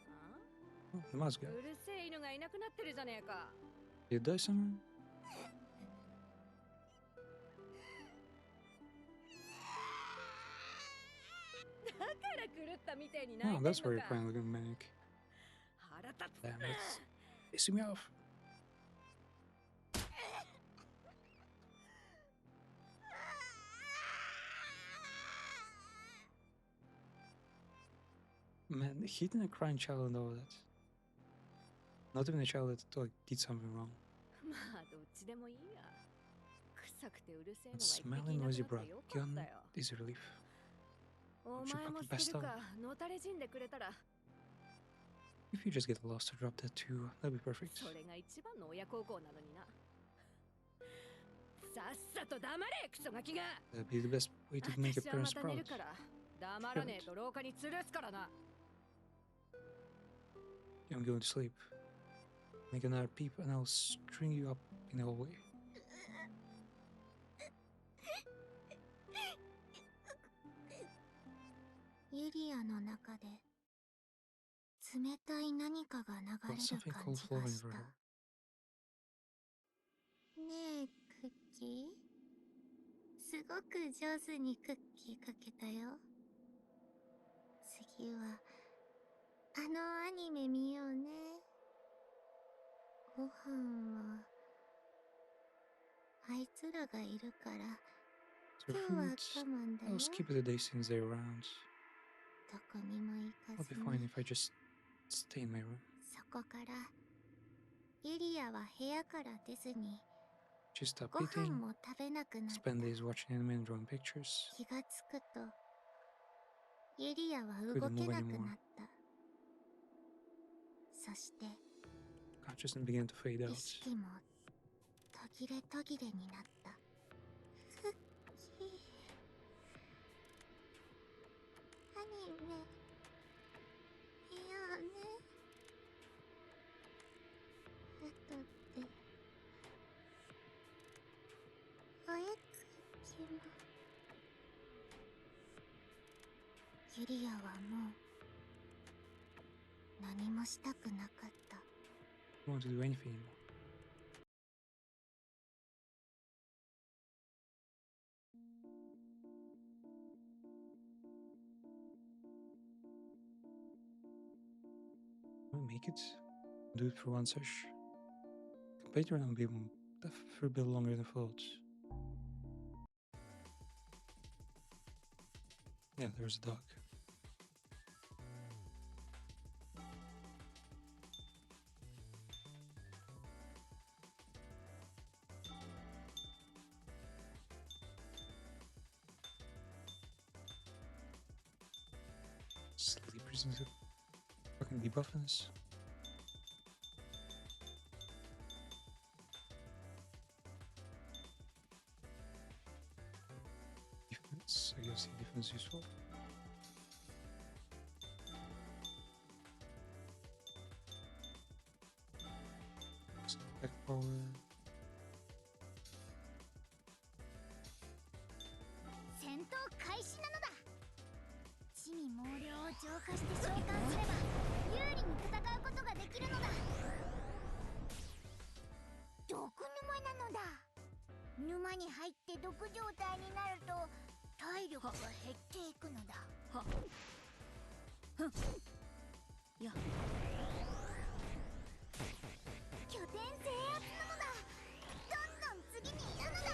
あ Oh, the mouse guy. うるせえ犬がいなくなってるじゃねえか。 Did it die somewhere? だから狂ったみたいに泣い Oh, てんの that's why you're か。 crying like a maniac. 腹立つ Damn, な。 that's pissing me off. Man, hitting a crying child and all that. Not even a child that like did something wrong. まあどっちでもいいや。臭くてうるせえ And のが一 smelly 匹いなく noisy なって brat よかっ gun たよ。 is a relief. お She 前も fucking 捨て passed る out. か、のたれ死んでくれたら、 If you just get lost to drop that too, that'd be perfect. それが一番の親孝行なのにな。さっさと黙れ、クソガキが。 That'd be the best way to make your 私はま parents た寝 proud. るから、黙らねえと廊下に吊るすからな。 I'm going to sleep. Make another peep and I'll string you up in the hallway. ユリアの中で冷たい何かが流 Felt れる something 感 cold じが flowing し through た。 her. ねえクッキー、すごく上手にクッキーかけたよ。次はあのアニメ見ようね。ご飯はあいつらがいるから So 今日は food, 我慢だよ。 I'll skip the day since they're around. どこにも行か I'll ず be fine に if I just stay in my room. そこからユリアは部屋から出ずに Just stop ご飯 eating, も食べなくなった。 spend days watching anime and drawing pictures. 気がつくとユリアは Couldn't 動け move なく anymore. なった。そして Consciousness began to fade 意 out. 識も途切れ途切れになった。クッキー、アニメ見ようね。あとでお絵クッキーも。ユリアはもう何もしたくなかった。 I don't want to do anything anymore. I'll make it. Do it for one sesh. Patreon will be for a bit longer than I thought. Yeah, there's a dog. Sleepers need to fucking debuffing us. Defense, I guess the defense is useful. Attack power. 戦闘開始なのだ。地味猛量を浄化して召喚すれば有利に戦うことができるのだ。毒沼なのだ。沼に入って毒状態になると体力が減っていくのだ。はふんや拠点制圧なのだ。どんどん次に行くのだ。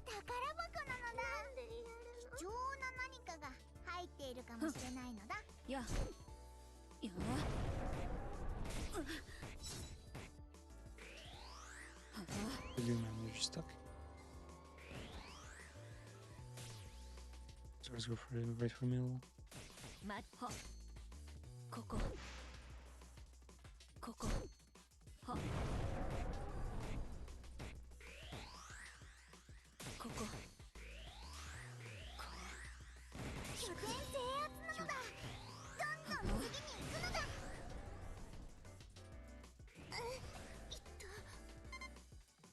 宝箱なのだ。貴重な何かが入っているかもしれないのだ。や What are you doing, man? You're just stuck. So let's go for the right for middle. ま、ここここはここ拠点制圧なのだ。どんどん次に行くのだ。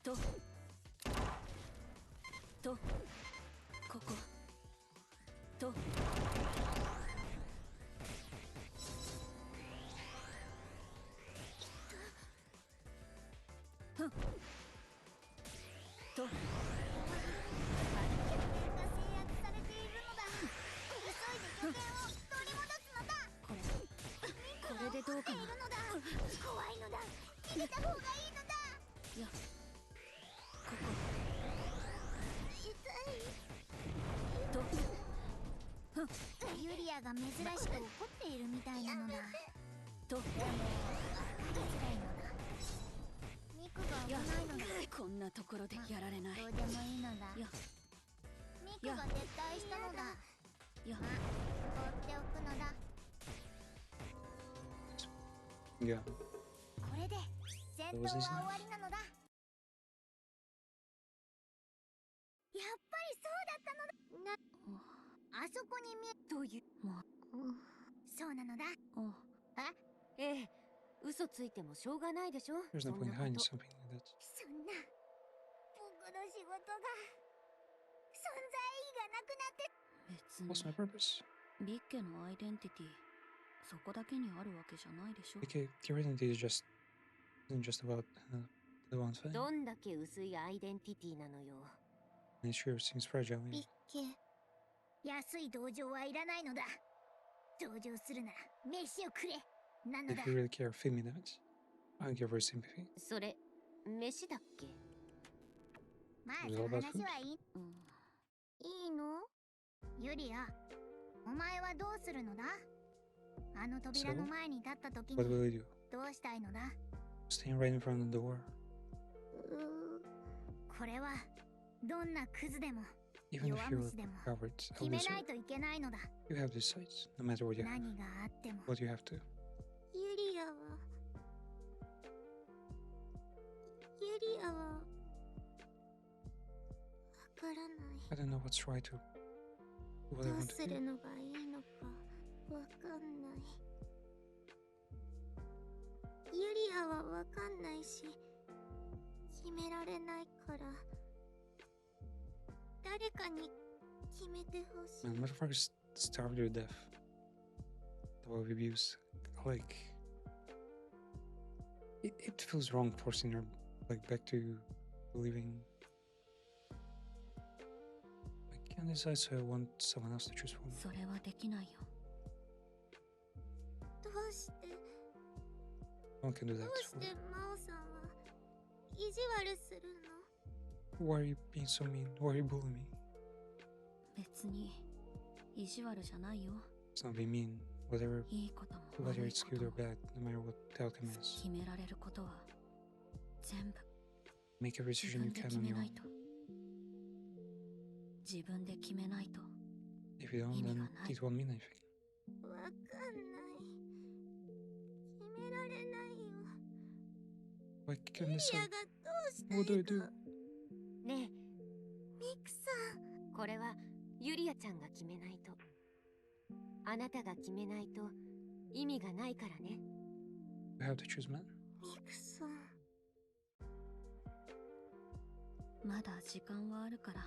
とこことふんと拠点が制圧されているのだ。急いで拠点を取り戻すのだ。これでどうかな。いるのだ。怖いのだ。逃げた方がいいのだ。いやここ痛い。とふんユリアが珍しく怒っているみたいなのだ。とでも分かりづらいのだ。ミクが危ないのだ。こんなところでやられない。どうでもいいのだ。いやミクが撤退したのだ。いや放っておくのだ。 Yeah. これで戦闘は終わりなのだ。やっぱりそうだったのだ。あそこに見えというもそうなのだ。うええ、嘘ついてもしょうがないでしょ。 There's no そん point な hiding こと something like that. そんな僕の仕事が存在意義がなくなって。別に What's my purpose? ビッケのアイデンティティそこだけにあるわけじゃないでしょ。 Okay, your identity is just isn't just about the one thing. どんだけ薄いアイデンティティなのよ。 It sure seems fragile. ビ Yeah. ッケ、安い同情はいらないのだ。同情するなら飯をくれなのだ。 If you really care, feed me that. I'll give her sympathy. それ、飯だっけ？まあ Is そ it の all about 話 food? はいい。いいの？ユリア、お前はどうするのだ？あの扉の前に立った時に What will you do? どうしたいのだ？ Staying right in front of the door. これはどんなクズでも Even if 弱 you're 虫でも a coward, a 決め loser, ないといけないのだ。 you have to decide. No matter what you have. 何があっても What you have to. ユリアはわからない。 I don't know what's right to. What I どう want す to る do. のがいいのかわかんない。ユリアはわかんないし決められないから誰かに決めてほしい。 Man, motherfuckers starved to death. The way we abuse. Like. It feels wrong forcing her like back to believing. I can't decide, so I want someone else to choose for me. それはできないよ。どうして No one can do ど that うし for て me. 真央さんは意地悪するの？ Why are you being so mean? Why are you bullying me? 別に意地悪じゃないよ。 It's not being mean. Whatever, いいことも whether 悪い it's こと good も or bad, no matter what the outcome is, 決められることは全部 make every 自 decision 分 you で can 決 on め your な own. いと。自分で決めないと If you don't, then it won't mean anything. わかんない。決められないよ。 Why ユ can't リ decide? アがどうしたい What do I か。 do? ねえ、ミクさん。これはユリアちゃんが決めないと。あなたが決めないと意味がないからね。 You have to choose, man. ミクさん。まだ時間はあるから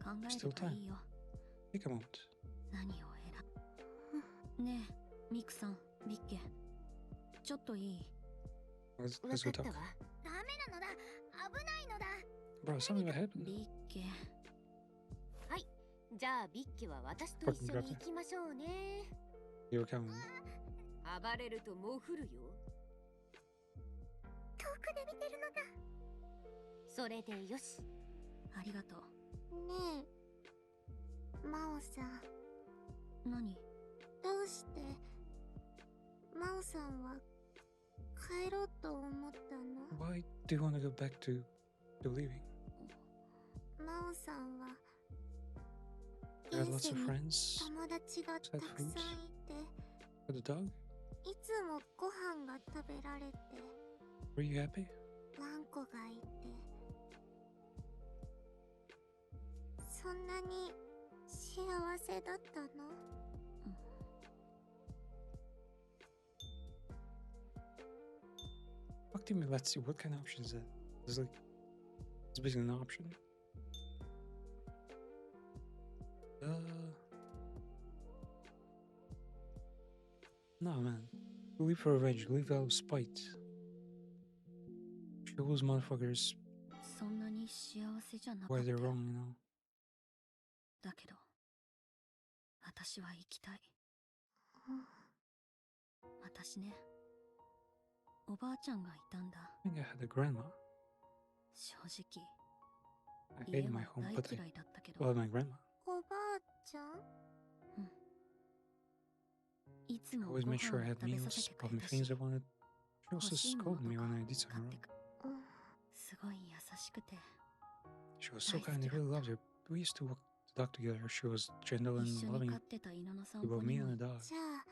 考えればいいよ。 Take a moment. 何を選ぶ？ねえ、ミクさん、ビッケ。ちょっといい？ Let's わ go かった talk. わ。ダメなのだ。危ないのだ。 Bro, something happened. ビッケ。はい。じゃあビッケは私と一緒に行きましょうね。 You're coming. 暴れるともう降るよ。遠くで見てるのだ。それでよし。ありがとう。ねえ、真央さん。何？どうして真央さんは帰ろうと思ったの？ Why do you want to go back to believing? 真央さんは You had 現 lots 世 of に friends. 友達がたくさんいて For the dog? いつもご飯が食べられて Were you happy? ワンコがいて、そんなに幸せだったの？Fuck to me, let's see, what kind of option is that? It's like, it's basically an option. No, man. Leave for revenge, leave out of spite. Show those motherfuckers そんなに幸せじゃなか why った they're よ。 wrong, you know? だけど私は行きたい。私ね、おばあちゃんがいたんだ。 I think I had a grandma. 正直 I 家 hated は my home, 大 but I 嫌いだったけど、 loved my grandma. おばあちゃん？いつ She もご always 飯を made sure I had 食べさ meals, せてく bought れ me たし、 things I wanted. She 欲 also しいもの scolded と me か when 買 I っ did something て wrong. く。すごい優しくて、 She was so 大好 kind, き I だっ really た。 loved her. We used to walk the dog together. She was gentle 一 and 緒に loving 飼ってた犬の散 about 歩に me も and 行 the っ dog. じゃあ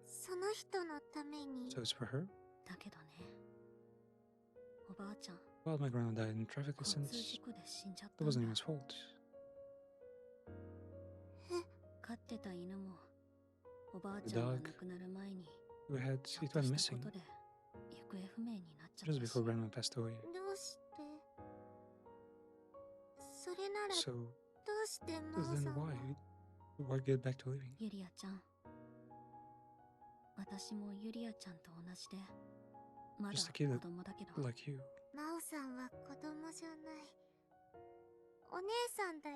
その人のために So it's for her? たけどね、おばあちゃん Well, my grandma died in traffic 交通 accidents. 事故で死んじゃっ That たん wasn't だ。 even his fault. 飼ってた犬もおばあ The ちゃんが dog 亡くなる前に it ちょっと went したこ missing とで行方不明になっちゃっ just たし、 before grandma passed away. どうして？それなら So どうして真央 then さんは why get back to living? ユリアちゃん、私もユリアちゃんと同じでまだ Just a kid 子供だけど、 like you. 真央さんは子供じゃない、お姉さんだよ。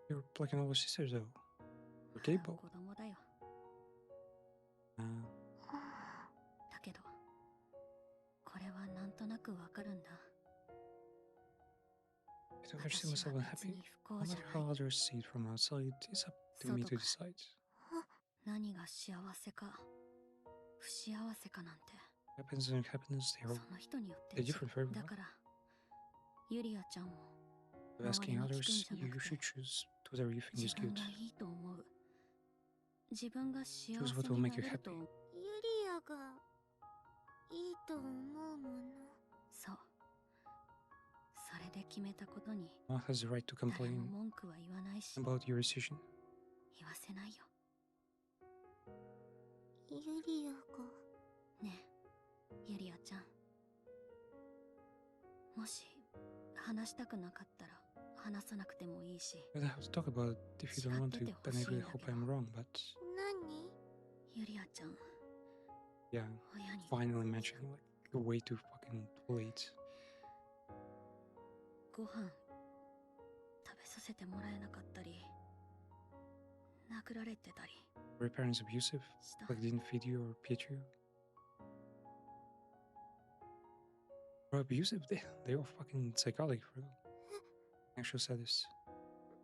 You're like an older sister though. You're まだ capable. 子供だよ。 だけどこれはなんとなくわかるんだ。 I don't understand 私 myself は別 unhappy. に不 No 幸じゃ matter ない。 how others see it from outside, it's up to me to 外から decide. 何が幸せか不幸せかなんて Happiness and happiness, その人によって they're different for だ everyone. からユリアちゃんも By 周り asking に聞くん others, じゃな you くて should choose whatever you think 自 is 分 good. がいいと思う、自分が幸 Choose せ what will にな make you れると happy. ユリアがいいと思うもの。そう、それで決めたことに No one has the right to 誰 complain も文句は言わないし about your decision. 言わせないよ。ユリアがねえユリアちゃん、もし話したくなかったら話さなくてもいいし、 We don't have to talk about it if you don't want to, and I really hope I'm wrong, but 何？ユリアちゃん yeah, 親に finally mentioning like way too fucking late. ご飯食べさせてもらえなかったり殴られてたり Were your parents abusive? した。 Like didn't feed you or feed you? Or abusive? They were fucking psychotic for real. Actually said this.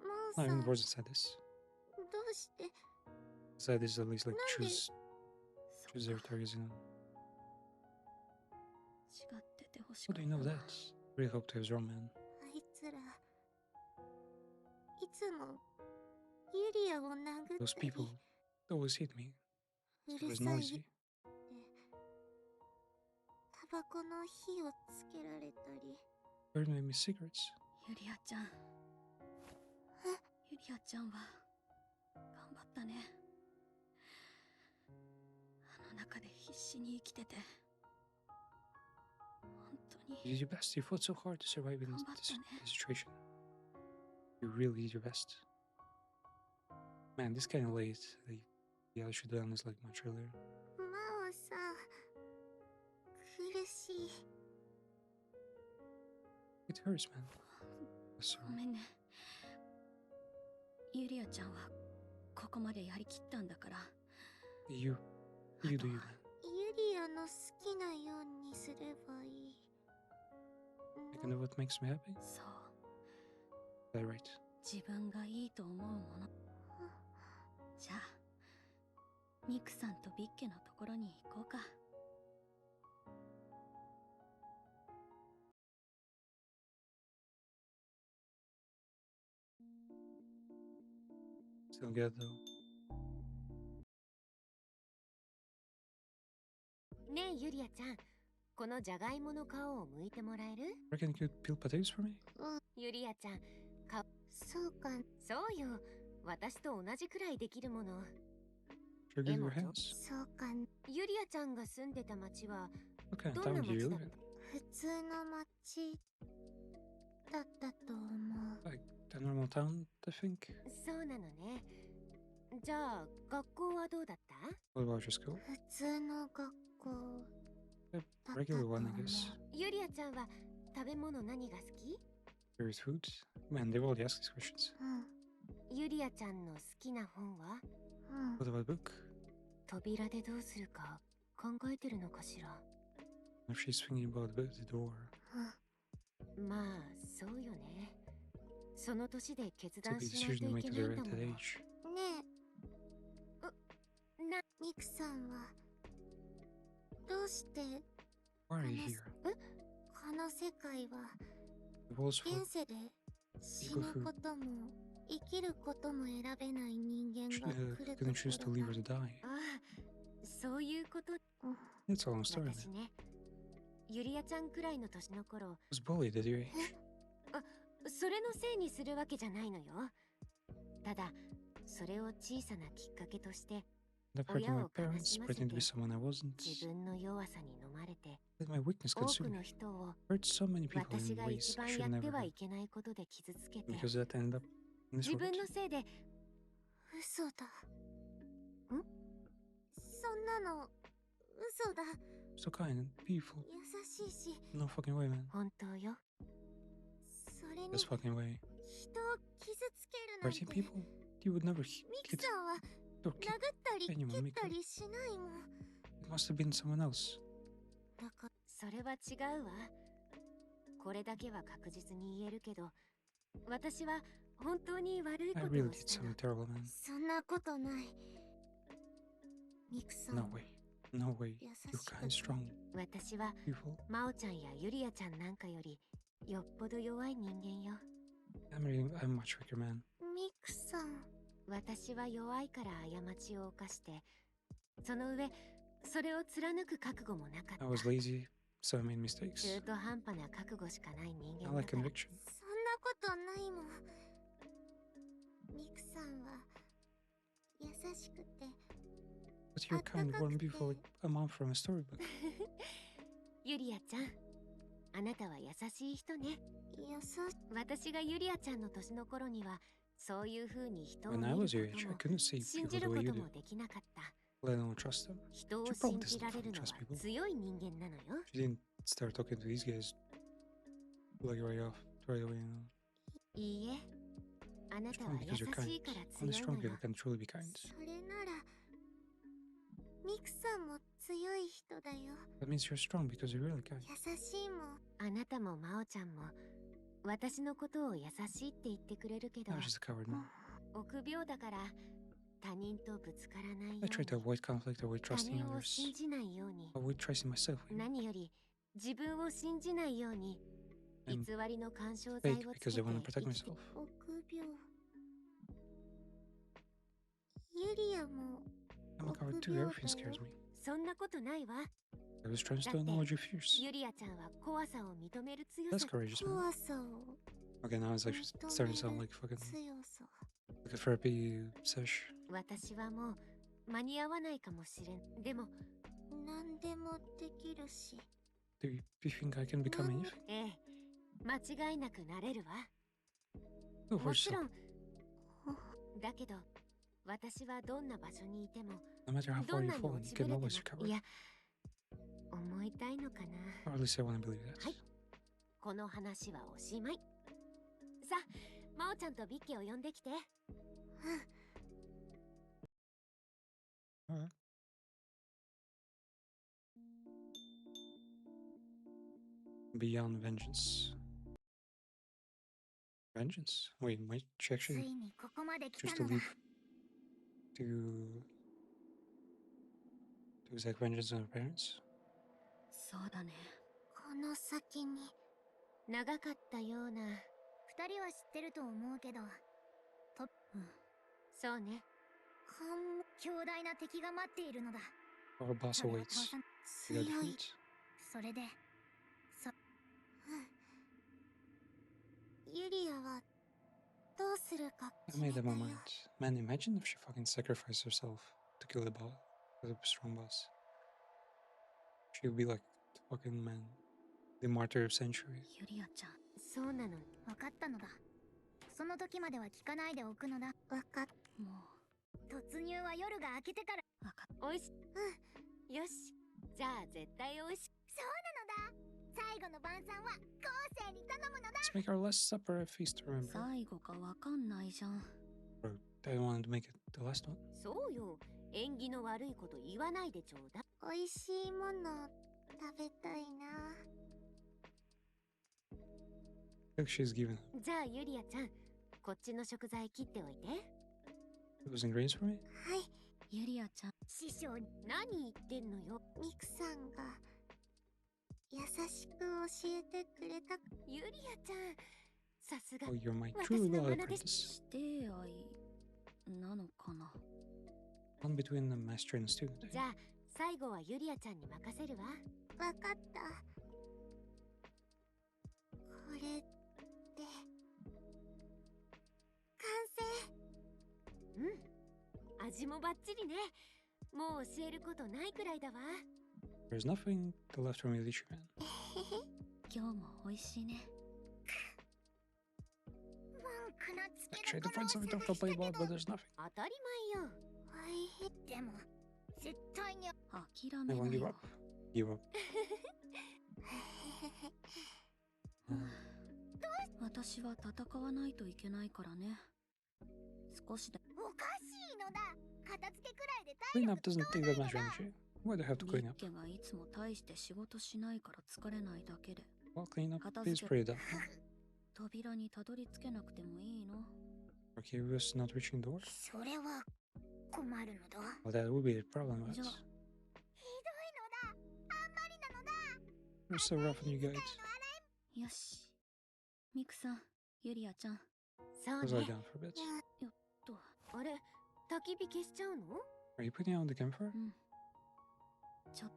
真 Not 央さ even ん、 the person said this. どうして？ Said this at least like なんで？ choose そっ their か、 targets, you know. 違っててほし How か do っ you た know わ。 that? Really hope I was wrong, man. あいつらいつもユリアを殴 Those ったり people always hit me. う It る was さい noisy. タバコの火をつけられたり。 Burned me cigarettes. ユリアちゃん、ユリアちゃんは頑張ったね。あの中で必死に生きてて本当に You did your best. You fought so hard to survive in this situation. You really did your best. Man, this kind of late. Yeah, I should have done this like much earlier. 真央さん、苦しい。 It hurts, man. ごめんね。ユリアちゃんはここまでやりきったんだから。 You do you, man. ユリアの好きなようにすればいい。 I can do what makes me happy. そう Is that right? 自分がいいと思うもの。じゃあミクさんとビッケのところに行こうか。Still good though. ねえユリアちゃん、このじゃがいもの皮を剥いてもらえる？ Reckon you could peel potatoes for me? ユリアちゃん、そうか。そうよ。私と同じくらいできるもの。Should I give you your hands? そうか。ユリアちゃんが住んでた町は What kind of どんな town do you 町だ live っ in? 普通の町だったと思う。 Like a normal town, I think. そうなのね。じゃあ、学校はどうだった？ What about your school? 普通の学校 A だったと regular 思 one, う。 I guess. ユリアちゃんは食べ物何が好き？ Favorite foods? Man, they've already asked these questions. ユリアちゃんの好きな本は？ What about a book? 扉でどうするか考えてるのかしら。 If she's thinking about the door, まあ、そうよね。その年で決 it's a 断 big しない decision と to い make け at ないん that だもの。 age. ねえ、ミクさんはどうして Why are you here? この世界は The walls for 現世で死ぬことも生きることも選べない人間が来ると gonna choose to こ live ろ or だ。 to die. ああ、そういうこと。 It's a long story, man. 私ね、ユリアちゃんくらいの年の頃、 I was bullied at your age. それのせいにするわけじゃないのよ。ただ、それを小さなきっかけとして、 I've hurt my parents, pretending to be someone I wasn't. 自分の弱さに飲まれて、 Let my weakness 多 consume く me. の人を Hurt so many people 私 in が ways 一 I 番 should やっ never てはい have. けないことで傷つけて、 Because that ended up in this 自分 world. のせいで、嘘だ。そんなの嘘だ。 So kind and beautiful. 優しいし、 No fucking way, man. 本当よ。それに This fucking way. 人を傷つけるなんて。 Hurting people? You would never ミ hit クさんは or 殴 kick ったり anyone, 蹴っ Mika. たりしないもん。 It must have been someone else. だからそれは違うわ。これだけは確実に言えるけど、私は本当に悪いこ I と really を did したの。 something terrible, man. そんなことない。ミクさん No way. No way. 優 You're しく kind, て strong, 私は beautiful. マオちゃんやユリアちゃんなんかよりよっぽど弱い人間よ。 I'm much weaker, man. ミクさん。私は弱いから過ちを犯して、その上、それを貫く覚悟もなかっ I た。 was lazy, so I made mistakes. 中途半端な覚悟しかない人 I 間だ like から。 conviction. そんなことないもん。ミクさんは優しくて But you're kind, warm, beautiful, like a mom from a storybook. ユリアちゃん、あなたは優しい人ね。優し私がユリアちゃんの年の頃には、そういう風に人を When 見 I る was こ your age, I とも couldn't see 信 people じ the る way こ you と do. もできなかった。 Let alone trust them. 人を You probably 信じられる doesn't の trust は people. 強い人間なのよ。 She didn't start talking to these guys like right off, right away, you know. いいえ、あな It's たは probably 優 because you're し kind. いから Only 強 strong いの people よ。 can truly be kind. それならミクさんも強い人だよ。 That means you're strong because you're really kind. 優しいもん。あなたもマオちゃんも、私のことを優しいって言ってくれるけど、 I was just a coward, man. 臆病だから他人とぶつからないよ I tried to うに、 avoid conflict, avoid 他 trusting 人を others, 信じないように、 avoid trusting myself. You know? 何より自分を信じないように、 I'm 偽りの干渉剤を fake つ because け I て want to protect 生きて myself. 臆病。ユリアも I'm a coward too. Everything scares me. そんなことないわ。 I was trying to だって acknowledge your fears. ユリアちゃんは怖さを認める強 That's さ。 courageous, man. 怖さを Okay, now it's actually starting to sound like fucking 強さ。 like a therapy sesh. 私はもう間に合わないかもしれん。でも、何でもできるし。 Do you think I can become anything? ええ、間違いなくなれるわ。 Go for もちろ yourself. ん。だけど、私はどんな場所にいても、 No matter how ど far ん you なに fall, 落 you ちぶ can れても、 always recover. いや、思いたいのかな。 Or at least I want to believe that. はい。この話はおしまい。さあ、マオちゃんとビッキーを呼んできて。Alright. Beyond vengeance. Vengeance? Wait, might she つ actually いにここまで来 choose た to のだ。 leave to exact vengeance on her parents? そうだね。この先に。長かったような。二人は知ってると思うけど。そうね。強大な敵が待っているのだ。 Our boss それを awaits. 倒さ They got 強い defeat. それでユリアはどうするか I 決め made た up my よ mind. Man, imagine if she fucking sacrificed herself to kill the boss, the strong boss. She would be like the fucking man, the martyr of century. ユリアちゃん、そうなの。分かったのだ。その時までは聞かないでおくのだ。分かっも突入は夜が明けてから。う分かっおいしよし。じゃあ絶対おいしそうなのだ。最後の晩餐は後世に頼むのだ。 Let's make our last supper a feast to remember. 最後かわかんないじゃん。 Bro, I wanted to make it the last one. そうよ。縁起の悪いこと言わないでちょうだ。美味しいもの食べたいな。 I think she's given じゃあユリアちゃん、こっちの食材切っておいて。 those ingredients for me. はい。ユリアちゃん、師匠何言ってんのよ。ミクさんが優しく教えてくれた。ユリアちゃん、さすが。 Oh, you're my 私 true の love 愛弟子。 apprentice. 指定愛なのかな。 One between the master and the student. eh? じゃあ最後はユリアちゃんに任せるわ。わかった。これで完成。うん。味もバッチリね。もう教えることないくらいだわ。 There's nothing left for me to teach you, man. 今日も美味しいね。文句のつ I け tried ど to ころ find を something 探 to した complain けど about, but there's nothing. 当たり前よ。おいしい。でも絶対に諦 I め won't な give よ up.。Give up. 私は戦わないといけないからね。少しで。おかしいのだ。片付けくらいで Clean up doesn't take that much energy. Why do I have to ニ clean ッ up? ケがいつも大して仕事しないから疲れないだけで。 Well, clean up 片 is 付け pretty done. 扉にたどり着けなくてもいいの。 Okay, we was not reaching the door. それは困るのだ。 Well, that would be a problem with じゃ us. あ、ひどいのだ。あんまりなのだ。 We're so rough on you guys. よし。ミクさん、ユリアちゃん。そう Was I ね。 down for a bit? よっと。あれ、焚き火消しちゃうの？ Are you putting out the campfire? うん。ちょっと。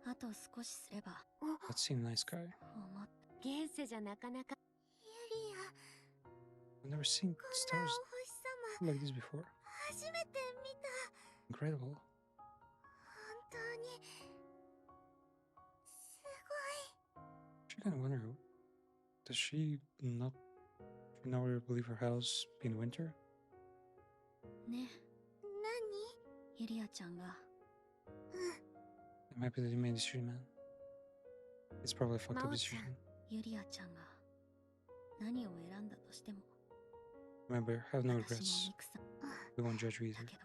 あと少しすれば。 That seemed nice, guy. 思っ現世じゃなかなか。ユリア、 I've never seen こんな stars お星様 like this before. 初めて見た。 Incredible. 本当にすごい。 She kind of wonder, does she not never leave her house in winter? ね。何？ユリアちゃんが。I'm happy that you made this decision, man. It's probably a fucked up decision. ユリアちゃんが何を選んだとしても Remember, have no 私も regrets. ミクさん We won't judge you だ either. けど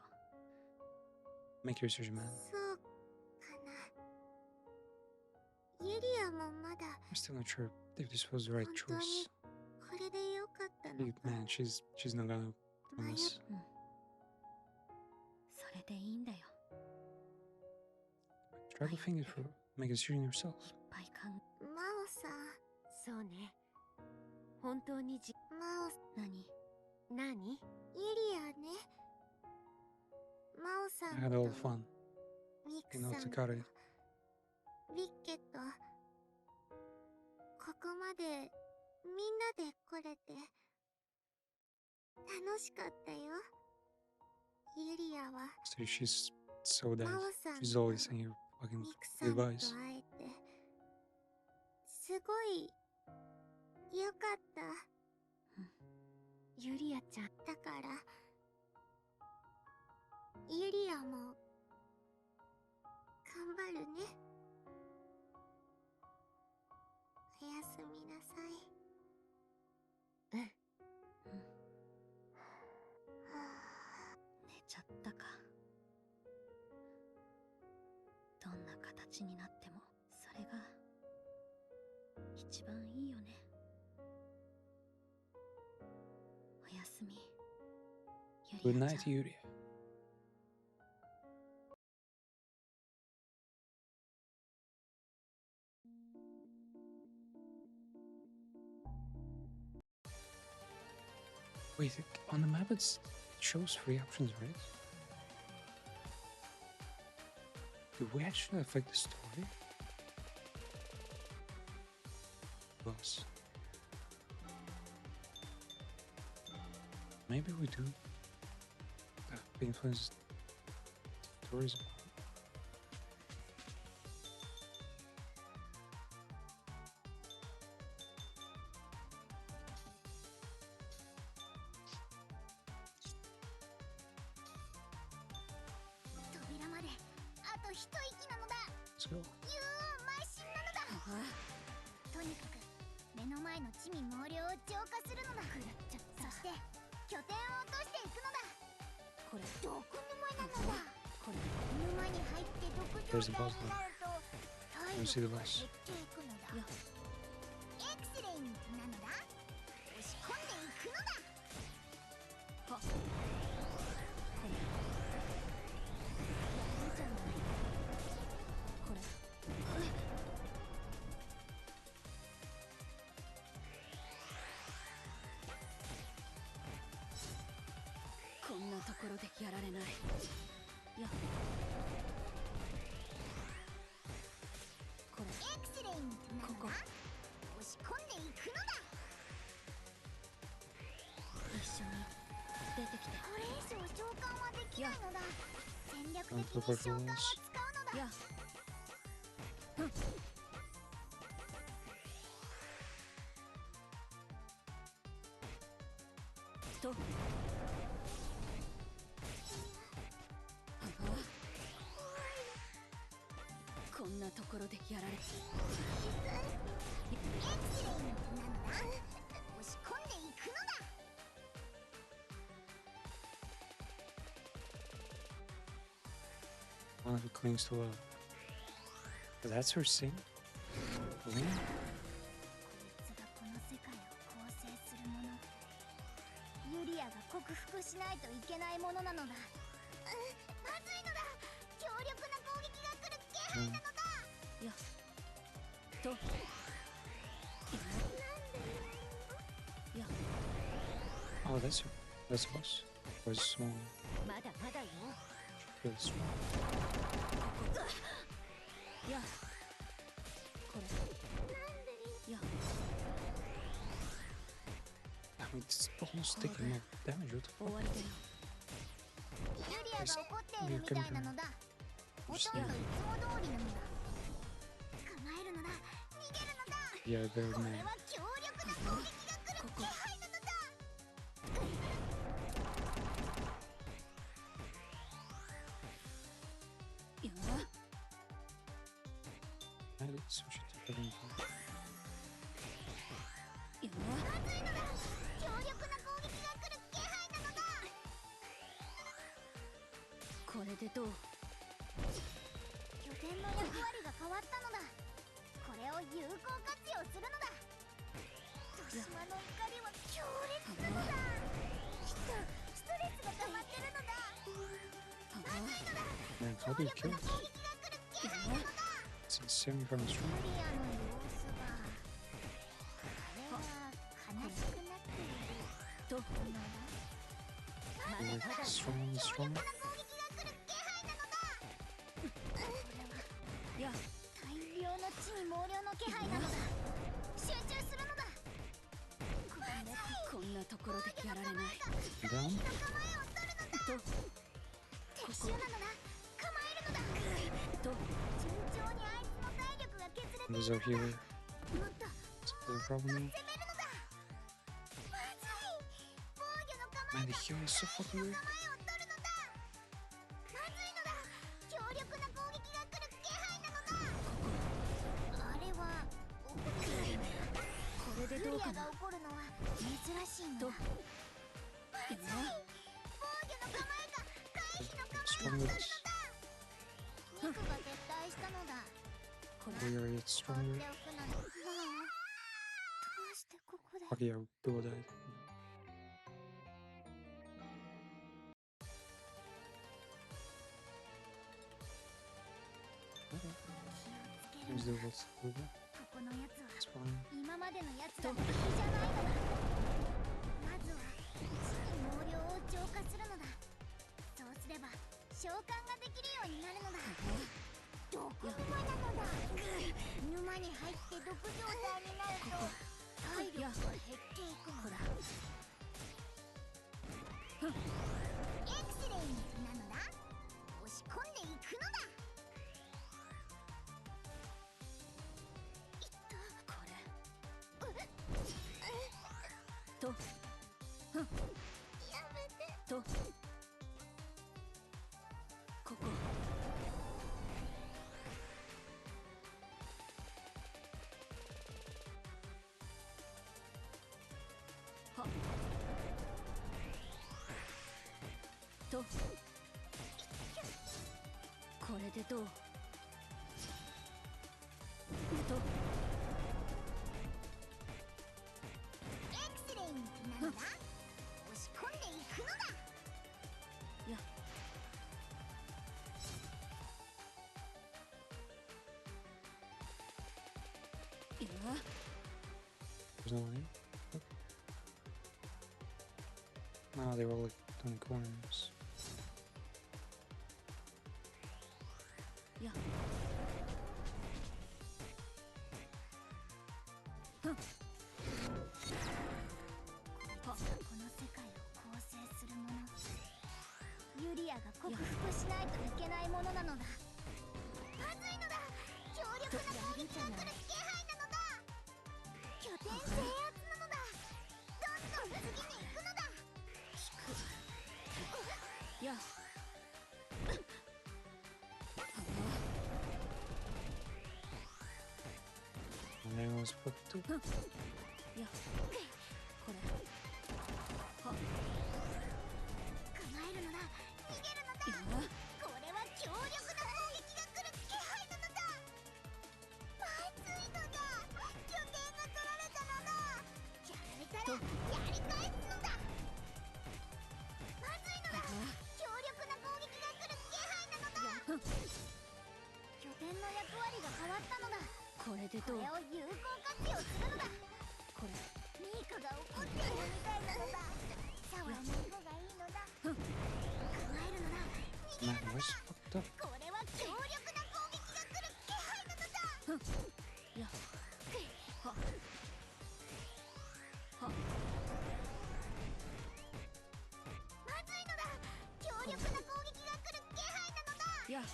Make your decision, man. そうかな。ユリアもまだ I'm still not sure if this was the right 本当に choice. これでよかったの Hey, か。 man, she's not gonna promise. それでいいんだよ。 Try to think it through. Make a decision yourself. いっぱい考真央さん、そうね。本当に真央さ何何？ん、ユリアね。真央さ I ん had all と the fun. ミク You さ know, ん to と cut it. ビッケとここまでみんなで来れて楽しかったよ。ユリアは So she's so dead. 真央さん She's と always saying your fucking ミクさんと goodbyes. 会えてすごいよかった。ユリアちゃん。だからユリアも頑張るね。おやすみなさい。寝ちゃったか。どんな形になってもそれが一番いいよね。おやすみ。ユ Good リアちゃ night, ん。 Yuri. Wait, on the map it shows 3 options, right? Do we actually affect the story? Boss. Maybe we do. Influence stories. 扉まであと一息なのだ。そう。竜王邁進なのだ。とにかく目の前の地味猛量を浄化するのだ。そして拠点を落としていくのだ。これ毒沼なのだ。これ沼に入って毒状態になると体力が減っていくのだ。エクセレントなのだ。押し込んでいくのだ。はこれやるじゃない。これこんなところでやられない。いやこれエクセレントなのだ。ここ押し込んでいくのだ。一緒に出てきて。これ以上召喚はできないのだ。戦略的になんとか召喚を使うのだ。いやとこんなところでやられて。エクセレントなのだ。押し込んでいくのだ。 One who clings to love. That's her sin? Lena? こいつがこの世界を構成するもの。ユリアが克服しないといけないものなのだ。まずいのだ。強力な攻撃が来る気配なのだ。いやといや Oh, that's her. That's a boss. Or is it small? まだまだよ。 Really small. いやこれいや I mean, it's almost taking no damage. What the 終 fuck? わりだよ。ユリアが怒っているみたいなのだ。ほとんどいつも通りなのだ。捕まえるのだ。逃げるのだ。 Yeah, very これ man. は強力な攻撃が来る気配なのだ。 いや I did switch it to everything. いやまずいのだ。強力な攻撃が来る気配なのだ。これでどう。拠点の役割が変わったのだ。これを有効活用するのだ。豊島の怒りは強烈なのだ。きっとストレスが溜まってるのだ。まずいのだ。 Man, 強 how do you 力 kill な it? 攻撃が来る気配なのだ。 It's insanely fucking ユ strong. リアの様子があれは悲しくなっているとのだ。 Like, strong and 強 strong. 力な攻撃が来る気配なのだ。これはいや大量の地に猛量の気配なのだ。集中するのだ。こんなところでやられない。 Down? 構えを取るのだ。と撤収なのだ。構えるのだ。と順調にあいつの体力が削れて And い there's る our のだ。 healer. もっと It's a problem now. 攻めるのだ。まずい。防御の構 Man, え the が healer is so fucking 構え weak. を取るのだ。まずいのだ。強力な攻撃が来る気配なのだ。あれは怒っているのだ。これでユリアどうかな。が怒るのは珍しいのとだ。まずい。防御の構えが回避の構えを Strong 取るの with だ。肉が撤退したのだ。これ We are yet 放って stronger. おくのに。どうしてここで。 Fuck yeah, Bill died. Let's do what's over. ここのやつは It's fine. 今までのやつらの比じゃないのだ。まずは地に猛量を浄化するのだ。そうすれば召喚ができるようになるのだ。毒沼なのだ。沼に入って毒状態になると体力が減っていくのだ。エクセレントなのだ。押し込んでいくのだ。これとやめて。とここはとこれでどうとエクセレントなのだ。押し込んでいくのだ。やいや There's no way. No, they were like doing corners. やこの世界を構成するもの、ユリアが克服しないといけないものなのだ。まずいのだ。強力な攻撃が来る気配なのだ。拠点制圧なのだ。どんどん次に行くのだ。や And then it was put to. やこれは構えるのだ。逃げるのだ。やこれは強力な攻撃が来る気配なのだ。まずいのだ。拠点が取られたのだ。やられたらやり返すのだ。まずいのだ。強力な攻撃が来る気配なのだ。拠点の役割が変わったのだ。これでどうこれを有効活用するのだ。これミーカが怒っているみたいなのだ。触らない方がいいのだ。構えるのだ。逃げ Man, るのだ。 was fucked up. これは強力な攻撃が来る気配なのだ。やははまずいのだ。強力な攻撃が来る気配なのだ。やユ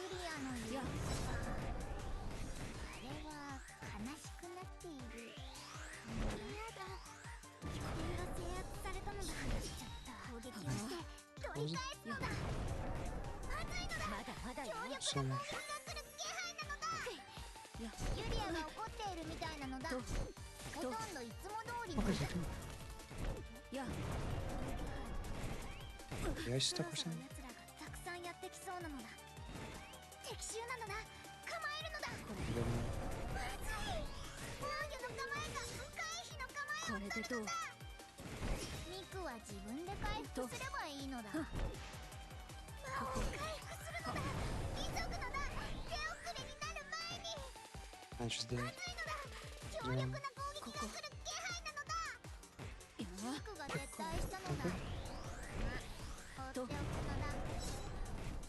リアの言うやあれは悲しくなっている。やだ。拠点が制圧されたのだ。攻撃をして取り返すのだ。まずいのだ。まだまだよ。強力 So な much. 攻撃が来る気配なのだ。やユリアが怒っているみたいなのだ。とほとんどいつも通りの What is it doing? や The ice そ stuck ろ or そろ something? 奴らがたくさんやってきそうなのだ。敵襲なのだ。構えるのだ。 I don't know. まずい。防御の構えが回避の構えを取るのだ。ミクは自分で回復すればいいのだ。魔法回復するのだ。急ぐのだ。手遅れになる前に。 And she's dead. まずいのだ。強力な攻撃が来る気配なのだ。やミクが撤退したのだ。放っておくのだ。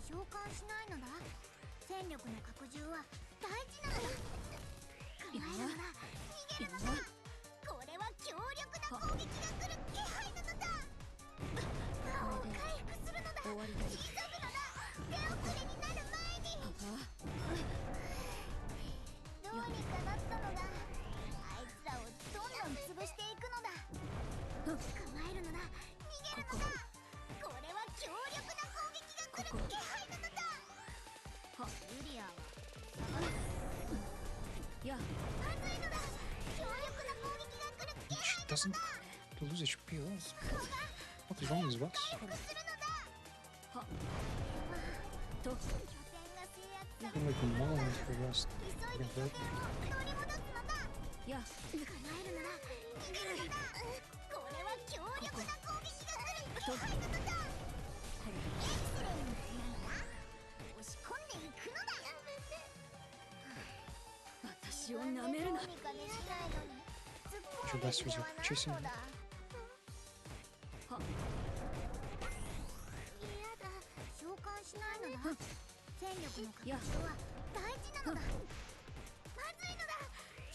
召喚しないのだ。戦力の拡充は大事なのだ。構えるのだ。逃げるのだ。これは強力な攻撃が来る気配なのだ。魔法回復するのだ。終わりだ急ぐのだ。手遅れになる前に。どうにかなったのだ。あいつらをどんどん潰していくのだ。構えるのだ。逃げるのだ。これは強力な攻撃が来る気配なのだ。ユリアはやまずいのだ。強力な攻撃が来る気 She 配な doesn't のだ。 lose HP at all. 魔法が What is wrong with these bots? 回復するのだ。はと拠点が制圧され I'm て like いるのだ。 mulling for rest. 急いで Getting 拠 dead. 点を取り戻すのだ。や構えるのだ。逃げるのだ。これは強力な攻撃が来る気配なのだ。これエクセレントなのだ。押し込んでいくのだ。私をなめるなどうにかできないのに突っ込 Your むべ best き was では like ない chasing の me. だ。は嫌だ。召喚しないのだ。戦力の拡張は大事なのだ。まずいのだ。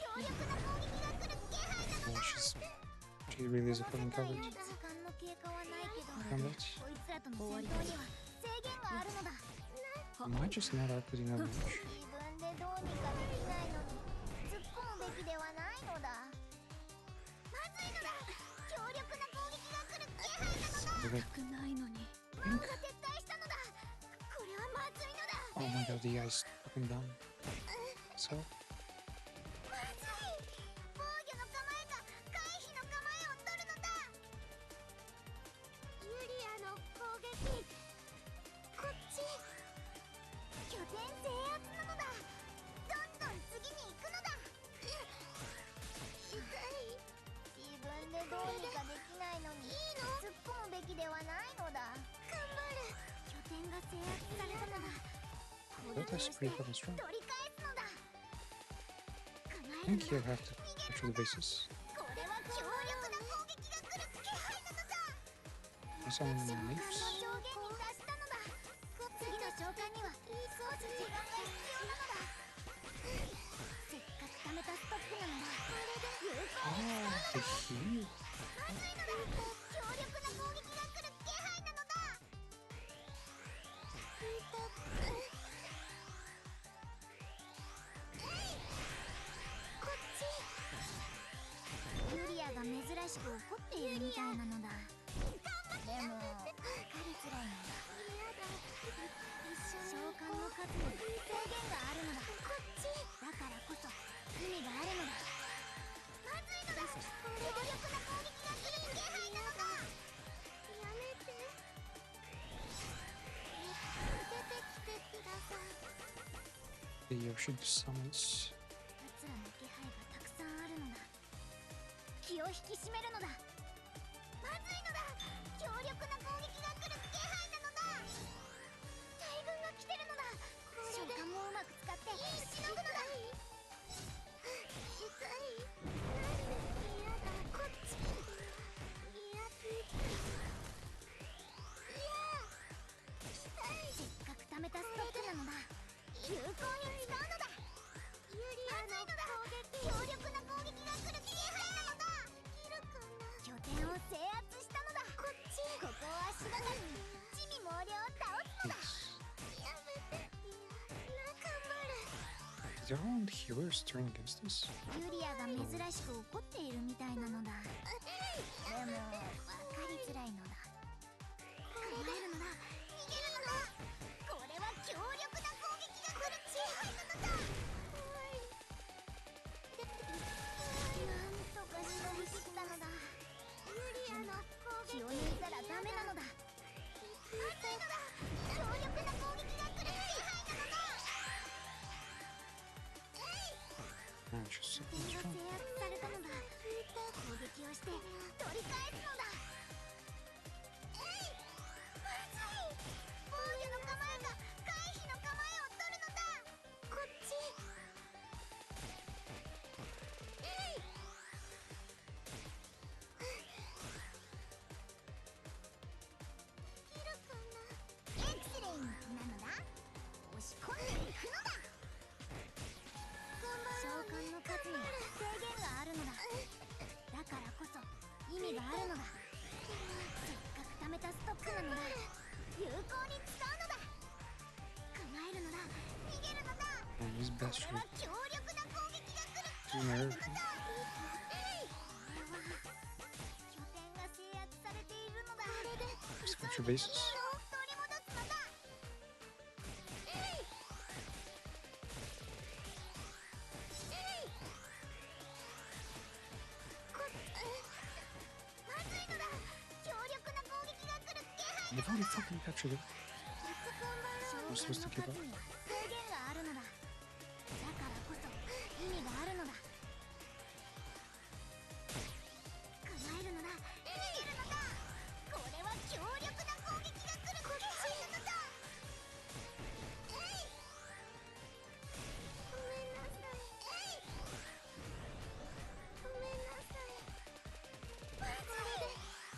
強力な攻撃が来る気配なのだ。 She really is a fucking coverage. 時間の経過はないけど、 Found it. こいつらとの戦闘には制限があるのだ。 Am I just not outputting that much? 自分でどうにかできないのに突っ込むべきではないのだ。まずいのだ。強力な攻撃が来る気配なのだ。 Okay. くないのに。マウが撤退したのだ。これはまずいのだ。 Oh my god, the guy's fucking dumb. So? まずい。防御の構えか回避の構えを取るのだ。ユリアの攻撃。こっち。拠点制圧なのだ。どんどん次に行くのだ。痛い。自分でどうにかできないのに突っ込むべきではないのだ。頑張る。拠点が制圧されたのだ。 That's pretty fucking strong. 取り返すのだ。 I think he'll have to capture the bases. これは強力な攻撃が来る気配なのだ。 Some 召喚の natives? 上限に達したのだ。次の召喚には少し時間が必要なのだ。せっかく貯めたストックなのだ。これで有効に Oh, 使うのだ。 the heal. まずいのだ。強力な攻撃が来る気配なのだ。こっち。ユリアが珍しく怒っているみたいなのだ。でも分かりづらいのだ。召喚の数に制限があるのだ。こっち。だからこそ意味があるのだ。まずいのだ。強力な攻撃が来る気配なのだ。やめて。出てきてください。 The Yoshi summons. 奴らの気配がたくさんあるのだ。気を引き締めるのだ。まずいのだ。強力な攻撃が来る気配なのだ。大軍が来てるのだ。召喚もうまく使ってしのぐのだ。痛い。なんで嫌だ。こっち。せっかく貯めたストックなのだ。有効に使うのだ。ユリアの攻撃。強力な攻撃が来る気配なのだ。いるかな。拠点を制圧したのだ。こっち。ここを足がかりに地味猛量を倒すのだ。やめて。頑張る。 Is everyone healers turn against us? ユリアが珍しく怒っているみたいなのだ。でも分かりづらいのだ。構えるのだ。逃げるのだ。これは強力な攻撃が来る気配なのだ。怖い。なんとかしのぎきったのだ。ユリアの攻撃。気を抜いたらダメなのだ。まずいのだ。強力な攻撃が来る気配なのだ。 Man, she's so 拠点が strong. 制圧されたのだ。攻撃をして取り返すのだ。まずい。防御の構えか回避の構えを取るのだ。こっち。いるかな。エクスレイなのだ。押し込んでいくのだ。召喚の数に制限があるのだ。だからこそ意味があるのだ。せっかく貯めたストックなのだ。有効に使うのだ。構えるのだ。逃げるのだ。 Man, he's こ best れは friend. 強力な攻撃が来る気配なのだ。これは拠点が制圧されているのだ。これで Just capture bases. 取り戻すのだ。まずいのだ。強力な攻撃が来る気配。 They've already fucking captured it. 召喚の数に制限があるのだ。だからこそ意味があるのだ。構えるのだ。逃げるのだ。これは強力な攻撃が来る気配なのだ。ごめんなさい。ごめんなさい。まずい。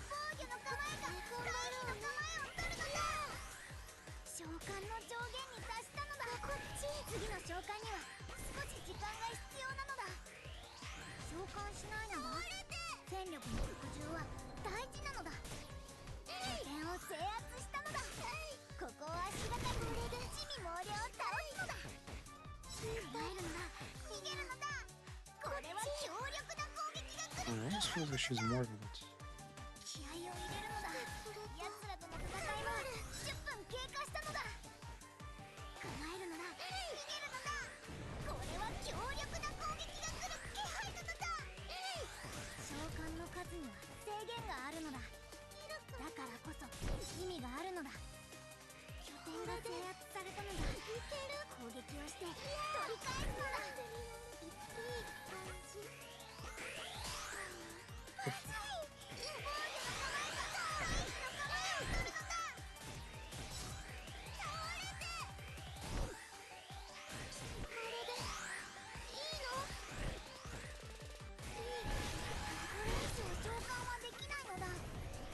防御の構えか回避の構えを取るのだ。召喚の上限に達した感しないのだ。戦力の拡充は大事なのだ。拠点を制圧したのだ。ここを足がかりに地味猛量を倒すのだ。構えるのだ。逃げるのだ。これは強力な攻撃が来る。 I almost feel like she's more than that. 気合を入れるのだ。奴らとの戦いは10分経過したのだ。構えるのだ。逃げるのだ。これは強力な攻撃が来る気配なのだ。召喚の数には制限があるのだ。だからこそ意味があるのだ。拠点が制圧されたのだ。攻撃をして取り返すのだ。いい感じ。まずい。防御の構え方。回避の構えを取るのだ。倒れて。これでいいの？これ以上召喚はできないのだ。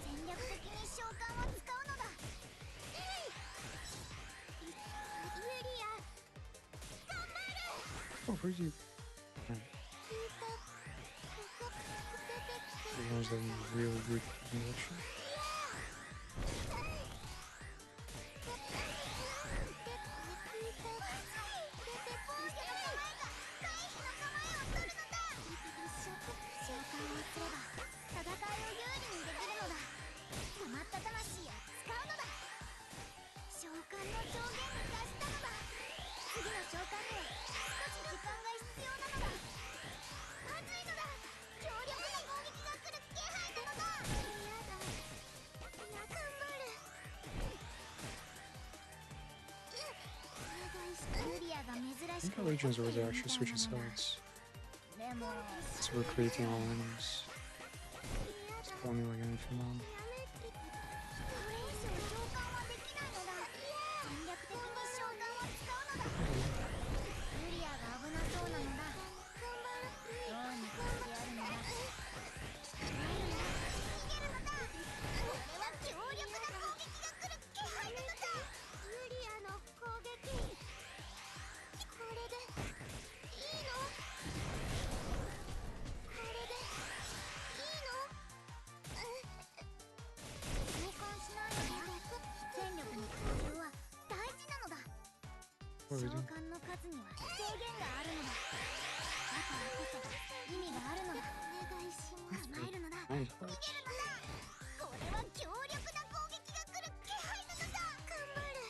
戦略的に召喚を使うのだ。ユリア、頑張る。 Oh, where'd you? There's a real good connection. 珍 I し think く our legions over there actually switching sides. でも So we're creating all enemies. Spawning like an infamon. これ以上召喚はできないのだ。戦略的に召喚を使うのだ。ユリアが危なそうなのだ。どうにかしてやるのだ。逃げるのだ。これは強力な攻撃が来る気配なのだ。ユリアの攻撃。これでいいの？これでいいの？召喚しないのだ。戦力の共有は大事なのだ。 What are 召 we doing? 喚の数には制限があるのだ。だからこそ意味があるのだ。お願いします。構えるのだ。 Kind 逃 hurt. げるのだ。これは強力な攻撃が来る気配なのだ。頑張る。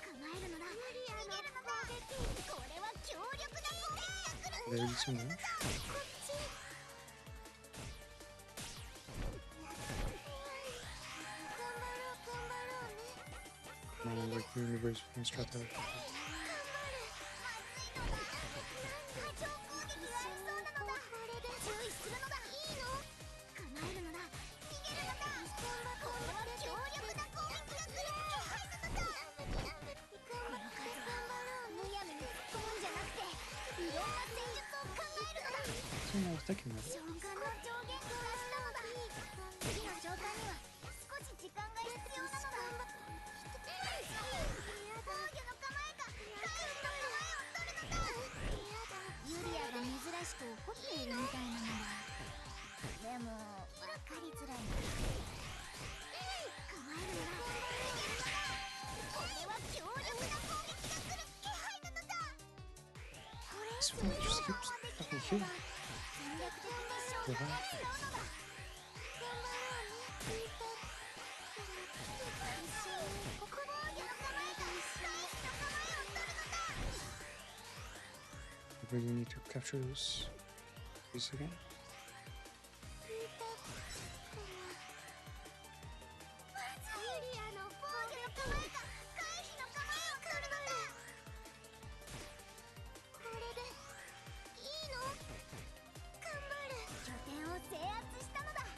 構えるのだ。逃げるのだ。これは強力な攻撃が来る。 Did I do too much? こっち。頑張ろう頑張ろうね。 No, like the universe can start out. 頑張る。まずいのだ。なんか超攻撃がありそうなのだ。注意するのだ。いいの？構えるのだ。逃げるのだ。これは強力な攻撃が来る気配なのだ。この数はむやみに突っ込むんじゃなくて、いろんな戦術を考えるのだ。 So now I was thinking that. 召喚の上限に達したのだ。次の召喚には少し時間が必要なのだ。防御の構えか回避の構えを取るのだ。ユリアが珍しく怒っているみたいなのだ。でも分かりづらいな。構えるのだ。逃げるのだ。これは強力な攻撃が来る気配なのだ。これ以 This 上 one 召 just 喚 keeps はでき fucking ないの healing. だ。戦略的に召喚を使うのだ。頑張ろうね。一緒にここ防御の構えか回避の構えを取るのだ。 I really need to capture this again. まずユリアの防御の構えか回避の構えを取るのだ。これでいいの？頑張る。拠点を制圧したのだ。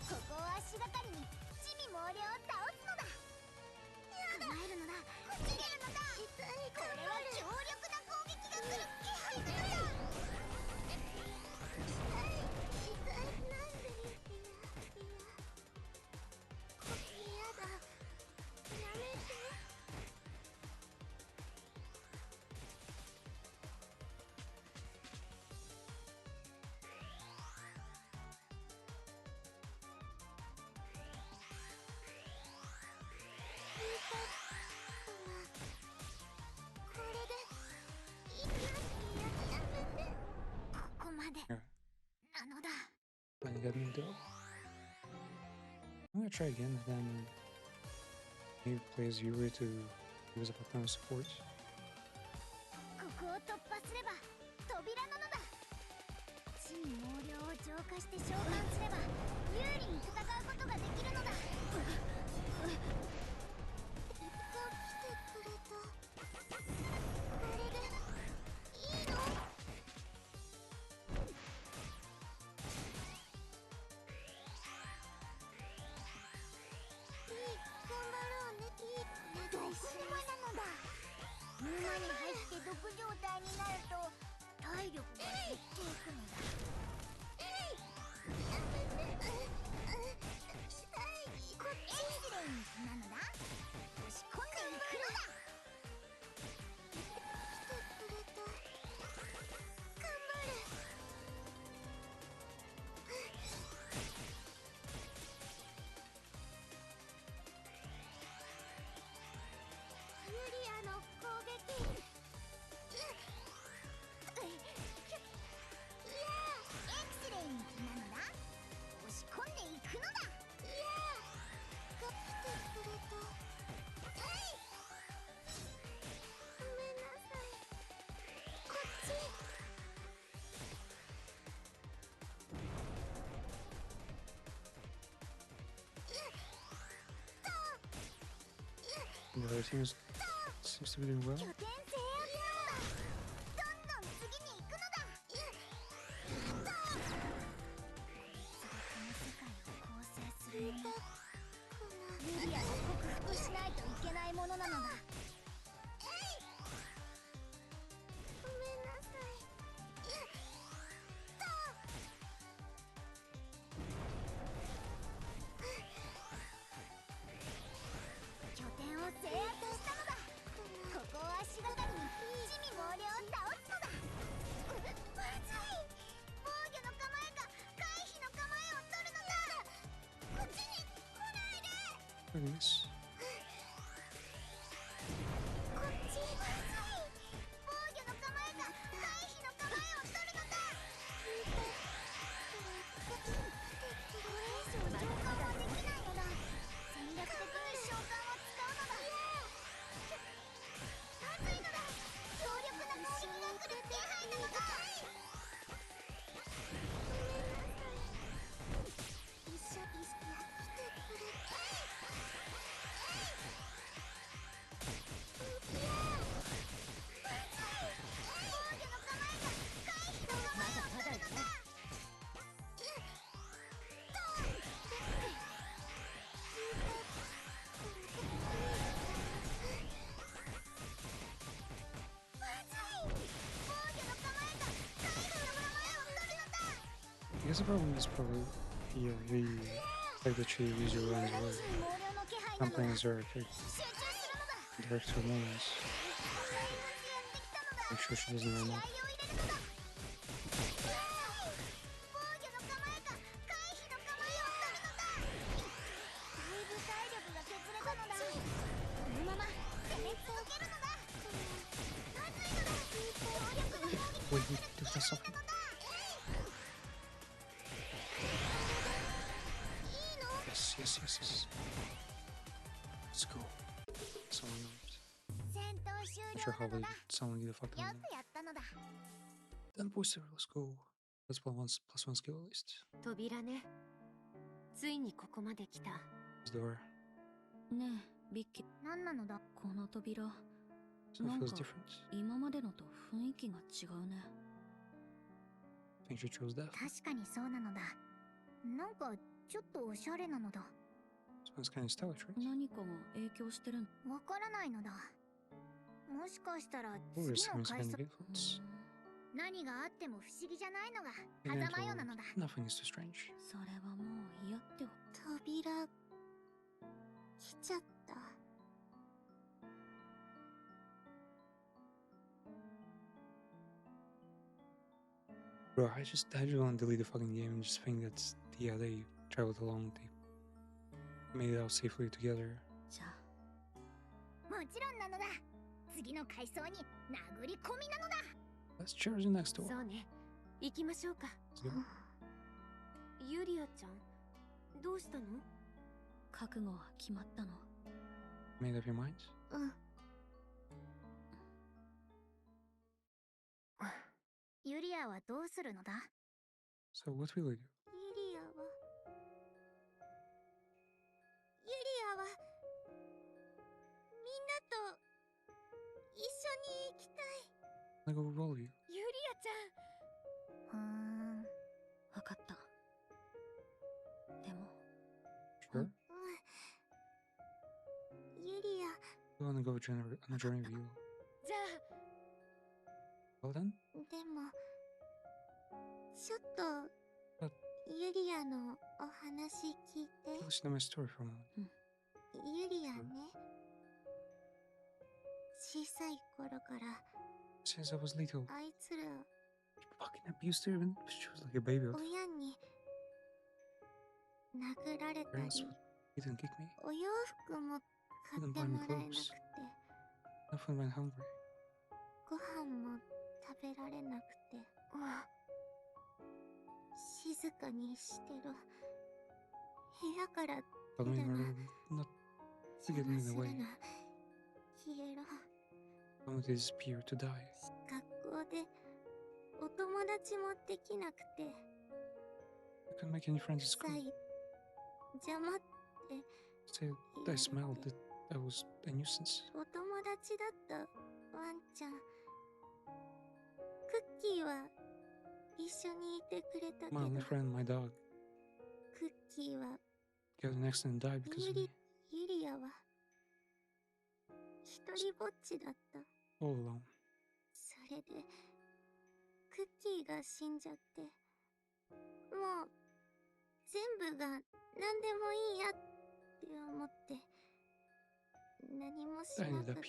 ここを足がかりに地味猛量を倒すのだ。構えるのだ。逃げるのだ。これは強力な攻撃が来る気配なのだ。got me though. I'm gonna try again, then maybe play as Yuri to use a ton of support. ここを突破すれば扉なのだ。地味猛量を浄化して召喚すれば有利に戦うことができるのだ。来てくれた。これでいいの？頑張ろうね。毒沼なのだ。沼に入って毒状態になると体力が減っていくのだ。こっちエンジレンなのだ。押し込んでいくのだ。来てくれた。頑張る。ユリアの攻撃。エクセレントなのだ。押し込んでいくのだ。来てくれた。ごめんなさい。こっち。The other team seems to be doing well. 拠点制圧なのだ。どんどん次に行くのだ。それこの世界を構成するもの。ユリアが克服しないといけないものなのだ。ごめんなさい。拠点を制圧したのだ。ここを足がかりに地味猛量を倒すのだ。まずい。防御の構えか回避の構えを取るのだ。こっちに来ないで。 Very nice. こっち。まずい。防御の構えか回避の構えを取るのだ。これ以上召喚はできないのだ。戦略的に召喚を使うのだ。まずいのだ。強力な攻撃が来る気配なのだ。一緒に来てくれた。I guess the problem is probably the fact that she uses your runs away. I'm playing as her direct her moments. Make sure she doesn't run off. Wait, do that something. Yes. Let's go. Someone knows. Not sure how they someone get the fuck down there. Then booster, let's go. Let's play +1 skill at least. 扉ね。ついにここまで来た。This door. ねえ、ビッキー。何なのだ。この扉。 So it なん feels か different. 今までのと雰囲気が違うね。Think she chose that? 確かにそうなのだ。なんかちょっとおしゃれなのだ。So it's kind of stylish, right? 何かが影響してるん。わからないのだ。もしかしたら Oh, 次 there's の some 階 kind 層 of influence. 何があっても不思議じゃないのが In the 狭間よなのだ。 nothing is too strange. それはもう嫌って。扉来ちゃった。Bro, I just want to delete the fucking game and just think that they traveled along, they made it out safely together. じゃあ。もちろんなのだ。次の階層に殴り込みなのだ。 Let's charge the next door. そうね。行きましょうか。Let's go. ユリアちゃん、どうしたの？覚悟は決まったの。 Made up your mind? うん。ユリアはどうするのだ？ So what will you do? ユリアはみんなと一緒に行きたい。 I'll go roll you. ユリアちゃん。わかった。でも Sure? ユリア、 You wanna go on a journey with you? じゃ Well then? でもちょっと But ユリアのお話聞いて。 listen to my story for a moment. ユリアね、小さい頃から Since I was little, あいつら fucking abused her when she was like a baby. 親に殴られた Parents り、 didn't kick me. お洋服も買ってもらえなくて、 Nothing when hungry. ご飯も食べられなくて、静かにしてろ、部屋から But 出 me る in my な、 room, not to 邪 get 魔 in す the る way. な、消えろ。 I want to disappear, to die. 学校でお友達もできなくて、 I couldn't make any friends at school. さい邪魔って Said I smelled that I was a nuisance. お友達だったワンちゃん、クッキーは一緒にいてくれたけ My ど、 only friend, my dog, クッキーは got in an accident and died because of me. ユリアは一人ぼっちだった。 All alone. それでクッキーが死んじゃって、もう全部が何でもいいやって思って、何もしなかったら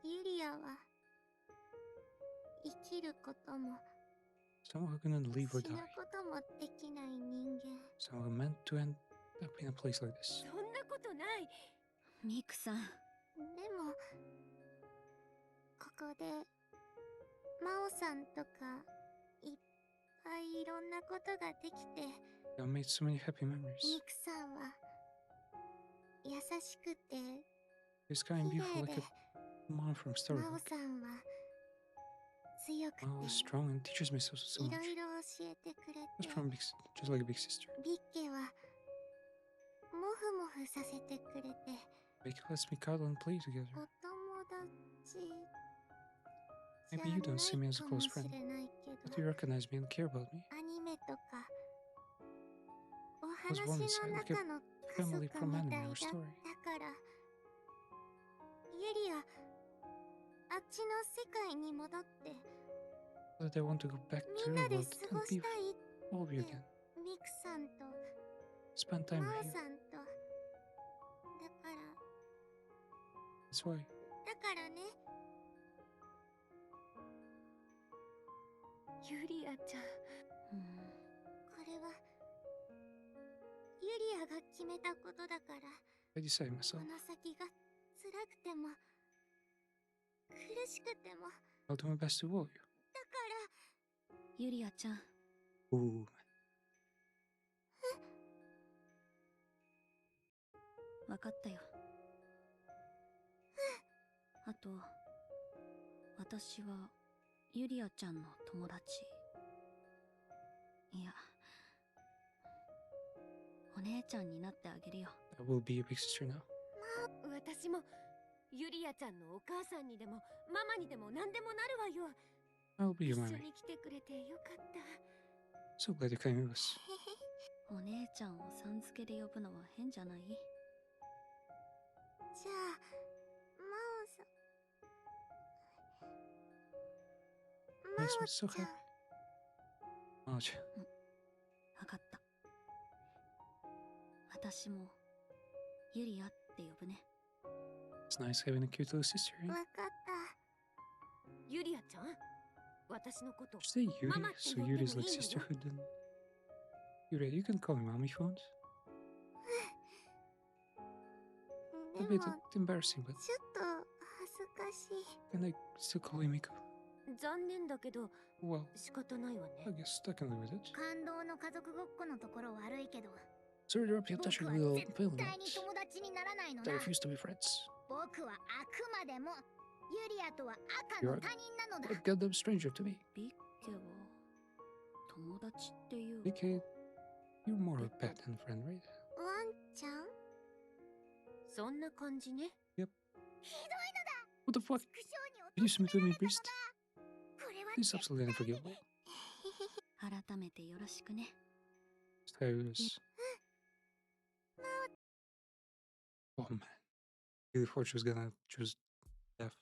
ユリアは生きることも Someone who couldn't live or 死 die. ぬこともできない人間。 Someone meant to end up in a place like this. そんなことない。ミクさん、でもここでマオさんとかいっぱいいろんなことができて、 I made so many happy ミ memories. クさんは優しくて It's kind and 綺 beautiful 麗 like で、 a mom from マオ storybook. さんは強くて Mom is strong and teaches me so い much. ろいろ教えてくれ Just て、 from big, just like a big sister. ビッケはモフモフさせてくれて、 Vicky lets me cuddle and play お together. 友達じゃ Maybe you don't see me ない as a かも close し friend, れないけ but ど、 you recognize me and care about me. アニメとかお was born 話の inside like a 中の家 family 族 from み anime たい or だっ story. たから、ユリアあっちの世界に戻って That I want to go back み to ん real なで world 過ご and し be たい all of you って again. ミクさんと Spend time マ with オ you. さんと、だから That's why ね、ユリアちゃん。これはユリアが決めたことだから、 I decide こ myself. の先が辛くても苦しくても、 I'll do my best to all of you. だからユリアちゃん、 Ooh. わかったよ。あと、私はユリアちゃんの友達。いや、お姉ちゃんになってあげるよ。I will be a big sister now. 私もユリアちゃんのお母さんにでもママにでも何でもなるわよ。 I'll be 一 your 緒 mommy. に来てくれてよかった。 So glad you came with us. お姉ちゃんをさん付けで呼ぶのは変じゃない？じゃあマオさん、 マ Makes me オ so ちゃん happy. Maj, わかった。私もユリアって呼ぶね。 it's nice having a cute little sister, わ eh? かった。ユリアちゃん、私のこと Say Yuri, Mamaって so 呼んでも Yuri's like いいのよ。 sisterhood then. Yuri, you can call me mommy if you want. で A bit も embarrassing, but ちょっと恥ずかしい。 can I still call you Miko? 残念だけど Well, 仕方ないわ I ね。 guess I can live with it. 感動の家族ごっこのところ悪いけど、 Sorry to interrupt your 僕 touching は little 絶 film 対に notes. 友達にならないの I な。 refuse to be friends. 僕はあくまでもユリアとは赤 You're の他人なのだ。 a goddamn stranger to me. ビッケは友達っていう BK, you're more a pet than a friend, right? ワンちゃん？そんな感じね。 Yep. ひどいのだ。 What the fuck? 畜生に Did you submit to me, 貶められた priest? のだ。これは This is absolutely unforgivable. 改めてよろしくね。 Serious. Oh man. Really thought she was gonna choose death.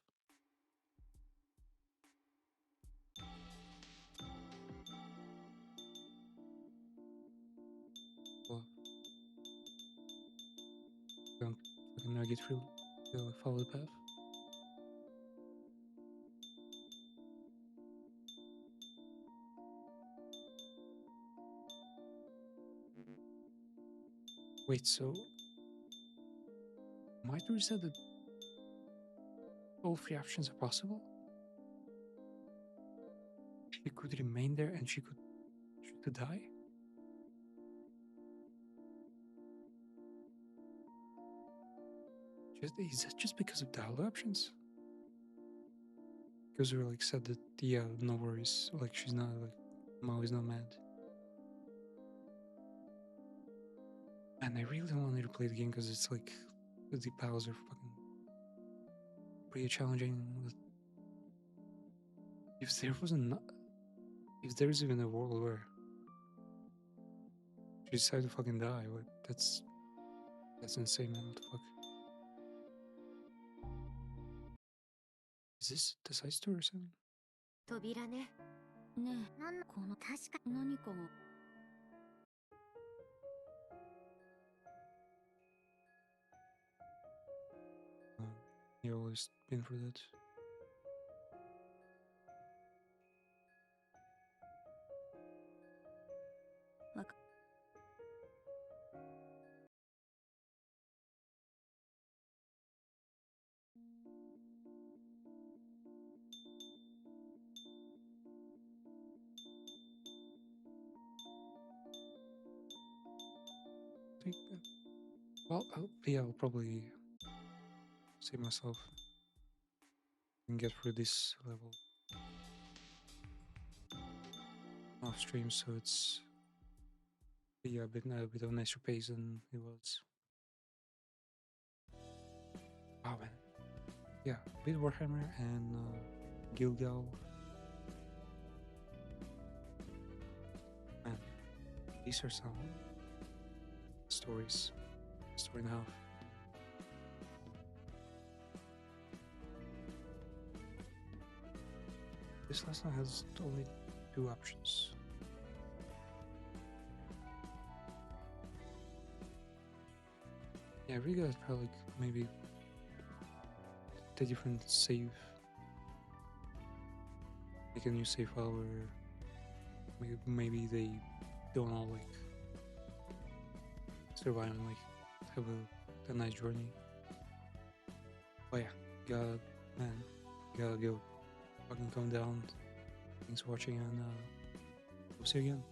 Well, don't fucking navigate through. Follow the path. Wait, so might we said that all three options are possible? She could remain there and she could choose to die? Is that just because of the other options? Because we like said that yeah, no worries, like she's not like Mao is not mad. And I really wanted to play the game because it's like the powers are fucking pretty challenging. If there wasn't, if there's even a world where she decided to fucking die, like that's insane, man. What the fuck? Is this the side story or something? 扉ね。ねなんえ、この確か何かが You always been for that. Well, I'll probably save myself and get through this level off stream, so it's a bit of a nicer pace than it was. Oh man, yeah, bit Warhammer and GilGul. Man, these are some stories, story and a half. This last one has only 2 options. Yeah, I really gotta try like maybe the different save, like a new save file where maybe they don't all like survive and like have a nice journey. But yeah, gotta go fucking calm down. Thanks for watching and we'll see you again.